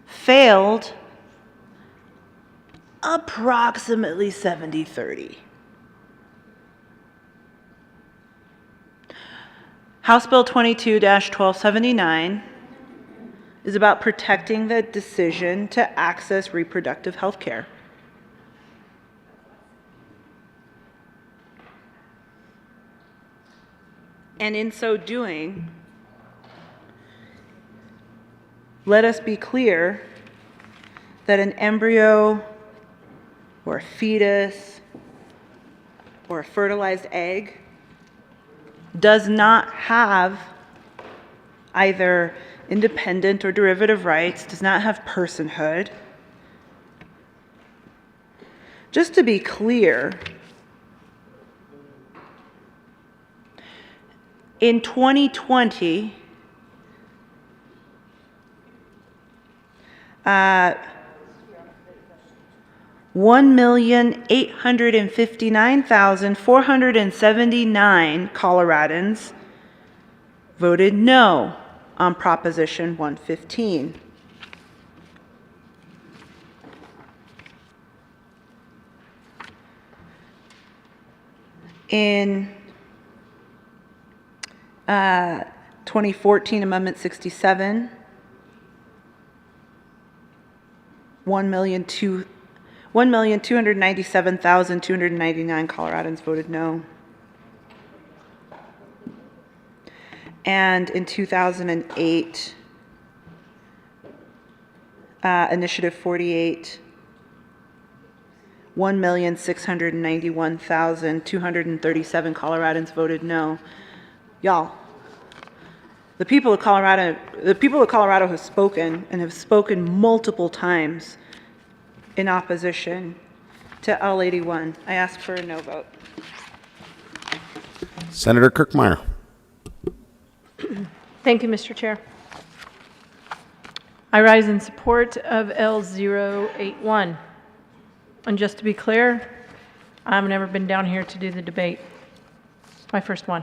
Speaker 3: failed approximately 70-30. House Bill 22-1279 is about protecting the decision to access reproductive health care. And in so doing, let us be clear that an embryo or a fetus or a fertilized egg does not have either independent or derivative rights, does not have personhood. Just to be clear, in 2020, 1,859,479 Coloradans voted no on Proposition 115. In 2014, Amendment 67, 1,297,299 Coloradans voted no. And in 2008, Initiative 48, 1,691,237 Coloradans voted no. Y'all, the people of Colorado have spoken and have spoken multiple times in opposition to L81. I ask for a no vote.
Speaker 12: Senator Kirkmeyer.
Speaker 13: Thank you, Mr. Chair. I rise in support of L081. And just to be clear, I've never been down here to do the debate. It's my first one.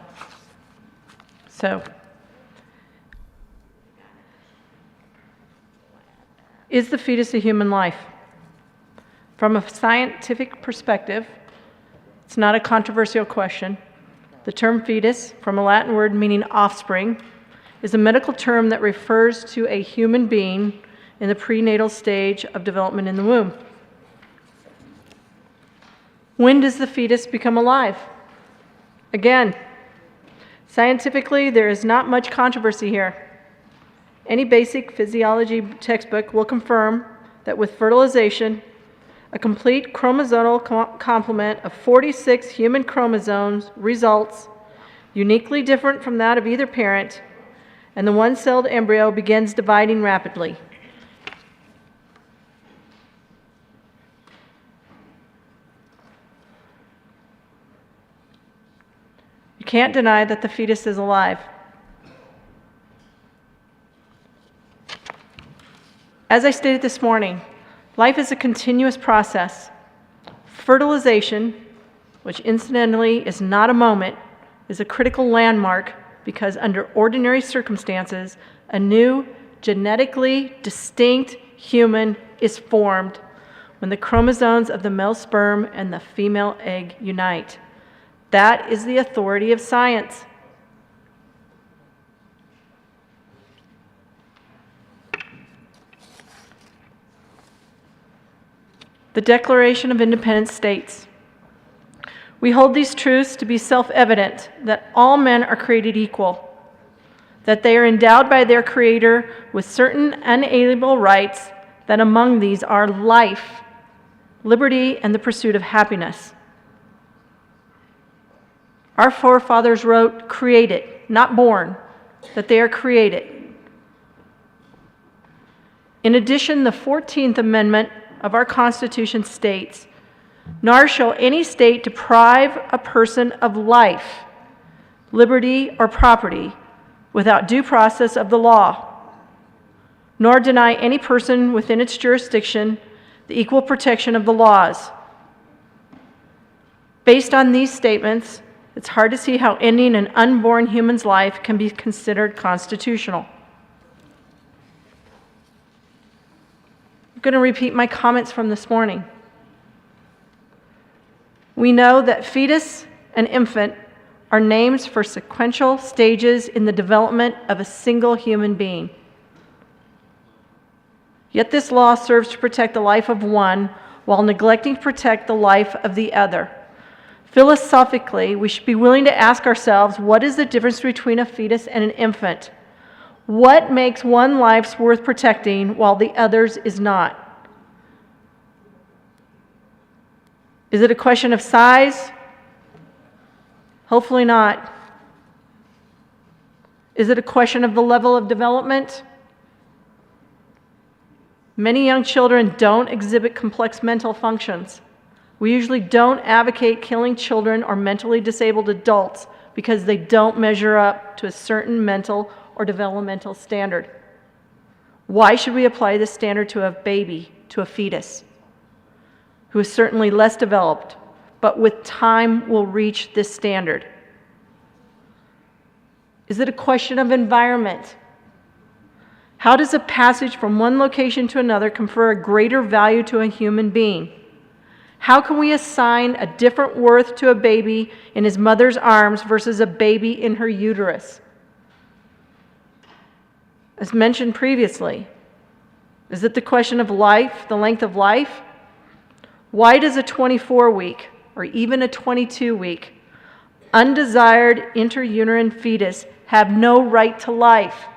Speaker 13: So, is the fetus a human life? From a scientific perspective, it's not a controversial question. The term fetus, from a Latin word meaning offspring, is a medical term that refers to a human being in the prenatal stage of development in the womb. When does the fetus become alive? Again, scientifically, there is not much controversy here. Any basic physiology textbook will confirm that with fertilization, a complete chromosomal complement of 46 human chromosomes results, uniquely different from that of either parent, and the one-celled embryo begins dividing rapidly. You can't deny that the fetus is alive. As I stated this morning, life is a continuous process. Fertilization, which incidentally is not a moment, is a critical landmark because under ordinary circumstances, a new genetically distinct human is formed when the chromosomes of the male sperm and the female egg unite. That is the authority of science. The Declaration of Independence states, "We hold these truths to be self-evident, that all men are created equal, that they are endowed by their Creator with certain unalienable rights, that among these are life, liberty, and the pursuit of happiness." Our forefathers wrote, created, not born, that they are created. In addition, the 14th Amendment of our Constitution states, "Nor shall any state deprive a person of life, liberty, or property without due process of the law, nor deny any person within its jurisdiction the equal protection of the laws." Based on these statements, it's hard to see how ending an unborn human's life can be considered constitutional. I'm going to repeat my comments from this morning. We know that fetus and infant are names for sequential stages in the development of a single human being. Yet this law serves to protect the life of one while neglecting to protect the life of the other. Philosophically, we should be willing to ask ourselves, what is the difference between a fetus and an infant? What makes one life worth protecting while the other's is not? Is it a question of size? Hopefully not. Is it a question of the level of development? Many young children don't exhibit complex mental functions. We usually don't advocate killing children or mentally disabled adults because they don't measure up to a certain mental or developmental standard. Why should we apply this standard to a baby, to a fetus, who is certainly less developed, but with time will reach this standard? Is it a question of environment? How does a passage from one location to another confer a greater value to a human being? How can we assign a different worth to a baby in his mother's arms versus a baby in her uterus? As mentioned previously, is it the question of life, the length of life? Why does a 24-week or even a 22-week undesired intrauterine fetus have no right to life,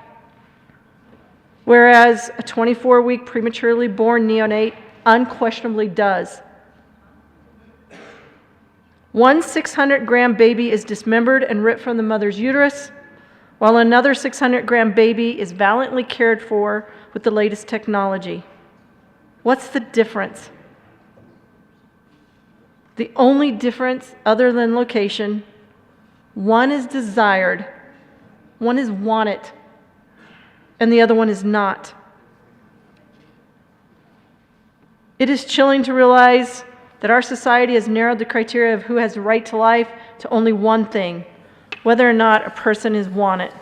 Speaker 13: whereas a 24-week prematurely born neonate unquestionably does? One 600-gram baby is dismembered and ripped from the mother's uterus, while another 600-gram baby is valiantly cared for with the latest technology. What's the difference? The only difference, other than location, one is desired, one is wanted, and the other one is not. It is chilling to realize that our society has narrowed the criteria of who has the right to life to only one thing: whether or not a person is wanted.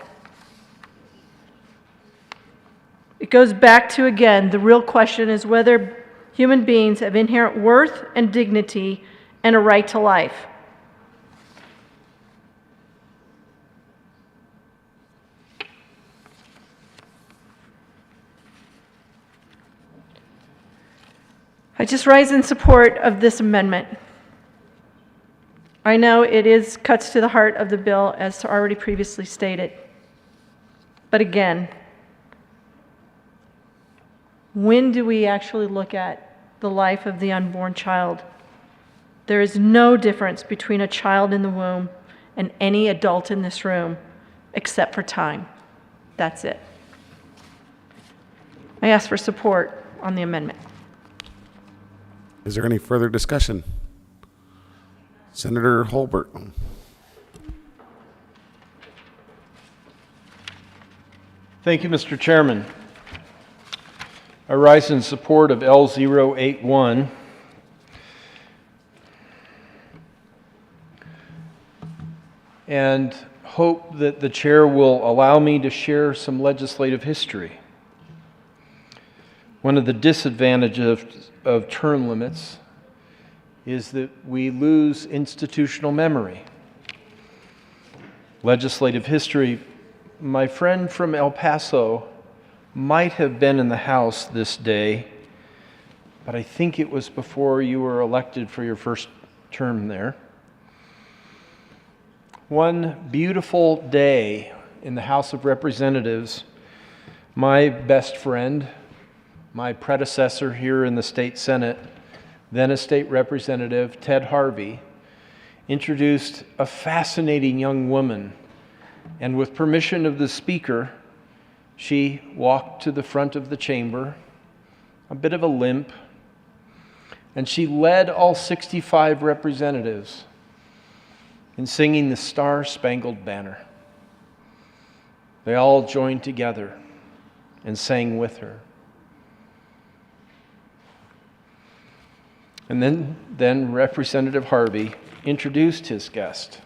Speaker 13: It goes back to, again, the real question is whether human beings have inherent worth and dignity and a right to life. I just rise in support of this amendment. I know it cuts to the heart of the bill, as already previously stated. But again, when do we actually look at the life of the unborn child? There is no difference between a child in the womb and any adult in this room, except for time. That's it. I ask for support on the amendment.
Speaker 12: Is there any further discussion? Senator Holbert.
Speaker 14: Thank you, Mr. Chairman. I rise in support of L081. And hope that the chair will allow me to share some legislative history. One of the disadvantages of term limits is that we lose institutional memory. Legislative history. My friend from El Paso might have been in the House this day, but I think it was before you were elected for your first term there. One beautiful day in the House of Representatives, my best friend, my predecessor here in the state Senate, then a state representative, Ted Harvey, introduced a fascinating young woman, and with permission of the speaker, she walked to the front of the chamber, a bit of a limp, and she led all 65 representatives in singing the Star-Spangled Banner. They all joined together and sang with her. And then Representative Harvey introduced his guest.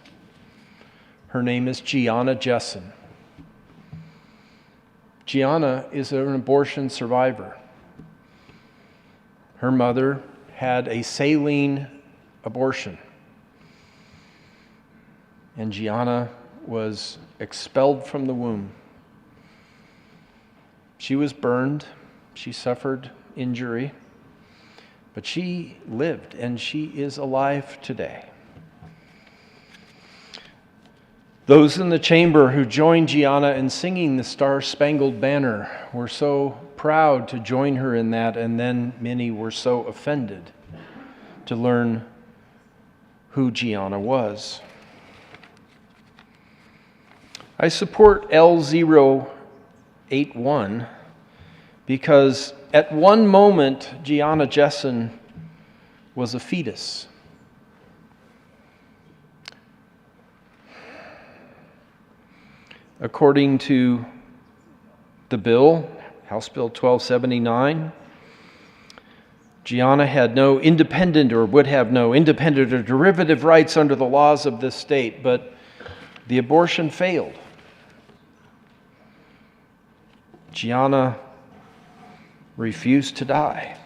Speaker 14: Her name is Gianna Jessen. Gianna is an abortion survivor. Her mother had a saline abortion, and Gianna was expelled from the womb. She was burned, she suffered injury, but she lived, and she is alive today. Those in the chamber who joined Gianna in singing the Star-Spangled Banner were so proud to join her in that, and then many were so offended to learn who Gianna was. I support L081 because at one moment, Gianna Jessen was a fetus. According to the bill, House Bill 1279, Gianna had no independent or would have no independent or derivative rights under the laws of this state, but the abortion failed. Gianna refused to die.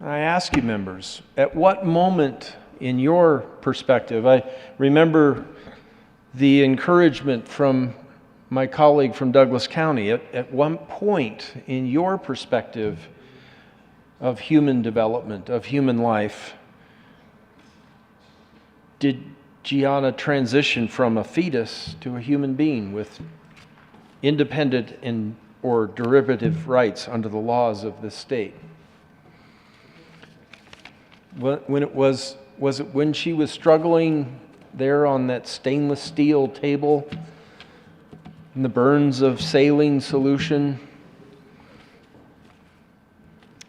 Speaker 14: I ask you, members, at what moment in your perspective, I remember the encouragement from my colleague from Douglas County, at one point in your perspective of human development, of human life, did Gianna transition from a fetus to a human being with independent and or derivative rights under the laws of this state? when was it when she was struggling there on that stainless steel table in the burns of saline solution?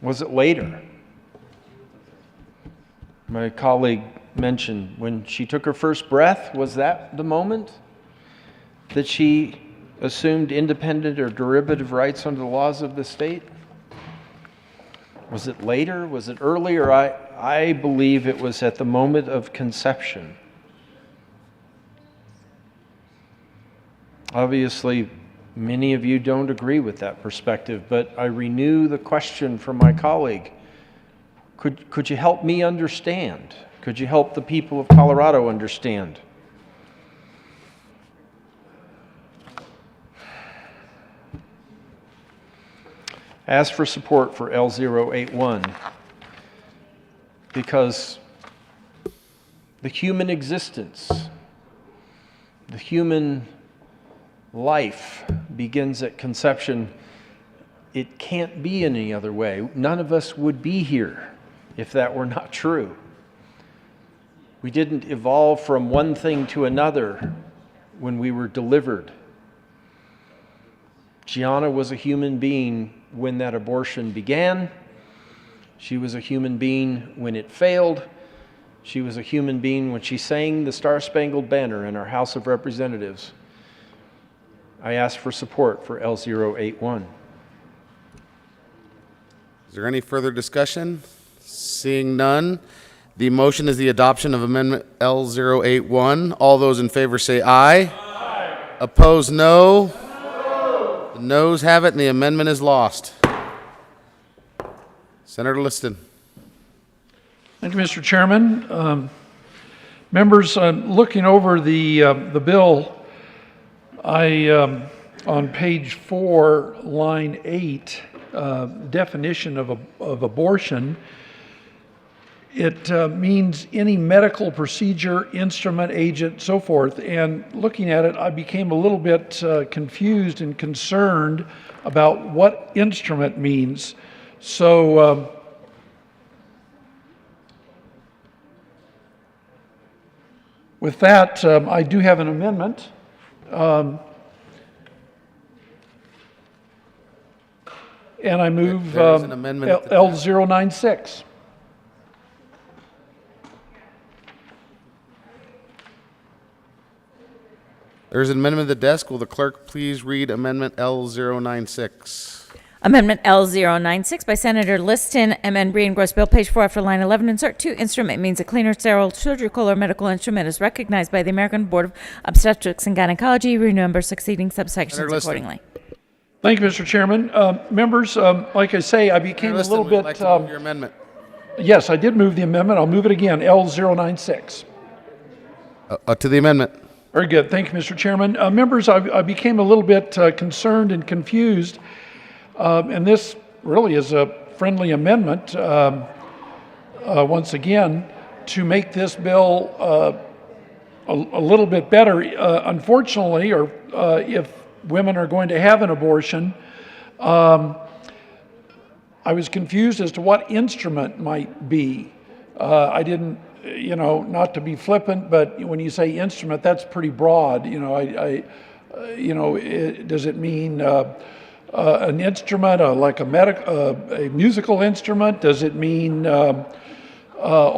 Speaker 14: Was it later? My colleague mentioned when she took her first breath, was that the moment that she assumed independent or derivative rights under the laws of the state? Was it later? Was it earlier? I believe it was at the moment of conception. Obviously, many of you don't agree with that perspective, but I renew the question from my colleague. Could you help me understand? Could you help the people of Colorado understand? Ask for support for L081 because the human existence, the human life begins at conception. It can't be any other way. None of us would be here if that were not true. We didn't evolve from one thing to another when we were delivered. Gianna was a human being when that abortion began. She was a human being when it failed. She was a human being when she sang the Star-Spangled Banner in our House of Representatives. I ask for support for L081.
Speaker 12: Is there any further discussion? Seeing none, the motion is the adoption of Amendment L081. All those in favor say aye. Aye. Opposed, no. The noes have it, and the amendment is lost. Senator Liston.
Speaker 5: Thank you, Mr. Chairman. Members, looking over the bill, on page 4, line 8, definition of abortion, it means any medical procedure, instrument, agent, so forth. And looking at it, I became a little bit confused and concerned about what instrument means. So with that, I do have an amendment. And I move
Speaker 12: There's an amendment at the
Speaker 5: L096.
Speaker 12: There's an amendment at the desk. Will the clerk please read Amendment L096?
Speaker 6: Amendment L096 by Senator Liston, amend Brian-Gross Bill, page 4 after line 11, insert 2. Instrument means a cleaner, sterile, surgical, or medical instrument is recognized by the American Board of Obstetrics and Gynecology. Renumber succeeding subsections accordingly.
Speaker 5: Thank you, Mr. Chairman. Members, like I say, I became a little bit...
Speaker 12: Like to move your amendment.
Speaker 5: Yes, I did move the amendment. I'll move it again, L096.
Speaker 12: To the amendment.
Speaker 5: Very good. Thank you, Mr. Chairman. Members, I became a little bit concerned and confused, and this really is a friendly amendment, once again, to make this bill a little bit better. Unfortunately, or if women are going to have an abortion, I was confused as to what instrument might be. I didn't, not to be flippant, but when you say instrument, that's pretty broad. Does it mean an instrument, like a musical instrument? Does it mean a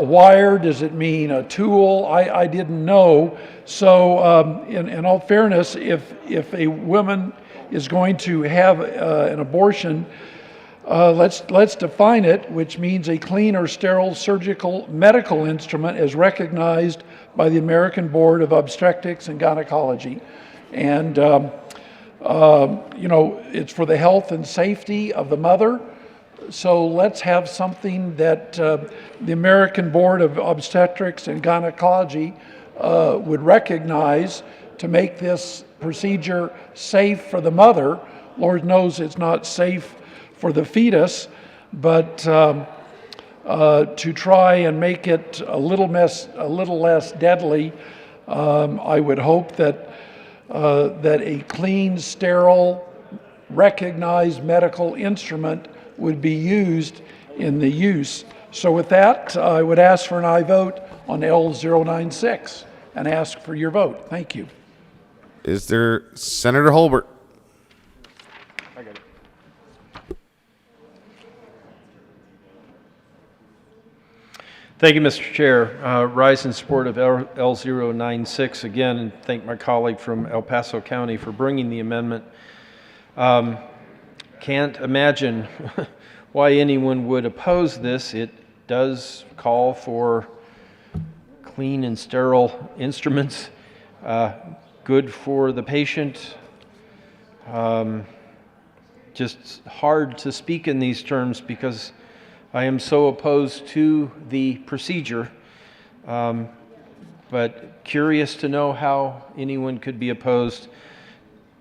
Speaker 5: wire? Does it mean a tool? I didn't know. So in all fairness, if a woman is going to have an abortion, let's define it, which means a clean or sterile surgical medical instrument as recognized by the American Board of Obstetrics and Gynecology. And, it's for the health and safety of the mother. So let's have something that the American Board of Obstetrics and Gynecology would recognize to make this procedure safe for the mother. Lord knows it's not safe for the fetus, but to try and make it a little less deadly, I would hope that a clean, sterile, recognized medical instrument would be used in the use So with that, I would ask for an aye vote on L096 and ask for your vote. Thank you.
Speaker 12: Is there Senator Holbert?
Speaker 14: Thank you, Mr. Chair. Rise in support of L096 again, and thank my colleague from El Paso County for bringing the amendment. Can't imagine why anyone would oppose this. It does call for clean and sterile instruments, good for the patient. Just hard to speak in these terms because I am so opposed to the procedure, but curious to know how anyone could be opposed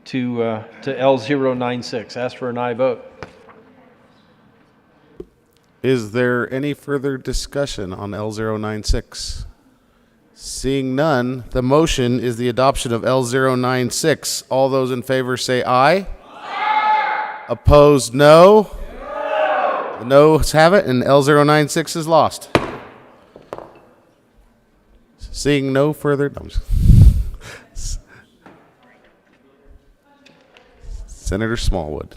Speaker 14: to L096. Ask for an aye vote.
Speaker 12: Is there any further discussion on L096? Seeing none, the motion is the adoption of L096. All those in favor say aye. Aye. Opposed, no. The noes have it, and L096 is lost. Seeing no further... no, Senator Smallwood.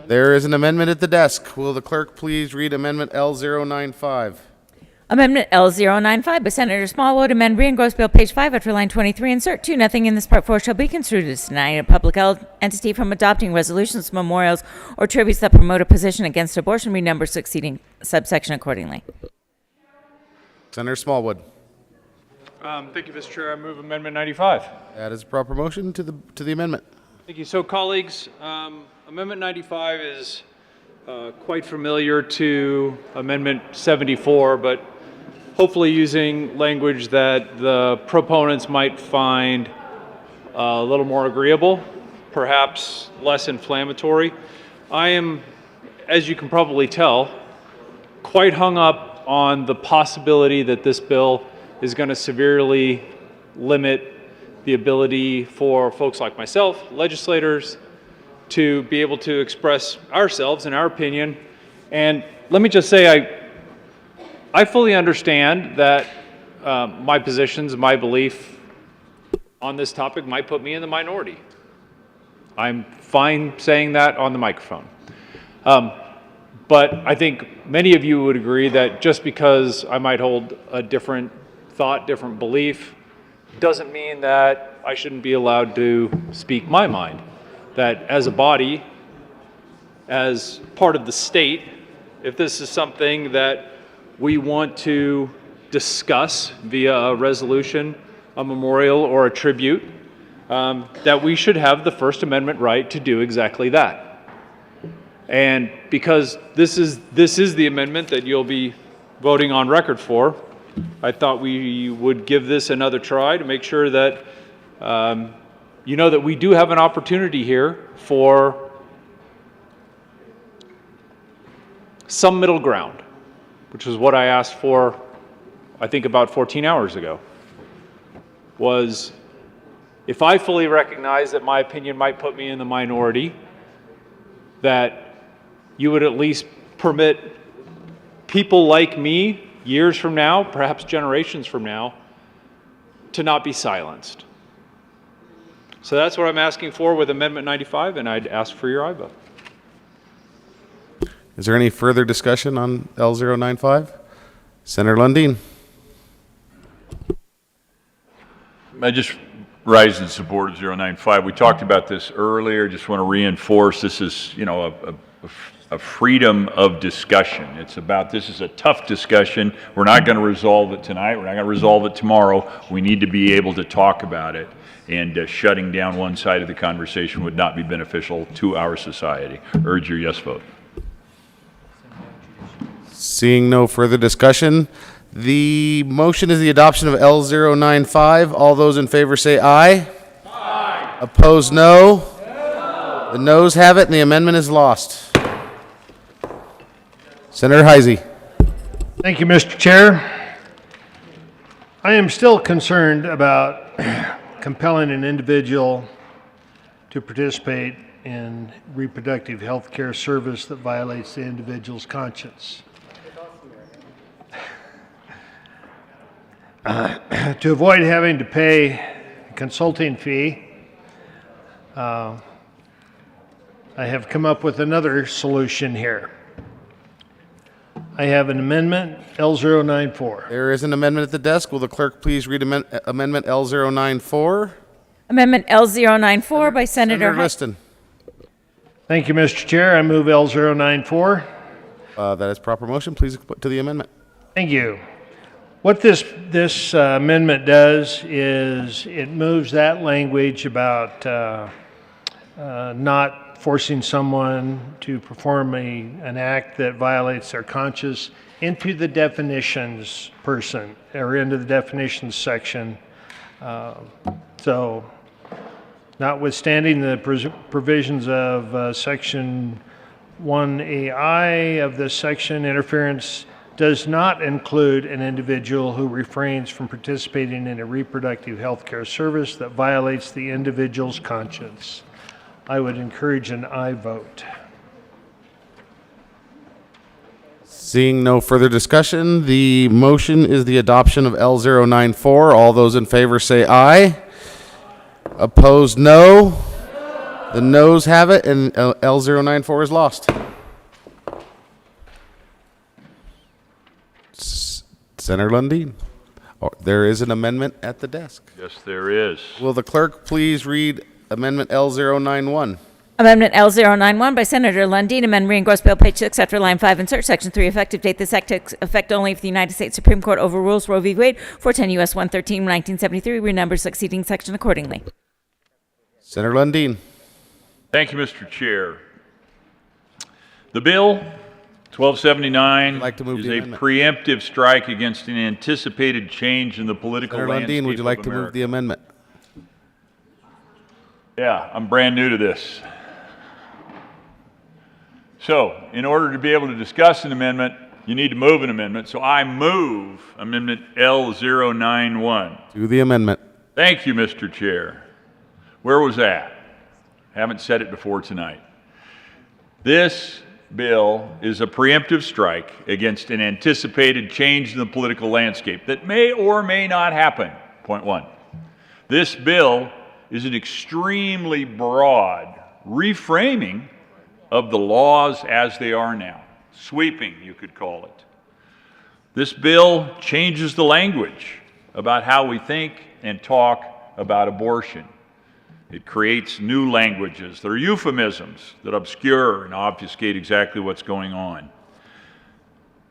Speaker 12: There is an amendment at the desk. Will the clerk please read Amendment L095?
Speaker 6: Amendment L095 by Senator Smallwood, amend re-engross bill, page 5, after line 23, insert 2, nothing in this part 4 shall be construed as denying a public entity from adopting resolutions, memorials, or tributes that promote a position against abortion, renumber succeeding subsection accordingly.
Speaker 12: Senator Smallwood.
Speaker 11: Thank you, Mr. Chair. I move Amendment 95.
Speaker 12: That is a proper motion to the amendment.
Speaker 11: Thank you. So, colleagues, Amendment 95 is quite familiar to Amendment 74, but hopefully using language that the proponents might find a little more agreeable, perhaps less inflammatory. I am, as you can probably tell, quite hung up on the possibility that this bill is going to severely limit the ability for folks like myself, legislators, to be able to express ourselves and our opinion. And let me just say, I fully understand that my positions, my belief on this topic might put me in the minority. I'm fine saying that on the microphone. But I think many of you would agree that just because I might hold a different thought, different belief, doesn't mean that I shouldn't be allowed to speak my mind. That as a body, as part of the state, if this is something that we want to discuss via a resolution, a memorial, or a tribute, that we should have the First Amendment right to do exactly that. And because this is the amendment that you'll be voting on record for, I thought we would give this another try to make sure that you know that we do have an opportunity here for some middle ground, which is what I asked for, I think about 14 hours ago, was if I fully recognize that my opinion might put me in the minority, that you would at least permit people like me years from now, perhaps generations from now, to not be silenced. So that's what I'm asking for with Amendment 95, and I'd ask for your aye vote.
Speaker 12: Is there any further discussion on L095? Senator Lundin.
Speaker 1: I just rise in support of 095. We talked about this earlier. Just want to reinforce this is, you know, a freedom of discussion. It's about, this is a tough discussion. We're not going to resolve it tonight. We're not going to resolve it tomorrow. We need to be able to talk about it. And shutting down one side of the conversation would not be beneficial to our society. Urge your yes vote.
Speaker 12: Seeing no further discussion, the motion is the adoption of L095. All those in favor say aye. Aye. Opposed, no. No. The noes have it, and the amendment is lost. Senator Heisey.
Speaker 4: Thank you, Mr. Chair. I am still concerned about compelling an individual to participate in reproductive health care service that violates the individual's conscience. To avoid having to pay a consulting fee, I have come up with another solution here. I have an amendment, L094.
Speaker 12: There is an amendment at the desk. Will the clerk please read amendment L094?
Speaker 6: Amendment L094 by Senator
Speaker 12: Liston.
Speaker 4: Thank you, Mr. Chair. I move L094.
Speaker 12: That is proper motion. Please put to the amendment.
Speaker 4: Thank you. What this amendment does is it moves that language about not forcing someone to perform an act that violates their conscience into the definitions person, or into the definitions section. So notwithstanding the provisions of section 1AI of this section, interference does not include an individual who refrains from participating in a reproductive health care service that violates the individual's conscience. I would encourage an aye vote.
Speaker 12: Seeing no further discussion, the motion is the adoption of L094. All those in favor say aye. Opposed, no. The noes have it, and L094 is lost. Senator Lundin. Oh, there is an amendment at the desk.
Speaker 1: Yes, there is.
Speaker 12: Will the clerk please read amendment L091?
Speaker 6: Amendment L091 by Senator Lundin, amend re-engross bill page 6 after line 5, insert section 3, effective date. This act takes effect only if the United States Supreme Court overrules Roe v. Wade, 410 U.S. 113, 1973, renumbers succeeding section accordingly.
Speaker 12: Senator Lundin.
Speaker 1: Thank you, Mr. Chair. The bill, 1279,
Speaker 12: like to move
Speaker 1: is
Speaker 12: the
Speaker 1: a
Speaker 12: amendment.
Speaker 1: preemptive strike against an anticipated change in the political
Speaker 12: Senator
Speaker 1: landscape
Speaker 12: Lundin, would you like
Speaker 1: of
Speaker 12: to move
Speaker 1: America.
Speaker 12: the amendment?
Speaker 1: Yeah, I'm brand new to this. So, in order to be able to discuss an amendment, you need to move an amendment. So I move amendment L091.
Speaker 12: Do the amendment.
Speaker 1: Thank you, Mr. Chair. Where was that? Haven't said it before tonight. This bill is a preemptive strike against an anticipated change in the political landscape that may or may not happen. Point one. This bill is an extremely broad reframing of the laws as they are now. Sweeping, you could call it. This bill changes the language about how we think and talk about abortion. It creates new languages that are euphemisms that obscure and obfuscate exactly what's going on.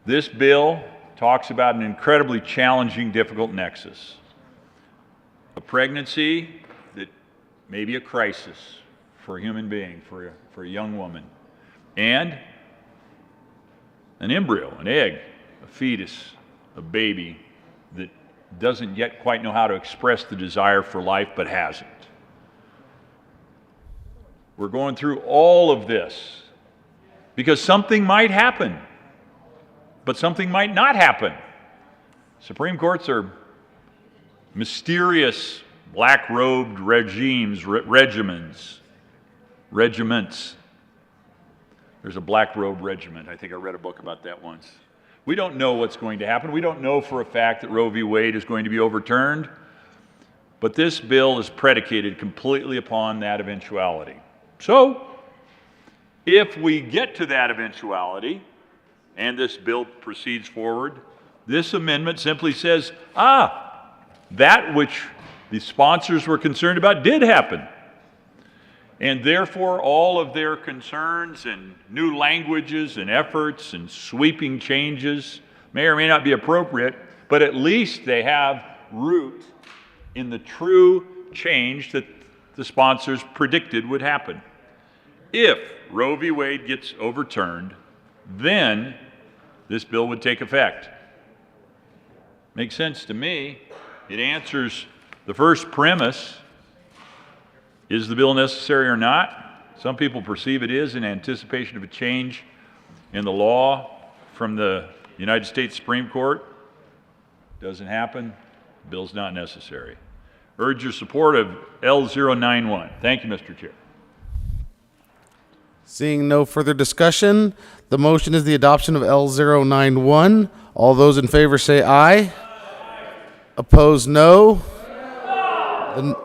Speaker 1: This bill talks about an incredibly challenging, difficult nexus. A pregnancy that may be a crisis for a human being, for a young woman, and an embryo, an egg, a fetus, a baby that doesn't yet quite know how to express the desire for life but has it. We're going through all of this because something might happen, but something might not happen. Supreme Courts are mysterious black-robed regiments. There's a black-robed regiment. I think I read a book about that once. We don't know what's going to happen. We don't know for a fact that Roe v. Wade is going to be overturned, but this bill is predicated completely upon that eventuality. So, if we get to that eventuality, and this bill proceeds forward, this amendment simply says, that which the sponsors were concerned about did happen. And therefore, all of their concerns and new languages and efforts and sweeping changes may or may not be appropriate, but at least they have root in the true change that the sponsors predicted would happen. If Roe v. Wade gets overturned, then this bill would take effect. Makes sense to me. It answers the first premise. Is the bill necessary or not? Some people perceive it is in anticipation of a change in the law from the United States Supreme Court. Doesn't happen. The bill's not necessary. Urge your support of L091. Thank you, Mr. Chair.
Speaker 12: Seeing no further discussion, the motion is the adoption of L091. All those in favor say aye. Opposed, no.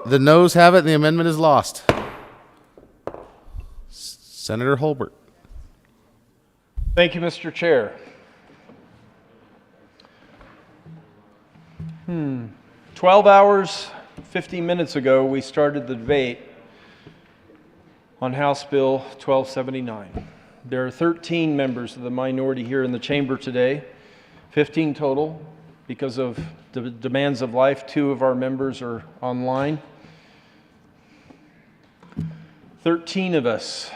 Speaker 12: The noes have it and the amendment is lost. Senator Holbert.
Speaker 14: Thank you, Mr. Chair. 12 hours, 50 minutes ago, we started the debate on House Bill 1279. There are 13 members of the minority here in the chamber today, 15 total. Because of the demands of life, 2 of our members are online. 13 of us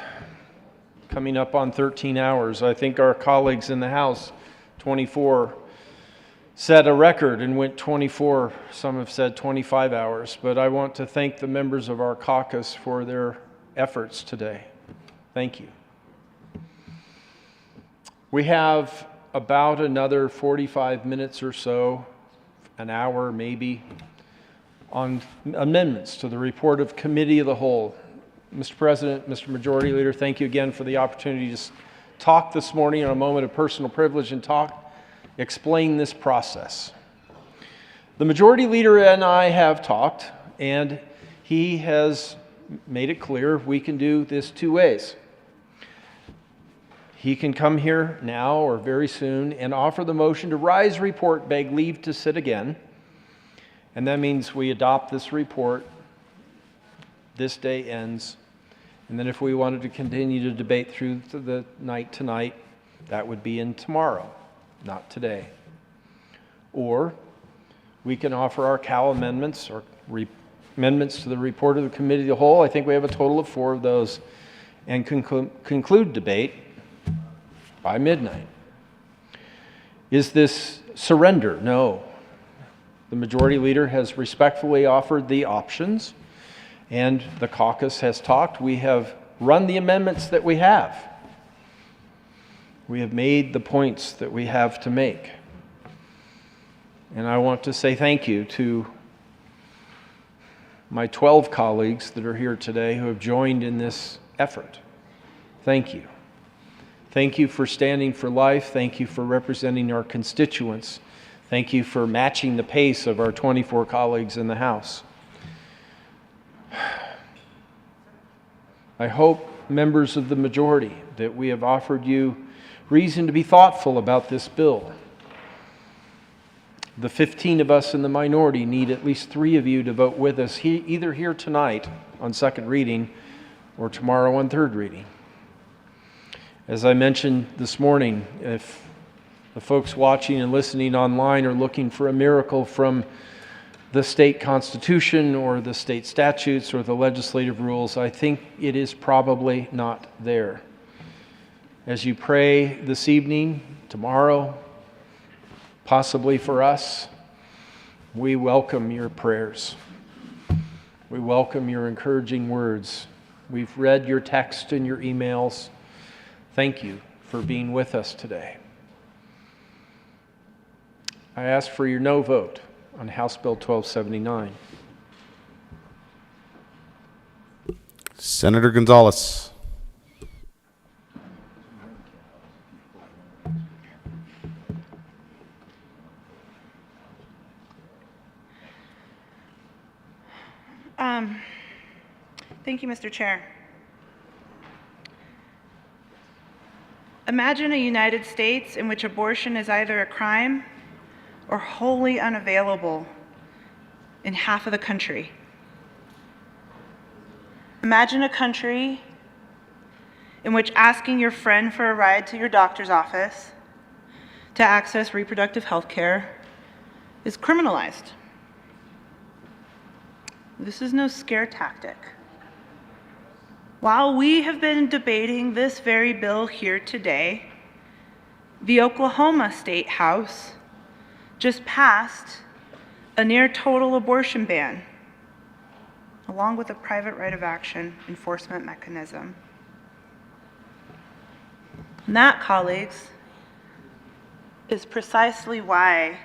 Speaker 14: coming up on 13 hours. I think our colleagues in the House, 24, set a record and went 24, some have said 25 hours. But I want to thank the members of our caucus for their efforts today. Thank you. We have about another 45 minutes or so, an hour maybe, on amendments to the report of Committee of the Whole. Mr. President, Mr. Majority Leader, thank you again for the opportunity to talk this morning on a moment of personal privilege and explain this process. The Majority Leader and I have talked, and he has made it clear we can do this 2 ways. He can come here now or very soon and offer the motion to rise report, beg leave to sit again. And that means we adopt this report. This day ends. And then if we wanted to continue to debate through the night tonight, that would be in tomorrow, not today. Or we can offer our Cal amendments or amendments to the report of the Committee of the Whole. I think we have a total of 4 of those, and conclude debate by midnight. Is this surrender? No. The Majority Leader has respectfully offered the options, and the caucus has talked. We have run the amendments that we have. We have made the points that we have to make. And I want to say thank you to my 12 colleagues that are here today who have joined in this effort. Thank you. Thank you for standing for life. Thank you for representing our constituents. Thank you for matching the pace of our 24 colleagues in the House. I hope, members of the majority, that we have offered you reason to be thoughtful about this bill. The 15 of us in the minority need at least 3 of you to vote with us, either here tonight on second reading or tomorrow on third reading. As I mentioned this morning, if the folks watching and listening online are looking for a miracle from the state constitution or the state statutes or the legislative rules, I think it is probably not there. As you pray this evening, tomorrow, possibly for us, we welcome your prayers. We welcome your encouraging words. We've read your text and your emails. Thank you for being with us today. I ask for your no vote on House Bill 1279.
Speaker 12: Senator Gonzalez.
Speaker 3: Thank you, Mr. Chair. Imagine a United States in which abortion is either a crime or wholly unavailable in half of the country. Imagine a country in which asking your friend for a ride to your doctor's office to access reproductive health care is criminalized. This is no scare tactic. While we have been debating this very bill here today, the Oklahoma State House just passed a near total abortion ban, along with a private right of action enforcement mechanism. And that, colleagues, is precisely why,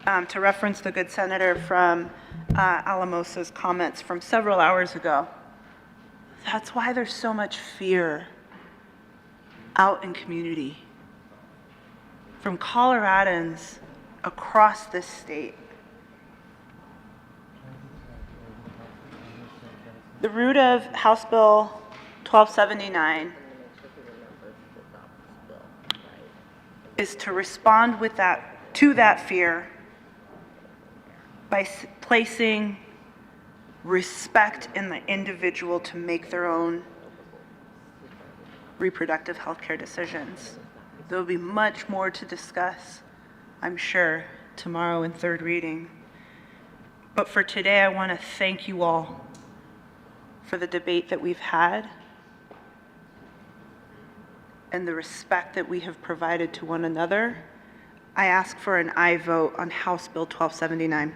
Speaker 3: to reference the good senator from Alamosa's comments from several hours ago, that's why there's so much fear out in community from Coloradans across this state. The root of House Bill 1279 is to respond to that fear by placing respect in the individual to make their own reproductive health care decisions. There will be much more to discuss, I'm sure, tomorrow in third reading. But for today, I want to thank you all for the debate that we've had and the respect that we have provided to one another. I ask for an aye vote on House Bill 1279.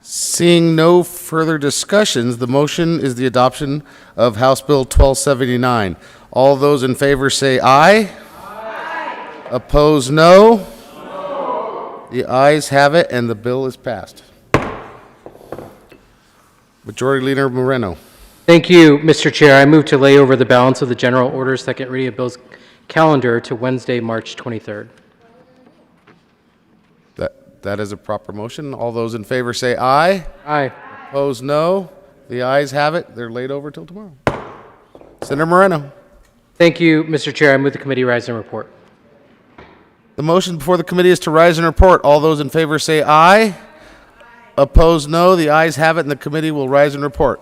Speaker 12: Seeing no further discussions, the motion is the adoption of House Bill 1279. All those in favor say aye. Aye. Opposed, no. No. The ayes have it, and the bill is passed. Majority Leader Moreno.
Speaker 15: Thank you, Mr. Chair. I move to lay over the balance of the general order second reading of bills calendar to Wednesday, March 23rd.
Speaker 12: That is a proper motion. All those in favor say aye.
Speaker 15: Aye.
Speaker 12: Opposed, no. The ayes have it. They're laid over till tomorrow. Senator Moreno.
Speaker 15: Thank you, Mr. Chair. I move the committee rise and report.
Speaker 12: The motion before the committee is to rise and report. All those in favor say aye. Opposed, no. The ayes have it, and the committee will rise and report.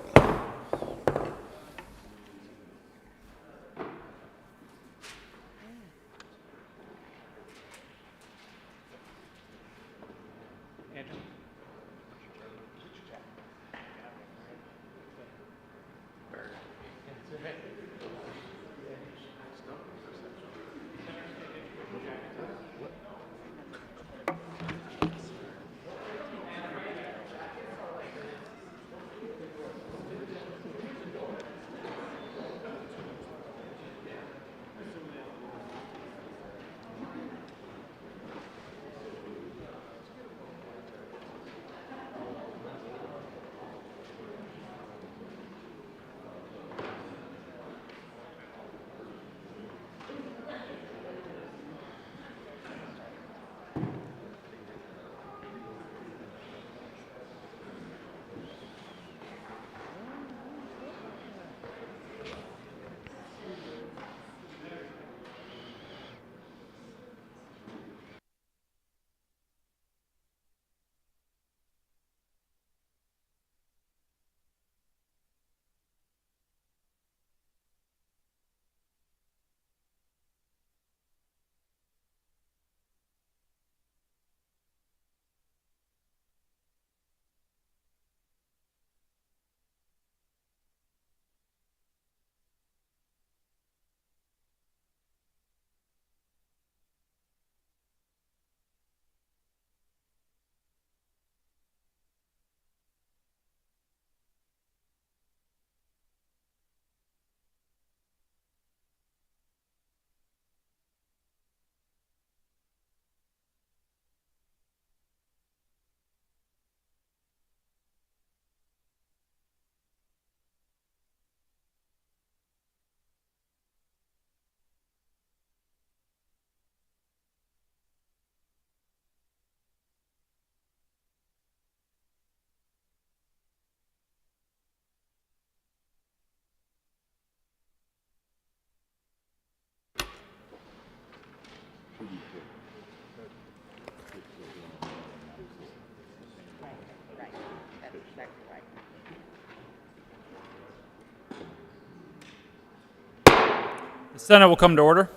Speaker 16: The Senate will come to order.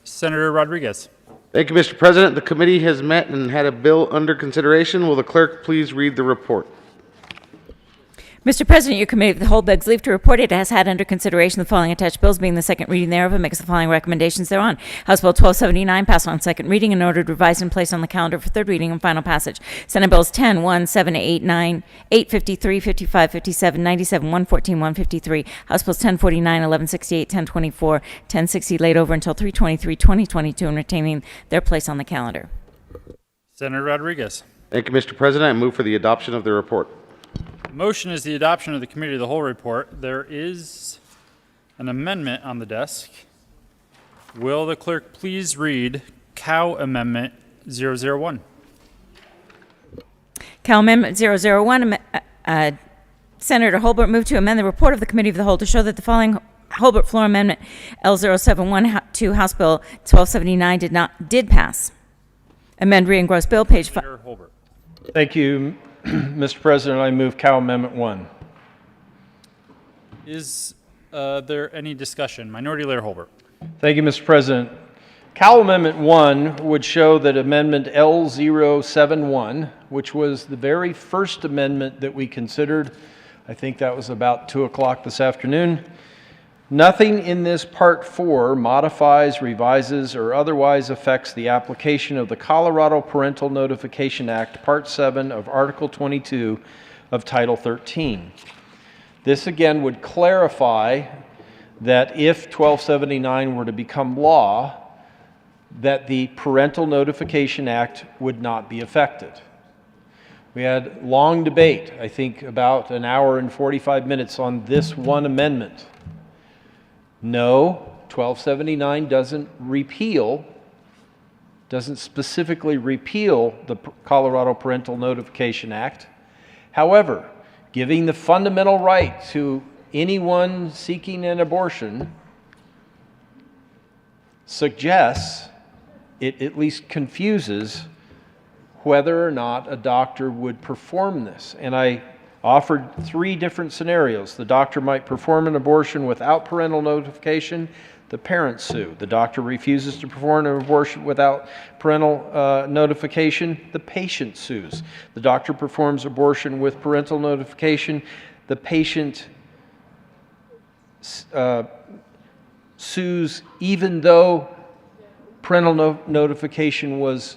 Speaker 16: Senator Rodriguez.
Speaker 12: Thank you, Mr. President. The committee has met and had a bill under consideration. Will the clerk please read the report?
Speaker 6: Mr. President, your committee of the whole begs leave to report it has had under consideration the following attached bills, being the second reading thereof, and makes the following recommendations thereon. House Bill 1279 passed on second reading and ordered revised and placed on the calendar for third reading and final passage. Senate Bills 10, 1, 7, 8, 9, 8, 53, 55, 57, 97, 114, 153. House Bills 1049, 1168, 1024, 1060 laid over until 323, 2022 and retaining their place on the calendar.
Speaker 16: Senator Rodriguez.
Speaker 12: Thank you, Mr. President. I move for the adoption of the report.
Speaker 16: Motion is the adoption of the committee of the whole report. There is an amendment on the desk. Will the clerk please read Cow Amendment 001.
Speaker 6: Cal Amendment 001, Senator Holbert moved to amend the report of the Committee of the Whole to show that the following Holbert Floor Amendment L071 to House Bill 1279 did pass. Amend re-engross bill, page 5.
Speaker 16: Senator Holbert.
Speaker 14: Thank you, Mr. President. I move Cow Amendment 1.
Speaker 16: Is there any discussion? Minority Leader Holbert.
Speaker 14: Thank you, Mr. President. Cow Amendment 1 would show that Amendment L071, which was the very first amendment that we considered, I think that was about 2 o'clock this afternoon, nothing in this Part 4 modifies, revises, or otherwise affects the application of the Colorado Parental Notification Act, Part 7 of Article 22 of Title 13. This again would clarify that if 1279 were to become law, that the Parental Notification Act would not be affected. We had long debate, I think about an hour and 45 minutes on this one amendment. No, 1279 doesn't specifically repeal the Colorado Parental Notification Act. However, giving the fundamental right to anyone seeking an abortion suggests, it at least confuses whether or not a doctor would perform this. And I offered 3 different scenarios. The doctor might perform an abortion without parental notification, the parents sue. The doctor refuses to perform an abortion without parental notification, the patient sues. The doctor performs abortion with parental notification, the patient sues even though parental notification was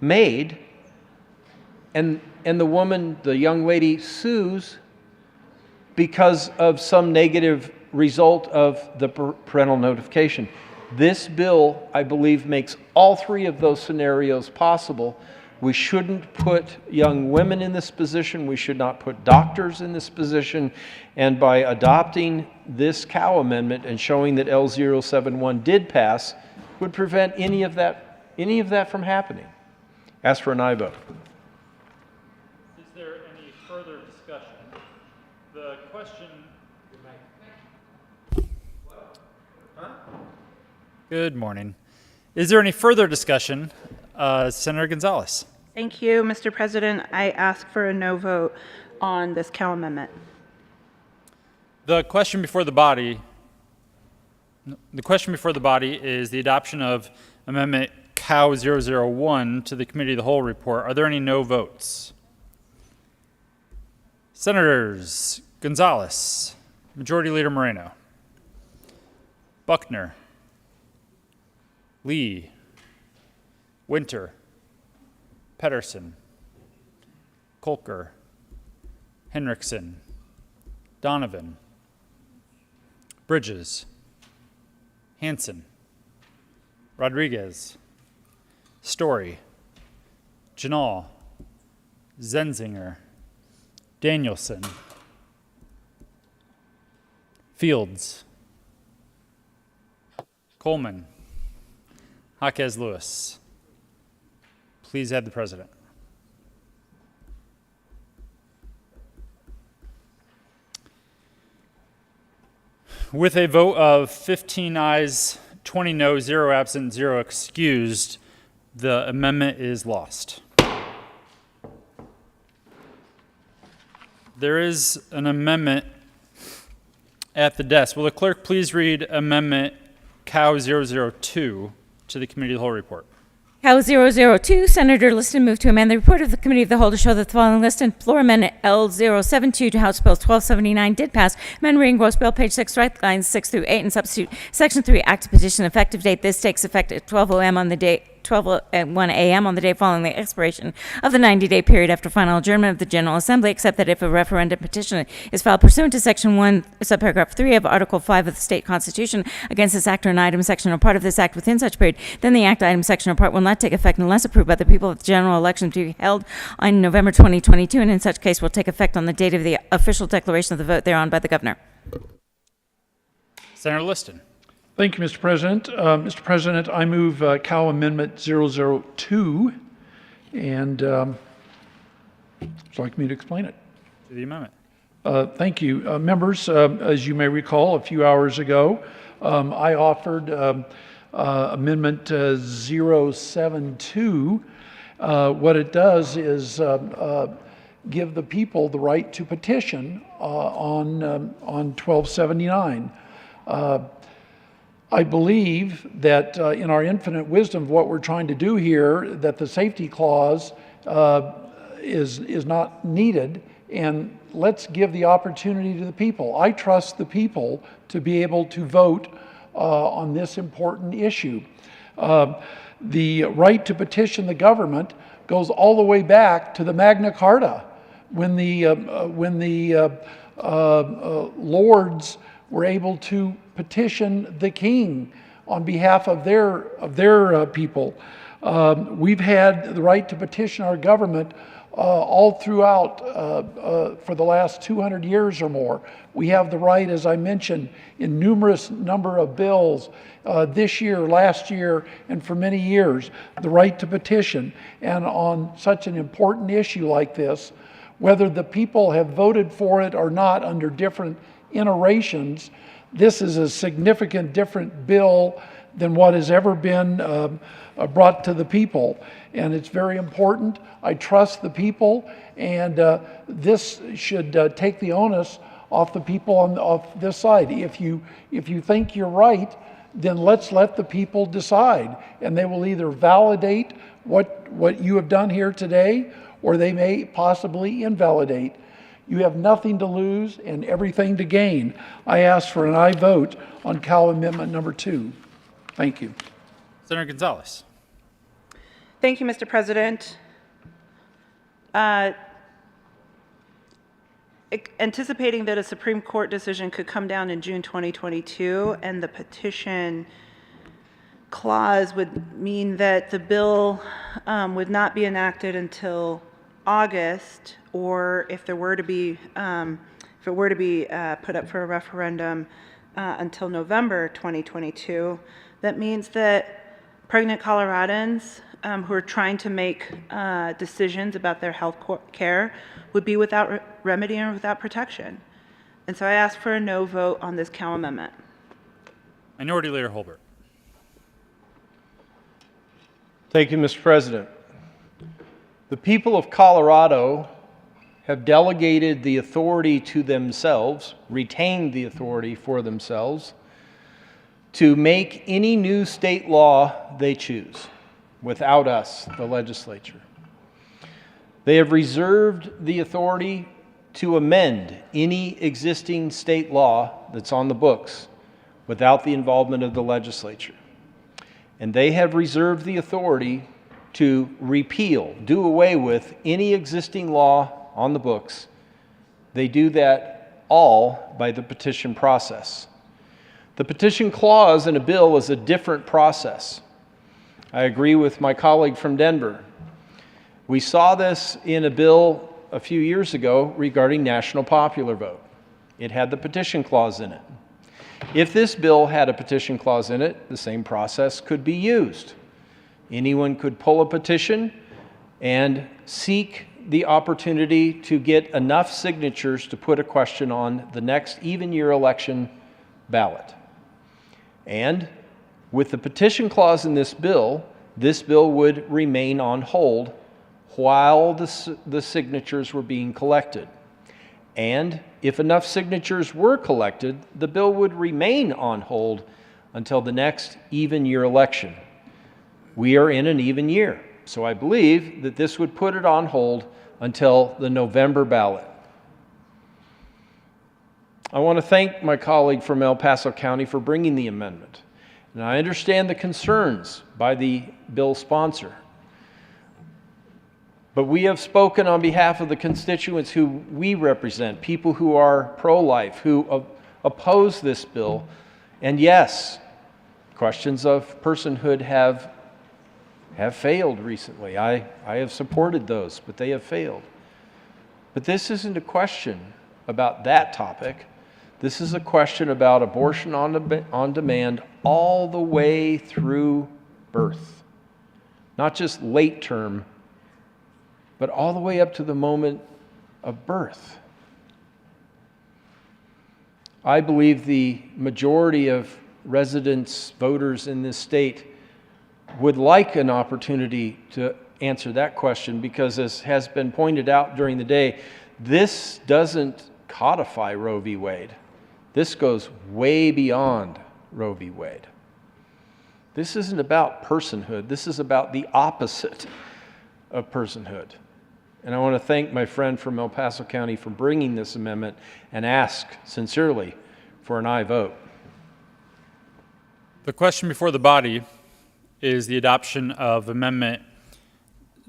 Speaker 14: made, and the woman, the young lady, sues because of some negative result of the parental notification. This bill, I believe, makes all 3 of those scenarios possible. We shouldn't put young women in this position. We should not put doctors in this position. And by adopting this Cow Amendment and showing that L071 did pass, would prevent any of that from happening. Ask for an aye vote.
Speaker 16: Is there any further discussion? The question. Good morning. Is there any further discussion? Senator Gonzalez.
Speaker 3: Thank you, Mr. President. I ask for a no vote on this Cow Amendment.
Speaker 16: The question before the body is the adoption of Amendment Cow 001 to the Committee of the Whole report. Are there any no votes? Senators Gonzalez, Majority Leader Moreno, Buckner, Lee, Winter, Pedersen, Kolker, Henriksen, Donovan, Bridges, Hanson, Rodriguez, Story, Janal, Zenzinger, Danielson, Fields, Coleman, Jaquez Lewis. Please add the president. With a vote of 15 ayes, 20 no, 0 absent, 0 excused, the amendment is lost. There is an amendment at the desk. Will the clerk please read Amendment Cow 002 to the Committee of the Whole report?
Speaker 6: Cal 002, Senator Liston moved to amend the report of the Committee of the Whole to show that the following list and floor amendment L072 to House Bill 1279 did pass. Amend re-engross bill, page 6, right lines 6 through 8, and substitute Section 3, Act to Petition effective date. This takes effect at 12:01 on the day 12:01 a.m. on the day following the expiration of the 90-day period after final adjournment of the General Assembly, except that if a referendum petition is filed pursuant to Section 1, subparagraph 3 of Article 5 of the State Constitution against this act or an item, section, or part of this act within such period, then the act, item, section, or part will not take effect unless approved by the people of the general election to be held on November 2022, and in such case will take effect on the date of the official declaration of the vote thereon by the governor.
Speaker 16: Senator Liston.
Speaker 5: Thank you, Mr. President. Mr. President, I move Cal Amendment 002, and would you like me to explain it?
Speaker 16: To the amendment.
Speaker 5: Thank you. Members, as you may recall, a few hours ago, I offered Amendment 072. What it does is give the people the right to petition on 1279. I believe that in our infinite wisdom of what we're trying to do here, that the safety clause is not needed, and let's give the opportunity to the people. I trust the people to be able to vote on this important issue. The right to petition the government goes all the way back to the Magna Carta, when the lords were able to petition the king on behalf of their people. We've had the right to petition our government all throughout for the last 200 years or more. We have the right, as I mentioned, in numerous number of bills this year, last year, and for many years, the right to petition. And on such an important issue like this, whether the people have voted for it or not under different iterations, this is a significant different bill than what has ever been brought to the people. And it's very important. I trust the people, and this should take the onus off the people off this side. If you think you're right, then let's let the people decide, and they will either validate what you have done here today, or they may possibly invalidate. You have nothing to lose and everything to gain. I ask for an aye vote on Cal Amendment number 2. Thank you.
Speaker 16: Senator Gonzalez.
Speaker 3: Thank you, Mr. President. Anticipating that a Supreme Court decision could come down in June 2022, and the petition clause would mean that the bill would not be enacted until August, or if it were to be put up for a referendum until November 2022, that means that pregnant Coloradans who are trying to make decisions about their health care would be without remedy and without protection. And so I ask for a no vote on this Cal amendment.
Speaker 16: Minority Leader Holbert.
Speaker 14: Thank you, Mr. President. The people of Colorado have delegated the authority to themselves, retained the authority for themselves, to make any new state law they choose without us, the legislature. They have reserved the authority to amend any existing state law that's on the books without the involvement of the legislature. And they have reserved the authority to repeal, do away with any existing law on the books. They do that all by the petition process. The petition clause in a bill is a different process. I agree with my colleague from Denver. We saw this in a bill a few years ago regarding national popular vote. It had the petition clause in it. If this bill had a petition clause in it, the same process could be used. Anyone could pull a petition and seek the opportunity to get enough signatures to put a question on the next even year election ballot. And with the petition clause in this bill would remain on hold while the signatures were being collected. And if enough signatures were collected, the bill would remain on hold until the next even year election. We are in an even year, so I believe that this would put it on hold until the November ballot. I want to thank my colleague from El Paso County for bringing the amendment. And I understand the concerns by the bill sponsor. But we have spoken on behalf of the constituents who we represent, people who are pro-life, who oppose this bill. And yes, questions of personhood have failed recently. I have supported those, but they have failed. But this isn't a question about that topic. This is a question about abortion on demand all the way through birth. Not just late term, but all the way up to the moment of birth. I believe the majority of residents, voters in this state would like an opportunity to answer that question because, as has been pointed out during the day, this doesn't codify Roe v. Wade. This goes way beyond Roe v. Wade. This isn't about personhood. This is about the opposite of personhood. And I want to thank my friend from El Paso County for bringing this amendment and ask sincerely for an aye vote.
Speaker 16: The question before the body is the adoption of Amendment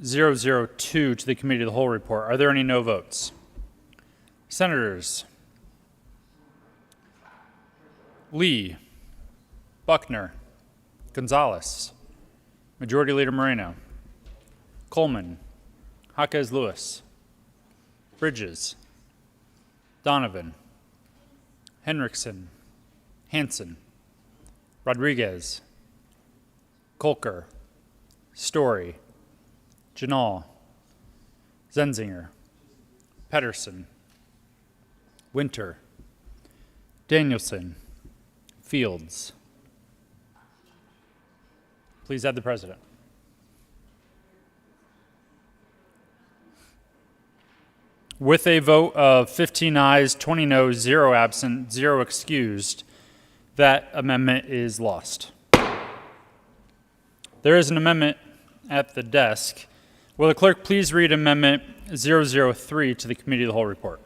Speaker 16: 002 to the Committee of the Whole report. Are there any no votes? Senators Lee, Buckner, Gonzalez, Majority Leader Moreno, Coleman, Jaquez Lewis, Bridges, Donovan, Henriksen, Hansen, Rodriguez, Kolker, Story, Janal, Zenzinger, Pedersen, Winter, Danielson, Fields. Please add the president. With a vote of 15 ayes, 20 noes, 0 absent, 0 excused, that amendment is lost. There is an amendment at the desk. Will the clerk please read Amendment 003 to the Committee of the Whole report?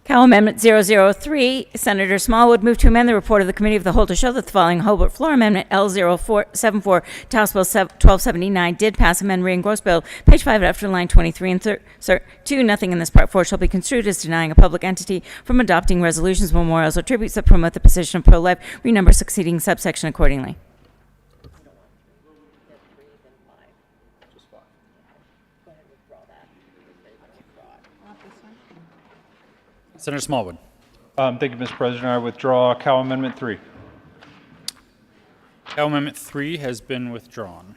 Speaker 6: Cal Amendment 003, Senator Smallwood moved to amend the report of the Committee of the Whole to show that the following Hobart Floor Amendment L0474 to House Bill 1279 did pass. Amend re-engross bill, page 5 after line 23, insert 2, nothing in this part 4 shall be construed as denying a public entity from adopting resolutions, memorials, or tributes that promote the position of pro-life, renumber succeeding subsection accordingly.
Speaker 16: Senator Smallwood.
Speaker 11: Thank you, Mr. President. I withdraw Cal Amendment 3.
Speaker 16: Cal Amendment 3 has been withdrawn.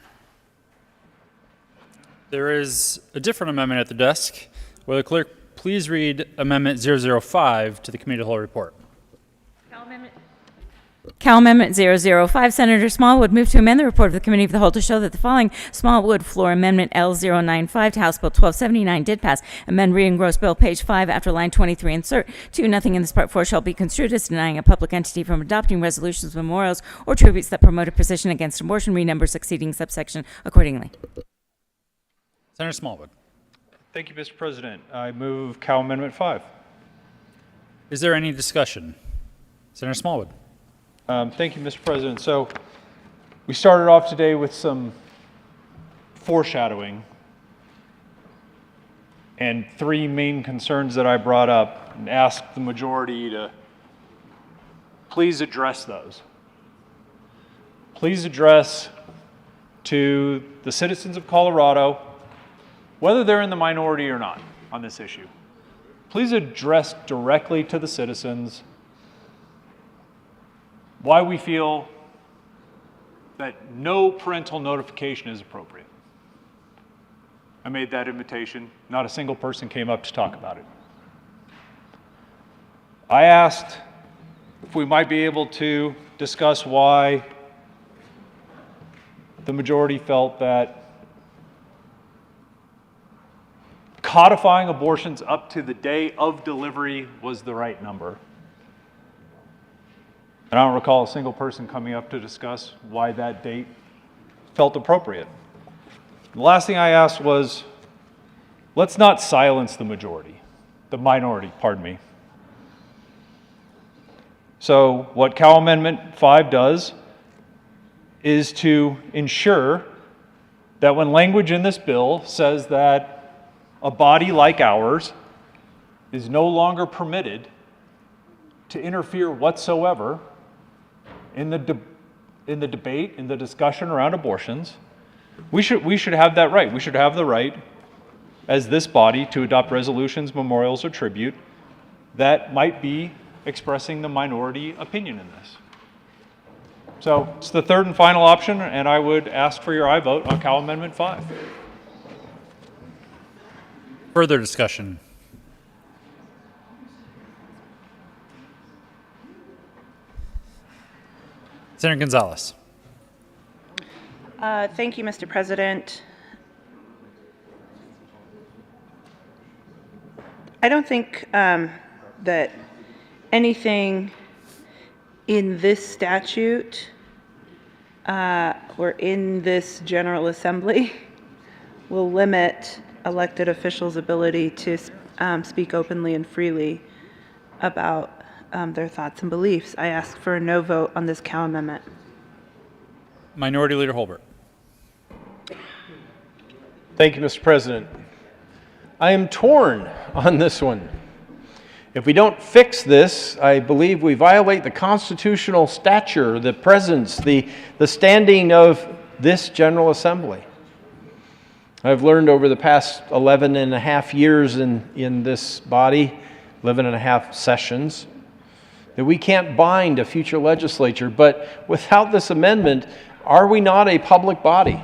Speaker 16: There is a different amendment at the desk. Will the clerk please read Amendment 005 to the Committee of the Whole report?
Speaker 6: Cal Amendment 005, Senator Smallwood moved to amend the report of the Committee of the Whole to show that the following Smallwood Floor Amendment L095 to House Bill 1279 did pass. Amend re-engross bill, page 5 after line 23, insert 2, nothing in this part 4 shall be construed as denying a public entity from adopting resolutions, memorials, or tributes that promote a position against abortion, renumber succeeding subsection accordingly.
Speaker 16: Senator Smallwood.
Speaker 11: Thank you, Mr. President. I move Cal Amendment 5.
Speaker 16: Is there any discussion? Senator Smallwood.
Speaker 11: Thank you, Mr. President. So we started off today with some foreshadowing and 3 main concerns that I brought up and asked the majority to please address those. Please address to the citizens of Colorado, whether they're in the minority or not on this issue. Please address directly to the citizens why we feel that no parental notification is appropriate. I made that invitation. Not a single person came up to talk about it. I asked if we might be able to discuss why the majority felt that codifying abortions up to the day of delivery was the right number. And I don't recall a single person coming up to discuss why that date felt appropriate. The last thing I asked was, let's not silence the minority, pardon me. So what Cal Amendment 5 does is to ensure that when language in this bill says that a body like ours is no longer permitted to interfere whatsoever in the debate, in the discussion around abortions, we should have that right. We should have the right as this body to adopt resolutions, memorials, or tribute that might be expressing the minority opinion in this. So it's the third and final option, and I would ask for your aye vote on Cal Amendment 5.
Speaker 16: Further discussion? Senator Gonzalez.
Speaker 3: Thank you, Mr. President. I don't think that anything in this statute or in this General Assembly will limit elected officials' ability to speak openly and freely about their thoughts and beliefs. I ask for a no vote on this Cow Amendment.
Speaker 16: Minority Leader Holbert.
Speaker 14: Thank you, Mr. President. I am torn on this one. If we don't fix this, I believe we violate the constitutional stature, the presence, the standing of this General Assembly. I've learned over the past 11 and a half years in this body, 11 and a half sessions, that we can't bind a future legislature, but without this amendment, are we not a public body?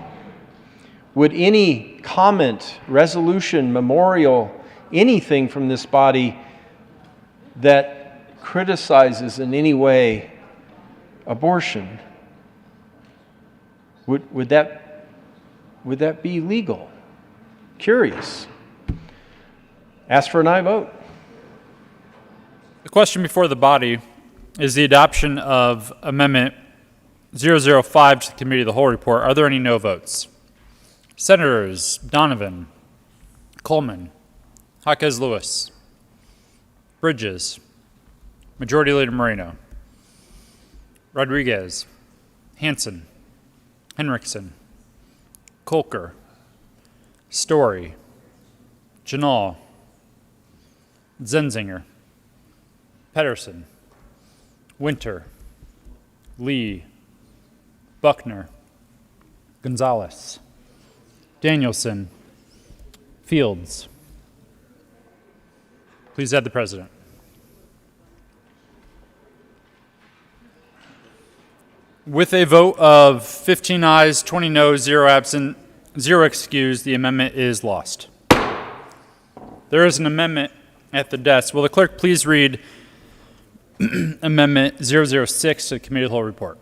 Speaker 14: Would any comment, resolution, memorial, anything from this body that criticizes in any way abortion, would that be legal? Curious. Ask for an aye vote.
Speaker 16: The question before the body is the adoption of Amendment 005 to the Committee of the Whole report. Are there any no votes? Senators Donovan, Coleman, Jaquez Lewis, Bridges, Majority Leader Moreno, Rodriguez, Hansen, Henriksen, Kolker, Story, Janal, Zenzinger, Pedersen, Winter, Lee, Buckner, Gonzalez, Danielson, Fields. Please add the President. With a vote of 15 ayes, 20 noes, 0 absent, 0 excused, the amendment is lost. There is an amendment at the desk. Will the clerk please read Amendment 006 to the Committee of the Whole report?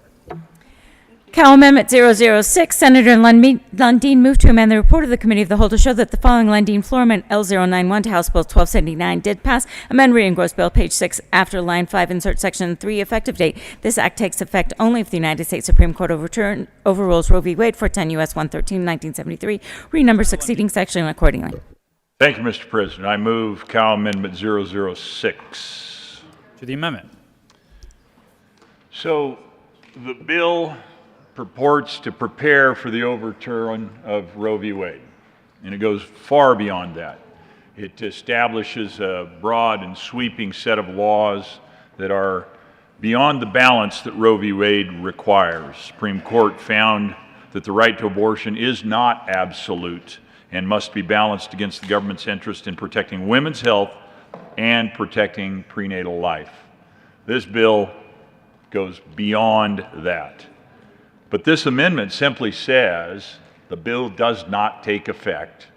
Speaker 6: Cal Amendment 006, Senator Lundin moved to amend the report of the Committee of the Whole to show that the following Lundin floor amendment L091 to House Bill 1279 did pass. Amend re-engrossed bill, page 6, after line 5, insert section 3, effective date. This act takes effect only if the United States Supreme Court overrules Roe v. Wade 410 U.S. 113, 1973, renumber succeeding section accordingly.
Speaker 1: Thank you, Mr. President. I move Cal Amendment 006.
Speaker 16: To the amendment.
Speaker 1: So the bill purports to prepare for the overturn of Roe v. Wade, and it goes far beyond that. It establishes a broad and sweeping set of laws that are beyond the balance that Roe v. Wade requires. Supreme Court found that the right to abortion is not absolute and must be balanced against the government's interest in protecting women's health and protecting prenatal life. This bill goes beyond that. But this amendment simply says the bill does not take effect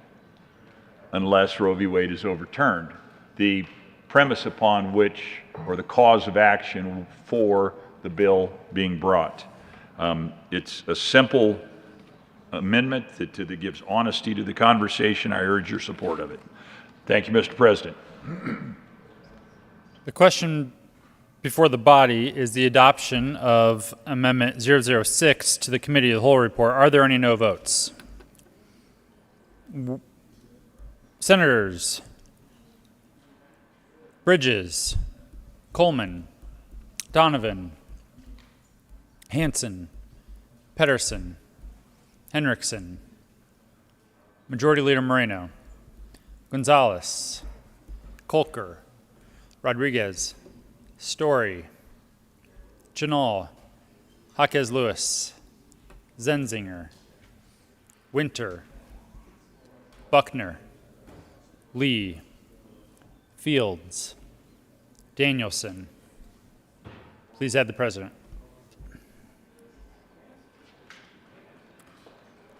Speaker 1: unless Roe v. Wade is overturned. The premise upon which, or the cause of action for the bill being brought. It's a simple amendment that gives honesty to the conversation. I urge your support of it. Thank you, Mr. President.
Speaker 16: The question before the body is the adoption of Amendment 006 to the Committee of the Whole report. Are there any no votes? Senators Bridges, Coleman, Donovan, Hansen, Pedersen, Henriksen, Majority Leader Moreno, Gonzalez, Kolker, Rodriguez, Story, Janal, Jaquez Lewis, Zenzinger, Winter, Buckner, Lee, Fields, Danielson, Please add the president.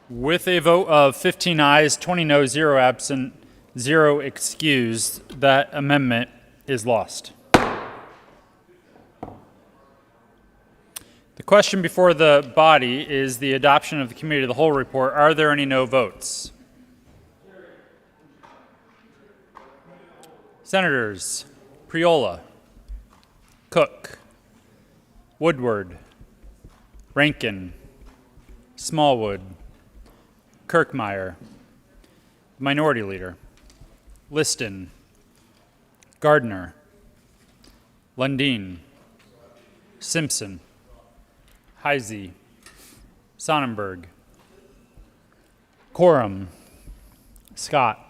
Speaker 16: With a vote of 15 ayes, 20 no, 0 absent, 0 excused, that amendment is lost. The question before the body is the adoption of the Committee of the Whole report. Are there any no votes? Senators Priola, Cook, Woodward, Rankin, Smallwood, Kirkmeyer, Minority Leader, Liston, Gardner, Lundin, Simpson, Heisey, Sonnenberg, Quorum, Scott.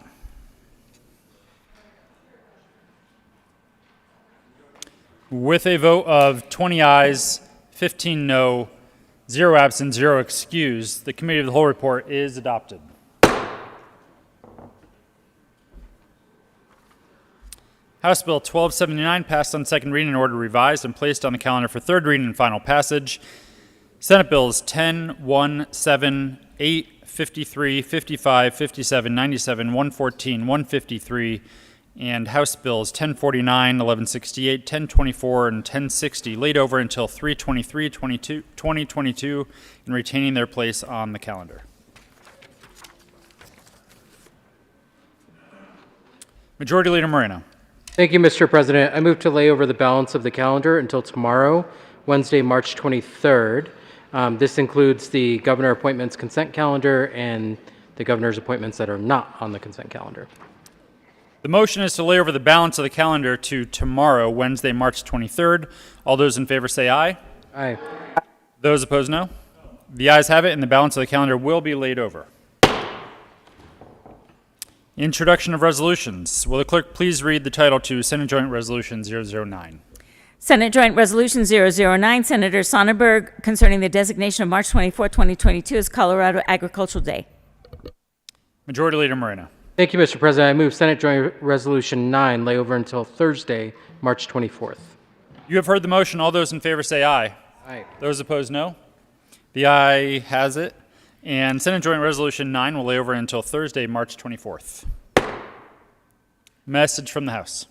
Speaker 16: With a vote of 20 ayes, 15 no, 0 absent, 0 excused, the Committee of the Whole report is adopted. House Bill 1279 passed on second reading in order revised and placed on the calendar for third reading and final passage. Senate Bills 10, 1, 7, 8, 53, 55, 57, 97, 114, 153, and House Bills 1049, 1168, 1024, and 1060 laid over until 3/23/2022 and retaining their place on the calendar. Majority Leader Moreno.
Speaker 15: Thank you, Mr. President. I move to lay over the balance of the calendar until tomorrow, Wednesday, March 23rd. This includes the governor appointments consent calendar and the governor's appointments that are not on the consent calendar.
Speaker 16: The motion is to lay over the balance of the calendar to tomorrow, Wednesday, March 23rd. All those in favor say aye.
Speaker 15: Aye.
Speaker 16: Those opposed, no. The ayes have it, and the balance of the calendar will be laid over. Introduction of resolutions. Will the clerk please read the title to Senate Joint Resolution 009?
Speaker 6: Senate Joint Resolution 009, Senator Sonnenberg, concerning the designation of March 24, 2022 as Colorado Agricultural Day.
Speaker 16: Majority Leader Moreno.
Speaker 15: Thank you, Mr. President. I move Senate Joint Resolution 9 lay over until Thursday, March 24th.
Speaker 16: You have heard the motion. All those in favor say aye.
Speaker 15: Aye.
Speaker 16: Those opposed, no. The aye has it. And Senate Joint Resolution 9 will lay over until Thursday, March 24th. Message from the House.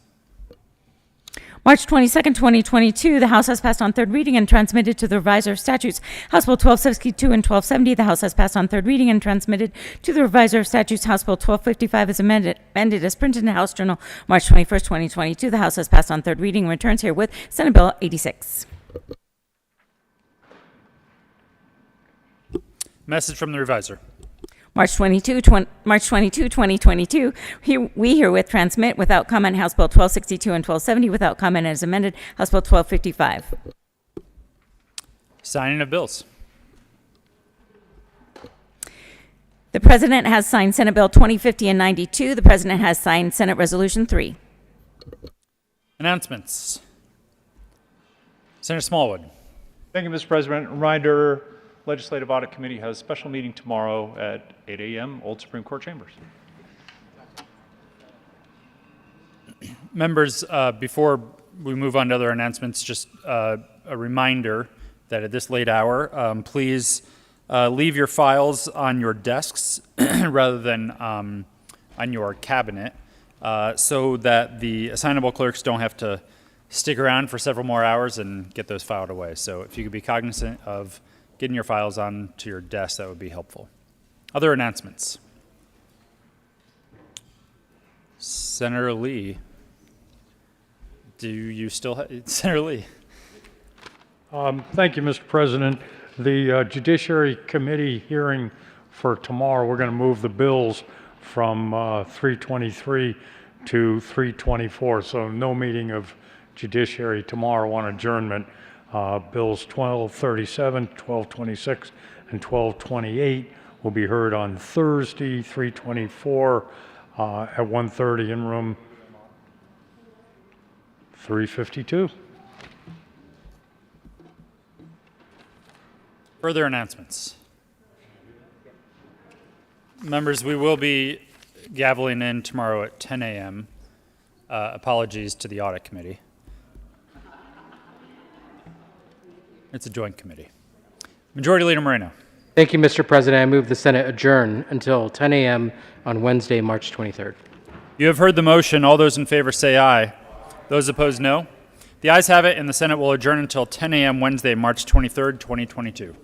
Speaker 6: March 22nd, 2022, the House has passed on third reading and transmitted to the Reviser of Statutes. House Bill 1262 and 1270, the House has passed on third reading and transmitted to the Reviser of Statutes. House Bill 1255 is amended as printed in the House Journal March 21st, 2022. The House has passed on third reading and returns herewith Senate Bill 86.
Speaker 16: Message from the Reviser.
Speaker 6: March 22, 2022, we herewith transmit without comment House Bill 1262 and 1270 without comment as amended House Bill 1255.
Speaker 16: Signing of bills.
Speaker 6: The President has signed Senate Bill 2050 and 92. The President has signed Senate Resolution 3.
Speaker 16: Announcements. Senator Smallwood.
Speaker 11: Thank you, Mr. President. Reminder, Legislative Audit Committee has a special meeting tomorrow at 8 a.m., Old Supreme Court Chambers.
Speaker 16: Members, before we move on to other announcements, just a reminder that at this late hour, please leave your files on your desks rather than on your cabinet so that the assignable clerks don't have to stick around for several more hours and get those filed away. So if you could be cognizant of getting your files onto your desk, that would be helpful. Other announcements. Senator Lee. Do you still have, Senator Lee?
Speaker 17: Thank you, Mr. President. The Judiciary Committee hearing for tomorrow, we're going to move the bills from 323 to 324, so no meeting of Judiciary tomorrow on adjournment. Bills 1237, 1226, and 1228 will be heard on Thursday, 324 at 1:30 in room 352.
Speaker 16: Further announcements. Members, we will be gaveling in tomorrow at 10 a.m. Apologies to the Audit Committee. It's a joint committee. Majority Leader Moreno.
Speaker 15: Thank you, Mr. President. I move the Senate adjourn until 10 a.m. on Wednesday, March 23rd.
Speaker 16: You have heard the motion. All those in favor say aye. Those opposed, no. The ayes have it, and the Senate will adjourn until 10 a.m. Wednesday, March 23rd, 2022.